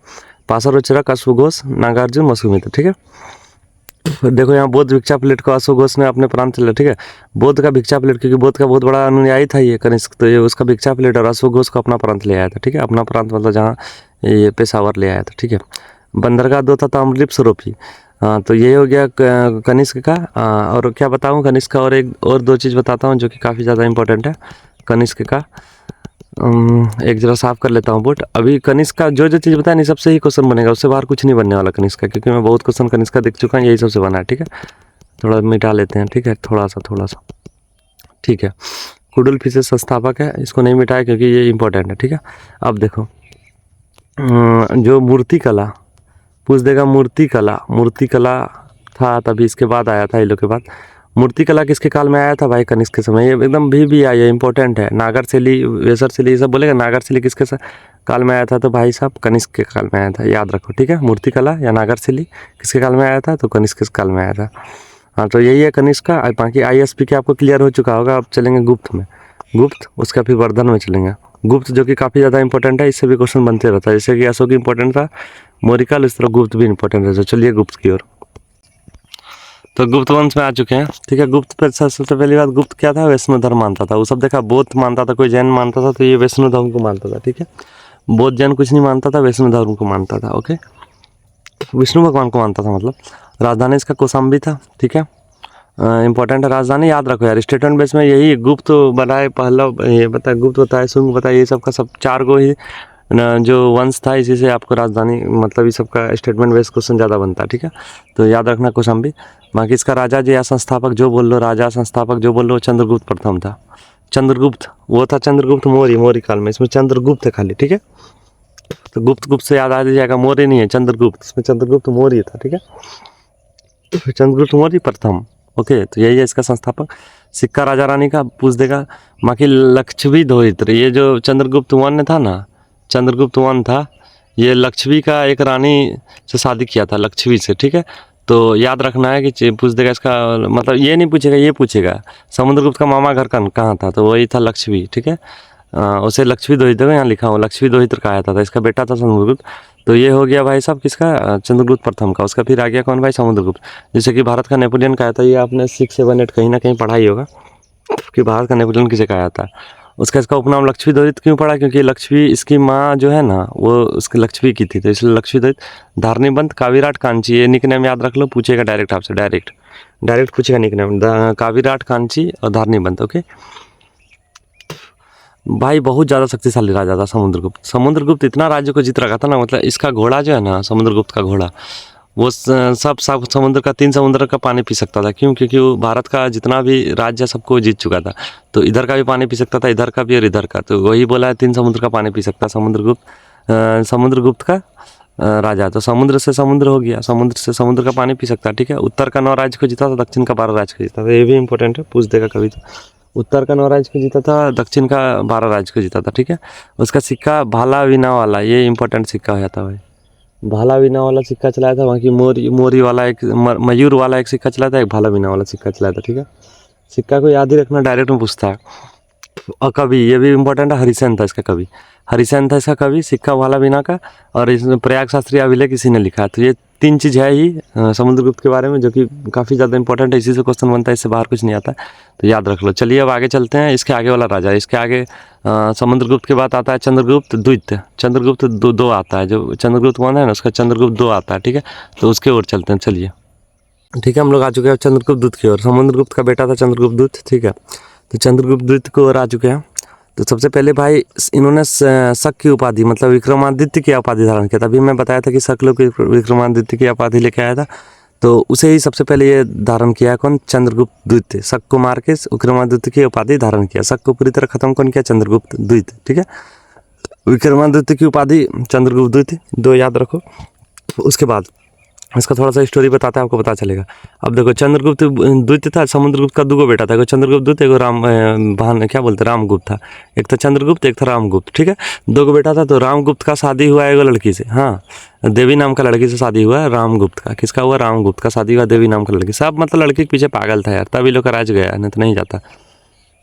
पासार उच्चारक, अश्वघोष, नागार्जुन, वसुमित्र, ठीक है। देखो यहाँ बौद्ध भिक्षा प्लेट को अशोक घोष ने अपने प्रांत लिया, ठीक है। बौद्ध का भिक्षा प्लेट, क्योंकि बौद्ध का बहुत बड़ा अनुयायी था ये कनिष्क, तो ये उसका भिक्षा प्लेट और अशोक घोष को अपना प्रांत ले आया था, ठीक है। अपना प्रांत मतलब जहाँ ये पेशावर ले आया था, ठीक है। बंदरगाह 2 था ताम्रलिप्त स्वरूपी। हाँ, तो ये हो गया कनिष्क का। और क्या बताऊँ कनिष्क का, और 2 चीज़ बताता हूँ जो कि काफ़ी ज़्यादा इंपॉर्टेंट है कनिष्क का। एक जरा साफ कर लेता हूँ बोर्ड। अभी कनिष्क का जो चीज़ बताया नहीं, सबसे ही क्वेश्चन बनेगा, उससे बाहर कुछ नहीं बनने वाला कनिष्क का, क्योंकि मैं बहुत क्वेश्चन कनिष्क का देख चुका हूँ, यही सबसे बना है, ठीक है। थोड़ा मिटा लेते हैं, ठीक है, थोड़ा सा, ठीक है। कुडुलफिसेस संस्थापक है, इसको नहीं मिटाया क्योंकि ये इंपॉर्टेंट है, ठीक है। अब देखो जो मूर्ति कला पूछ देगा, मूर्ति कला था तभी, इसके बाद आया था, ये लोग के बाद। मूर्ति कला किसके काल में आया था भाई, कनिष्क के समय। ये एकदम भी आया, ये इंपॉर्टेंट है। नागरशिली, वेसरशिली, ये सब बोलेगा। नागरशिली किसके काल में आया था, तो भाई साहब कनिष्क के काल में आया था, याद रखो, ठीक है। मूर्ति कला या नागरशिली किसके काल में आया था, तो कनिष्क के काल में आया था। हाँ, तो यही है कनिष्क का। बाकी ISP के आपको क्लियर हो चुका होगा। अब चलेंगे गुप्त में, गुप्त उसका फिर वर्धन में चलेंगे। गुप्त जो कि काफ़ी ज़्यादा इंपॉर्टेंट है, इससे भी क्वेश्चन बनते रहता है, जैसे कि अशोक इंपॉर्टेंट था, मौर्य काल, इस तरह गुप्त भी इंपॉर्टेंट है। तो चलिए गुप्त की ओर। तो गुप्त वंश में आ चुके हैं, ठीक है। गुप्त पर सबसे पहली बात, गुप्त क्या था, वैष्णव धर्म मानता था। वो सब देखा, बौद्ध मानता था, कोई जैन मानता था, तो ये वैष्णव धर्म को मानता था, ठीक है। बौद्ध जैन कुछ नहीं मानता था, वैष्णव धर्म को मानता था, ओके। विष्णु भगवान को मानता था, मतलब। राजधानी इसका कौशाम्बी था, ठीक है। इंपॉर्टेंट है राजधानी, याद रखो यार, स्टेटमेंट बेस में यही गुप्त बनाए, पहलव ये बताए, गुप्त बताए, शुंग बताए, ये सब का सब 4 को ही जो वंश था, इसी से आपको राजधानी, मतलब इस सब का स्टेटमेंट बेस्ड क्वेश्चन ज़्यादा बनता है, ठीक है। तो याद रखना कौशाम्बी। बाकी इसका राजा जो या संस्थापक जो बोल लो, राजा संस्थापक जो बोल लो, चंद्रगुप्त प्रथम था। चंद्रगुप्त वो था, चंद्रगुप्त मौर्य काल में, इसमें चंद्रगुप्त है खाली, ठीक है। तो गुप्त से याद आ जाएगा, मौर्य नहीं है, चंद्रगुप्त, इसमें चंद्रगुप्त मौर्य था, ठीक है। चंद्रगुप्त मौर्य प्रथम, ओके। तो यही है इसका संस्थापक। सिक्का राजा रानी का पूछ देगा। बाकी लक्ष्मी दोहित्र, ये जो चंद्रगुप्त वन था ना, चंद्रगुप्त वन था, ये लक्ष्मी का एक रानी से शादी किया था, लक्ष्मी से, ठीक है। तो याद रखना है कि पूछ देगा इसका, मतलब ये नहीं पूछेगा, ये पूछेगा समुद्रगुप्त का मामा घर कहाँ था, तो वही था लक्ष्मी, ठीक है। उसे लक्ष्मी दोहित्र, यहाँ लिखा हुआ लक्ष्मी दोहित्र कहा था, इसका बेटा था समुद्रगुप्त। तो ये हो गया भाई साहब किसका, चंद्रगुप्त प्रथम का। उसका फिर आ गया कौन भाई, समुद्रगुप्त। जैसे कि भारत का नेपोलियन कहा था, ये आपने 6, 7, 8 कहीं ना कहीं पढ़ा ही होगा कि भारत का नेपोलियन किसे कहा था। उसका इसका उपनाम लक्ष्मी द्वैत क्यों पड़ा, क्योंकि लक्ष्मी इसकी माँ जो है ना वो उसकी लक्ष्मी की थी, तो इसलिए लक्ष्मी द्वैत। धारणीबंध, काविराट, कांची, ये निकनेम याद रख लो, पूछेगा डायरेक्ट आपसे, डायरेक्ट पूछेगा निकनेम, काविराट, कांची और धारणीबंध। ओके भाई बहुत ज़्यादा शक्तिशाली राजा था समुद्रगुप्त। समुद्रगुप्त इतना राज्य को जीत रखा था ना, मतलब इसका घोड़ा जो है ना, समुद्रगुप्त का घोड़ा, वो सब समुद्र का 3 समुद्र का पानी पी सकता था। क्यों? क्योंकि वो भारत का जितना भी राज्य है सबको जीत चुका था, तो इधर का भी पानी पी सकता था, इधर का भी और इधर का, तो वही बोला है 3 समुद्र का पानी पी सकता समुद्रगुप्त का राजा। तो समुद्र से समुद्र हो गया, समुद्र से समुद्र का पानी पी सकता है, ठीक है। उत्तर का 9 राज्य को जीता था, दक्षिण का 12 राज्य को जीता था, ये भी इंपॉर्टेंट है, पूछ देगा कभी तो। उत्तर का 9 राज्य को जीता था, दक्षिण का 12 राज्य को जीता था, ठीक है। उसका सिक्का भाला वीणा वाला, ये इंपॉर्टेंट सिक्का हो जाता भाई। भाला वीणा वाला सिक्का चलाया था, बाकी मोरी वाला एक मयूर वाला एक सिक्का चलाया था, एक भाला वीणा वाला सिक्का चलाया था, ठीक है। सिक्का को याद ही रखना, डायरेक्ट में पूछता है। और कवि, ये भी इंपॉर्टेंट है, हरिसेन था इसका कवि, हरिसेन था इसका कवि, सिक्का भाला वीणा का। और इसमें प्रयाग शास्त्री अभिलेख किसी ने लिखा है। तो ये 3 चीज़ है ही समुद्रगुप्त के बारे में, जो कि काफ़ी ज़्यादा इंपॉर्टेंट है, इसी से क्वेश्चन बनता है, इससे बाहर कुछ नहीं आता है, तो याद रख लो। चलिए अब आगे चलते हैं, इसके आगे वाला राजा, इसके आगे समुद्रगुप्त के बाद आता है चंद्रगुप्त द्वितीय। चंद्रगुप्त दो आता है, जो चंद्रगुप्त वन है ना उसका चंद्रगुप्त 2 आता है, ठीक है। तो उसके ओर चलते हैं, चलिए ठीक है। हम लोग आ चुके हैं चंद्रगुप्त द्वितीय की ओर। समुद्रगुप्त का बेटा था चंद्रगुप्त द्वितीय, ठीक है। तो चंद्रगुप्त द्वितीय की ओर आ चुके हैं। तो सबसे पहले भाई इन्होंने शक की उपाधि, मतलब विक्रमादित्य की उपाधि धारण किया था। अभी मैं बताया था कि शक लोग विक्रमादित्य की उपाधि लेके आया था, तो उसे ही सबसे पहले ये धारण किया है कौन? चंद्रगुप्त द्वितीय। शक को मार के विक्रमादित्य की उपाधि धारण किया, शक को पूरी तरह खत्म कौन किया? चंद्रगुप्त द्वितीय, ठीक है। विक्रमादित्य की उपाधि चंद्रगुप्त द्वितीय, 2 याद रखो। उसके बाद इसका थोड़ा सा स्टोरी बताता है, आपको पता चलेगा। अब देखो चंद्रगुप्त द्वितीय था, समुद्रगुप्त का 2 बेटा था, एक चंद्रगुप्त द्वितीय, एक क्या बोलते रामगुप्त था। एक था चंद्रगुप्त, एक था रामगुप्त, ठीक है। 2 बेटा था। तो रामगुप्त का शादी हुआ एगो लड़की से, हाँ, देवी नाम का लड़की से शादी हुआ है रामगुप्त का। किसका हुआ? रामगुप्त का शादी हुआ देवी नाम का लड़की। सब मतलब लड़की के पीछे पागल था यार, तभी लोग का राज गया, नहीं तो नहीं जाता,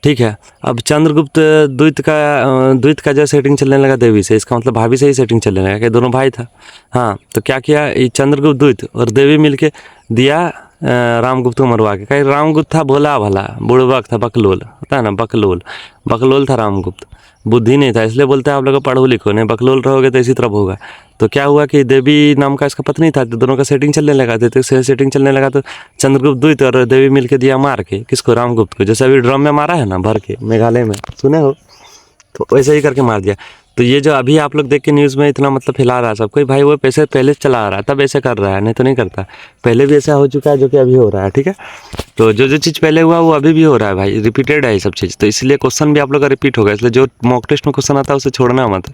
ठीक है। अब चंद्रगुप्त द्वितीय का जो सेटिंग चलने लगा देवी से, इसका मतलब भाभी से ही सेटिंग चलने लगा, कि दोनों भाई था, हाँ। तो क्या किया, ये चंद्रगुप्त द्वितीय और देवी मिलके दिया रामगुप्त को मरवा के। कहीं रामगुप्त था भोला भला, बुड़बक था, बकलोल होता है ना, बकलोल था रामगुप्त, बुद्धि नहीं था, इसलिए बोलते हैं आप लोग पढ़ो लिखो, नहीं बकलोल रहोगे तो इसी तरह होगा। तो क्या हुआ कि देवी नाम का इसका पत्नी था, तो दोनों का सेटिंग चलने लगा, तो सेटिंग चलने लगा, तो चंद्रगुप्त द्वितीय और देवी मिलके दिया मार के, किसको? रामगुप्त को। जैसे अभी ड्रम में मारा है ना भर के, मेघालय में, सुने हो, तो वैसे ही करके मार दिया। तो ये जो अभी आप लोग देख के न्यूज़ में इतना मतलब फैला रहा है सब कोई, भाई वो पैसे पहले चला आ रहा है, तब ऐसे कर रहा है, नहीं तो नहीं करता। पहले भी ऐसा हो चुका है, जो कि अभी हो रहा है, ठीक है। तो जो चीज़ पहले हुआ वो अभी भी हो रहा है भाई, रिपीटेड है ये सब चीज़। तो इसलिए क्वेश्चन भी आप लोग का रिपीट होगा, इसलिए जो मॉक टेस्ट में क्वेश्चन आता है उसे छोड़ना मत।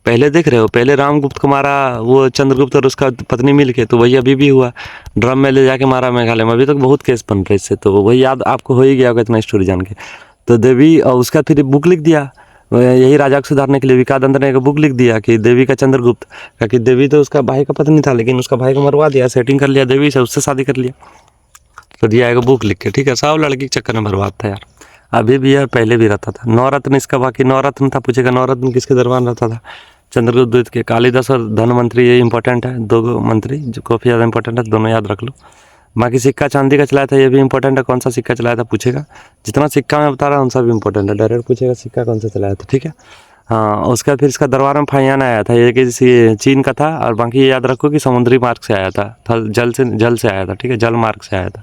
पहले देख रहे हो, पहले रामगुप्त को मारा वो चंद्रगुप्त और उसका पत्नी मिल के, तो वही अभी भी हुआ, ड्रम में ले जाके मारा मेघालय में। अभी तक बहुत केस बन रहे इससे, तो वही याद आपको हो ही गया होगा इतना स्टोरी जान के। तो देवी, और उसका फिर बुक लिख दिया यही राजा को सुधारने के लिए, विकादंत ने एक बुक लिख दिया कि देवी का चंद्रगुप्त का, कि देवी तो उसका भाई का पत्नी था, लेकिन उसका भाई को मरवा दिया, सेटिंग कर लिया देवी से, उससे शादी कर लिया, तो दिया एक बुक लिख के, ठीक है। सब लड़की के चक्कर में बर्बाद था यार, अभी भी है, पहले भी रहता था। 9 रत्न इसका, बाकी 9 रत्न था, पूछेगा 9 रत्न किसके दरबार रहता था? चंद्रगुप्त द्वितीय के। कालिदास और धन मंत्री, ये इंपॉर्टेंट है, 2 मंत्री जो काफ़ी ज़्यादा इंपॉर्टेंट है, दोनों याद रख लो। बाकी सिक्का चांदी का चलाया था, ये भी इंपॉर्टेंट है, कौन सा सिक्का चलाया था पूछेगा। जितना सिक्का मैं बता रहा हूँ उन सब इंपॉर्टेंट है, डायरेक्ट पूछेगा सिक्का कौन सा चलाया था, ठीक है। हाँ, उसका फिर इसका दरबार में फाइयान आया था, ये कि चीन का था, और बाकी ये याद रखो कि समुद्री मार्ग से आया था, जल से आया था, ठीक है, जल मार्ग से आया था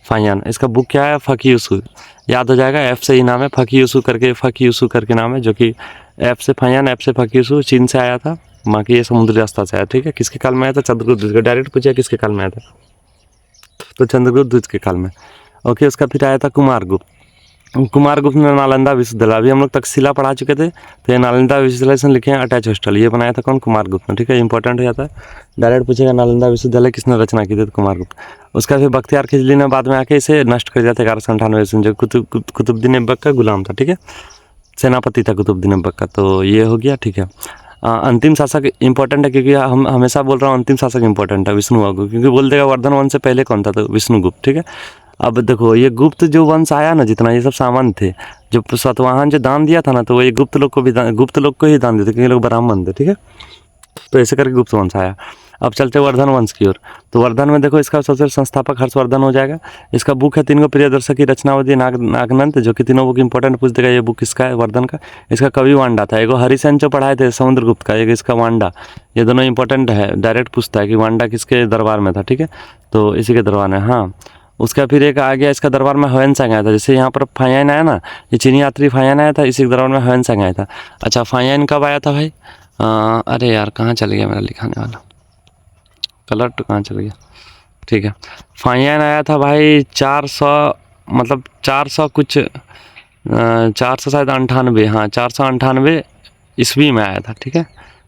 फाइयान। इसका बुक क्या है? फकीयूसु, याद हो जाएगा, एफ से ही नाम है, फकीयूसु करके नाम है, जो कि एफ से फाइयान, एफ से फकीयूसु, चीन से आया था, बाकी ये समुद्री रास्ता से आया, ठीक है। किसके काल में आया था? चंद्रगुप्त द्वितीय। डायरेक्ट पूछा किसके काल में आया था, तो चंद्रगुप्त द्वितीय के काल में, ओके। उसका फिर आया था कुमारगुप्त ने नालंदा विश्वविद्यालय, अभी हम लोग तक्षशिला पढ़ा चुके थे, तो ये नालंदा विश्वविद्यालय से लिखे हैं अटैच हॉस्टल, ये बनाया था कौन? कुमारगुप्त ने, ठीक है, इंपॉर्टेंट हो जाता है। डायरेक्ट पूछेगा नालंदा विश्वविद्यालय किसने रचना की थी? तो कुमारगुप्त। उसका फिर बख्तियार खिलजी ने बाद में आके इसे नष्ट कर दिया था 1198 ईस्वी, जो कुतुबुद्दीन ऐबक का गुलाम था, ठीक है, सेनापति था कुतुबुद्दीन ऐबक का। तो ये हो गया, ठीक है। अंतिम शासक इंपॉर्टेंट है, क्योंकि हम हमेशा बोल रहा हूँ अंतिम शासक इंपॉर्टेंट है, विष्णुगुप्त, क्योंकि बोल देगा वर्धन वंश से पहले कौन था, तो विष्णुगुप्त, ठीक है। अब देखो ये गुप्त जो वंश आया ना, जितना ये सब सामान्य थे, जो सतवाहन जो दान दिया था ना, तो वो ये गुप्त लोग को ही दान देते, क्योंकि लोग ब्राह्मण थे, ठीक है। तो ऐसे करके गुप्त वंश आया। अब चलते वर्धन वंश की ओर। तो वर्धन में देखो इसका सबसे संस्थापक हर्षवर्धन हो जाएगा। इसका बुक है तीन को प्रियदर्शकी रचनावली नागनंद, जो कि तीनों बुक इंपॉर्टेंट पूछ देगा। ये बुक किसका है? वर्धन का। इसका कवि वांडा था। एगो हरिसेन जो पढ़ाए थे समुद्रगुप्त का, एक इसका वांडा। ये दोनों इंपॉर्टेंट है, डायरेक्ट पूछता है कि वांडा किसके दरबार में था, ठीक है, तो इसी के दरबार में। हाँ, उसका फिर एक आ गया इसका दरबार में ह्वेनसांग आया था। जैसे यहाँ पर फायान आया ना, ये चीनी यात्री फायान आया था, इसी के दरबार में ह्वेनसांग आया था। अच्छा, फायान कब आया था भाई? अरे यार कहाँ चल गया मेरा लिखाने वाला, कलर तो कहाँ चल गया, ठीक है। फायान आया था भाई 400, मतलब 400 कुछ 400 शायद 98, हाँ 498 ईस्वी में आया था, ठीक है।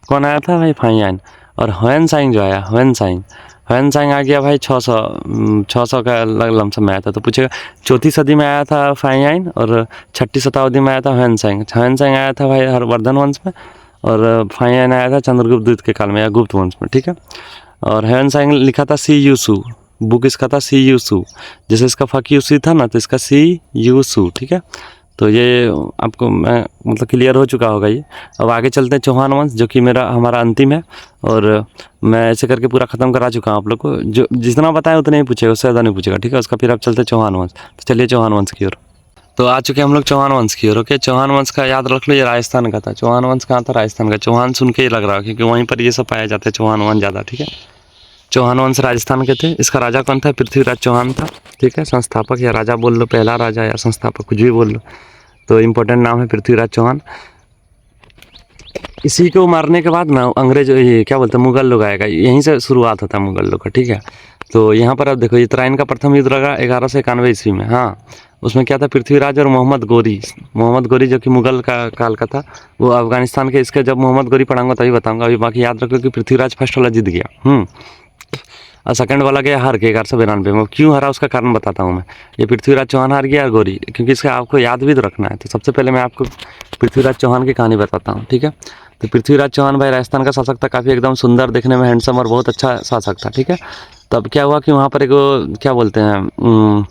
कौन आया था भाई? फायान। और ह्वेनसांग जो आया, ह्वेनसांग आ गया भाई 600 का लमसम में आया था। तो पूछेगा चौथी सदी में आया था फायान और छठी शताब्दी में आया था ह्वेनसांग आया था भाई वर्धन वंश में, और फायान आया था चंद्रगुप्त द्वितीय के काल में या गुप्त वंश में, ठीक है। और ह्वेनसांग लिखा था सी यूसू, बुक इसका था सी यूसू। जैसे इसका फक यूसी था ना, तो इसका सी यूसू, ठीक है। तो ये आपको मैं मतलब क्लियर हो चुका होगा ये। अब आगे चलते हैं चौहान वंश, जो कि हमारा अंतिम है, और मैं ऐसे करके पूरा ख़त्म करा चुका हूँ आप लोग को। जो जितना बताया उतना ही पूछेगा, उससे ज़्यादा नहीं पूछेगा, ठीक है। उसका फिर अब चलते हैं चौहान वंश। तो चलिए चौहान वंश की ओर। तो आ चुके हम लोग चौहान वंश की ओर। ओके, चौहान वंश का याद रख लो, ये राजस्थान का था। चौहान वंश कहाँ था? राजस्थान का। चौहान सुन के ही लग रहा है क्योंकि वहीं पर ये सब पाया जाता है, चौहान वंश ज़्यादा, ठीक है। चौहान वंश राजस्थान के थे। इसका राजा कौन था? पृथ्वीराज चौहान था, ठीक है। संस्थापक या राजा बोल लो, पहला राजा या संस्थापक, कुछ भी बोल लो, तो इम्पोर्टेंट नाम है पृथ्वीराज चौहान। इसी को मारने के बाद ना अंग्रेज, ये क्या बोलते हैं, मुगल लोग आएगा। यहीं से शुरुआत होता है मुगल लोग का, ठीक है। तो यहाँ पर अब देखो, ये तराइन का प्रथम युद्ध लगा 1191 ईस्वी में। हाँ, उसमें क्या था? पृथ्वीराज और मोहम्मद गोरी जो कि मुगल का काल का था, वो अफगानिस्तान के। इसके जब मोहम्मद गोरी पढ़ाऊंगा तभी बताऊंगा, अभी बाकी याद रखो कि पृथ्वीराज फर्स्ट वाला जीत गया, और सेकंड वाला गया हार के 1192 में। क्यों हारा उसका कारण बताता हूँ मैं। ये पृथ्वीराज चौहान हार गया और गोरी, क्योंकि इसका आपको याद भी तो रखना है। तो सबसे पहले मैं आपको पृथ्वीराज चौहान की कहानी बताता हूँ, ठीक है। तो पृथ्वीराज चौहान भाई राजस्थान का शासक था, काफ़ी एकदम सुंदर, देखने में हैंडसम और बहुत अच्छा शासक था, ठीक है। तब क्या हुआ कि वहाँ पर एक क्या बोलते हैं,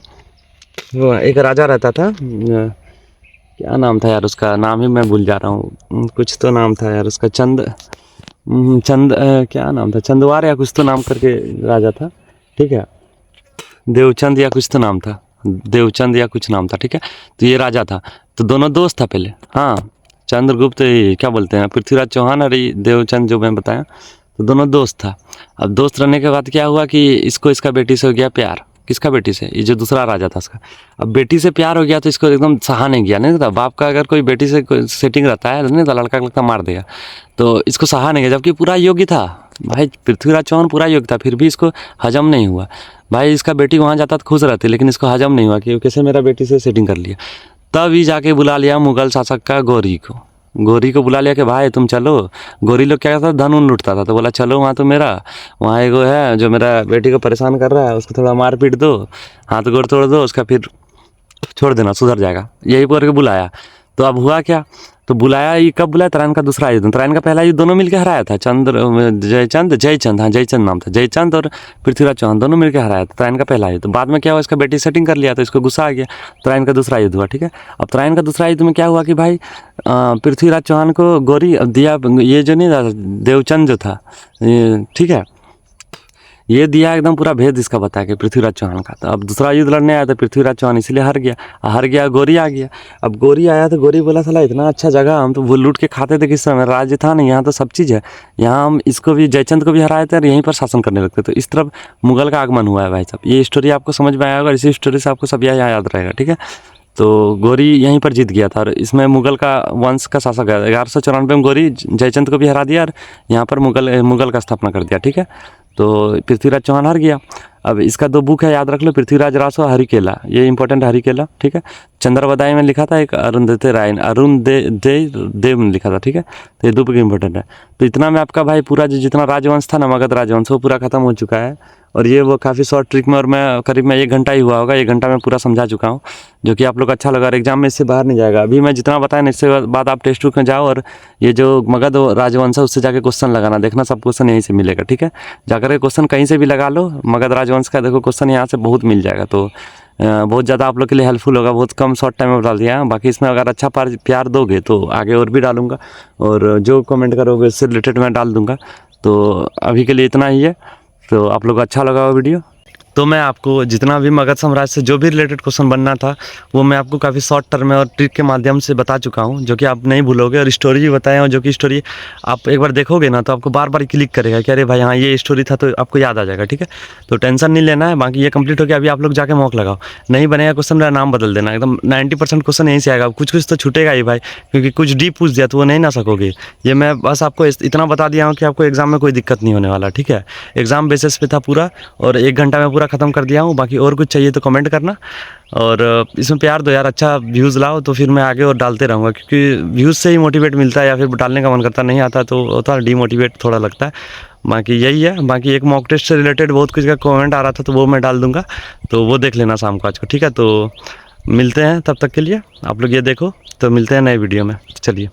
एक राजा रहता था, क्या नाम था यार उसका, नाम ही मैं भूल जा रहा हूँ, कुछ तो नाम था यार उसका, क्या नाम था, चंदवार या कुछ तो नाम करके राजा था, ठीक है। देवचंद या कुछ तो नाम था, देवचंद या कुछ नाम था, ठीक है। तो ये राजा था, तो दोनों दोस्त था पहले। हाँ, चंद्रगुप्त क्या बोलते हैं, पृथ्वीराज चौहान और देवचंद जो मैं बताया, तो दोनों दोस्त था। अब दोस्त रहने के बाद क्या हुआ कि इसको इसका बेटी से हो गया प्यार। किसका बेटी से? ये जो दूसरा राजा था उसका। अब बेटी से प्यार हो गया तो इसको एकदम सहा नहीं गया, नहीं था बाप का अगर कोई बेटी से कोई सेटिंग रहता है नहीं तो लड़का मार देगा, तो इसको सहा नहीं गया, जबकि पूरा योग्य था भाई, पृथ्वीराज चौहान पूरा योग्य था, फिर भी इसको हजम नहीं हुआ। भाई इसका बेटी वहाँ जाता तो खुश रहती, लेकिन इसको हजम नहीं हुआ कि कैसे मेरा बेटी से सेटिंग कर लिया। तब ही जाके बुला लिया मुगल शासक का गोरी को बुला लिया कि भाई तुम चलो। गोरी लोग क्या करता था, धन उन लूटता था, तो बोला चलो वहाँ तो मेरा, वहाँ एगो है जो मेरा बेटी को परेशान कर रहा है, उसको थोड़ा मार पीट दो, हाथ गोड़ तोड़ दो उसका, फिर छोड़ देना, सुधर जाएगा, यही बोल के बुलाया। तो अब हुआ क्या, तो बुलाया, ये कब बुलाया? तराइन का दूसरा युद्ध, तराइन का पहला युद्ध दोनों मिलकर हराया था। जयचंद, हाँ जयचंद नाम था, जयचंद और पृथ्वीराज चौहान दोनों मिलकर हराया था तराइन का पहला युद्ध। बाद में क्या हुआ, इसका बेटी सेटिंग कर लिया तो इसको गुस्सा आ गया, तराइन का दूसरा युद्ध हुआ, ठीक है। अब तराइन का दूसरा युद्ध में क्या हुआ कि भाई पृथ्वीराज चौहान को गोरी दिया, ये जो नहीं था देवचंद जो था, ठीक है, ये दिया एकदम पूरा भेद इसका बता के पृथ्वीराज चौहान का। तो अब दूसरा युद्ध लड़ने आया तो पृथ्वीराज चौहान इसलिए हार गया, गोरी आ गया। अब गोरी आया तो गोरी बोला साला इतना अच्छा जगह, हम तो वो लूट के खाते थे किस समय, राज्य था नहीं, यहाँ तो सब चीज़ है, यहाँ हम इसको भी, जयचंद को भी हराए थे और यहीं पर शासन करने लगते। तो इस तरफ मुगल का आगमन हुआ है भाई साहब। ये स्टोरी आपको समझ में आएगा और इसी स्टोरी से आपको सब यहाँ याद रहेगा, ठीक है। तो गोरी यहीं पर जीत गया था और इसमें मुगल का वंश का शासक है। 1194 में गोरी जयचंद को भी हरा दिया और यहाँ पर मुगल का स्थापना कर दिया, ठीक है। तो पृथ्वीराज चौहान हार गया। अब इसका दो बुक है, याद रख लो, पृथ्वीराज रासो हरिकेला, ये इंपॉर्टेंट हरिकेला, ठीक है। चंद्रवदाई में लिखा था, एक देव ने लिखा था, ठीक है। तो ये दो बुक इंपॉर्टेंट है। तो इतना में आपका भाई पूरा जितना राजवंश था ना, मगध राजवंश, वो पूरा खत्म हो चुका है। और ये वो काफ़ी शॉर्ट ट्रिक में, और मैं करीब में 1 घंटा ही हुआ होगा, 1 घंटा में पूरा समझा चुका हूँ, जो कि आप लोग अच्छा लगा और एग्जाम में इससे बाहर नहीं जाएगा। अभी मैं जितना बताया ना, इससे बाद आप टेक्स्ट बुक में जाओ और ये जो मगध राजवंश है उससे जाके क्वेश्चन लगाना, देखना सब क्वेश्चन यहीं से मिलेगा, ठीक है। जाकर के क्वेश्चन कहीं से भी लगा लो, मगध राजवंश का देखो क्वेश्चन यहाँ से बहुत मिल जाएगा। तो बहुत ज़्यादा आप लोग के लिए हेल्पफुल होगा, बहुत कम शॉर्ट टाइम में डाल दिया। बाकी इसमें अगर अच्छा प्यार दोगे तो आगे और भी डालूंगा, और जो कमेंट करोगे उससे रिलेटेड मैं डाल दूंगा। तो अभी के लिए इतना ही है। तो आप लोग को अच्छा लगा वो वीडियो, तो मैं आपको जितना भी मगध साम्राज्य से जो भी रिलेटेड क्वेश्चन बनना था वो मैं आपको काफ़ी शॉर्ट टर्म में और ट्रिक के माध्यम से बता चुका हूँ, जो कि आप नहीं भूलोगे। और स्टोरी भी बताए हैं, जो कि स्टोरी आप एक बार देखोगे ना तो आपको बार बार क्लिक करेगा कि अरे भाई हाँ ये स्टोरी था, तो आपको याद आ जाएगा। ठीक है, तो टेंशन नहीं लेना है। बाकी ये कंप्लीट हो गया, अभी आप लोग जाके मॉक लगाओ। नहीं बनेगा क्वेश्चन, मेरा नाम बदल देना, एकदम 90% क्वेश्चन यहीं से आएगा। कुछ कुछ तो छूटेगा ही भाई, क्योंकि कुछ डीप पूछ दिया तो वो नहीं ना सकोगे। ये मैं बस आपको इतना बता दिया हूँ कि आपको एग्जाम में कोई दिक्कत नहीं होने वाला। ठीक है, एग्जाम बेसिस पे था पूरा, और 1 घंटा में पूरा खत्म कर दिया हूँ। बाकी और कुछ चाहिए तो कमेंट करना, और इसमें प्यार दो यार, अच्छा व्यूज़ लाओ तो फिर मैं आगे और डालते रहूँगा, क्योंकि व्यूज़ से ही मोटिवेट मिलता है, या फिर डालने का मन करता नहीं आता तो थोड़ा डीमोटिवेट थोड़ा लगता है। बाकी यही है। बाकी एक मॉक टेस्ट से रिलेटेड बहुत कुछ का कमेंट आ रहा था, तो वो मैं डाल दूंगा, तो वो देख लेना शाम को आज को। ठीक है, तो मिलते हैं, तब तक के लिए आप लोग ये देखो, तो मिलते हैं नए वीडियो में। चलिए।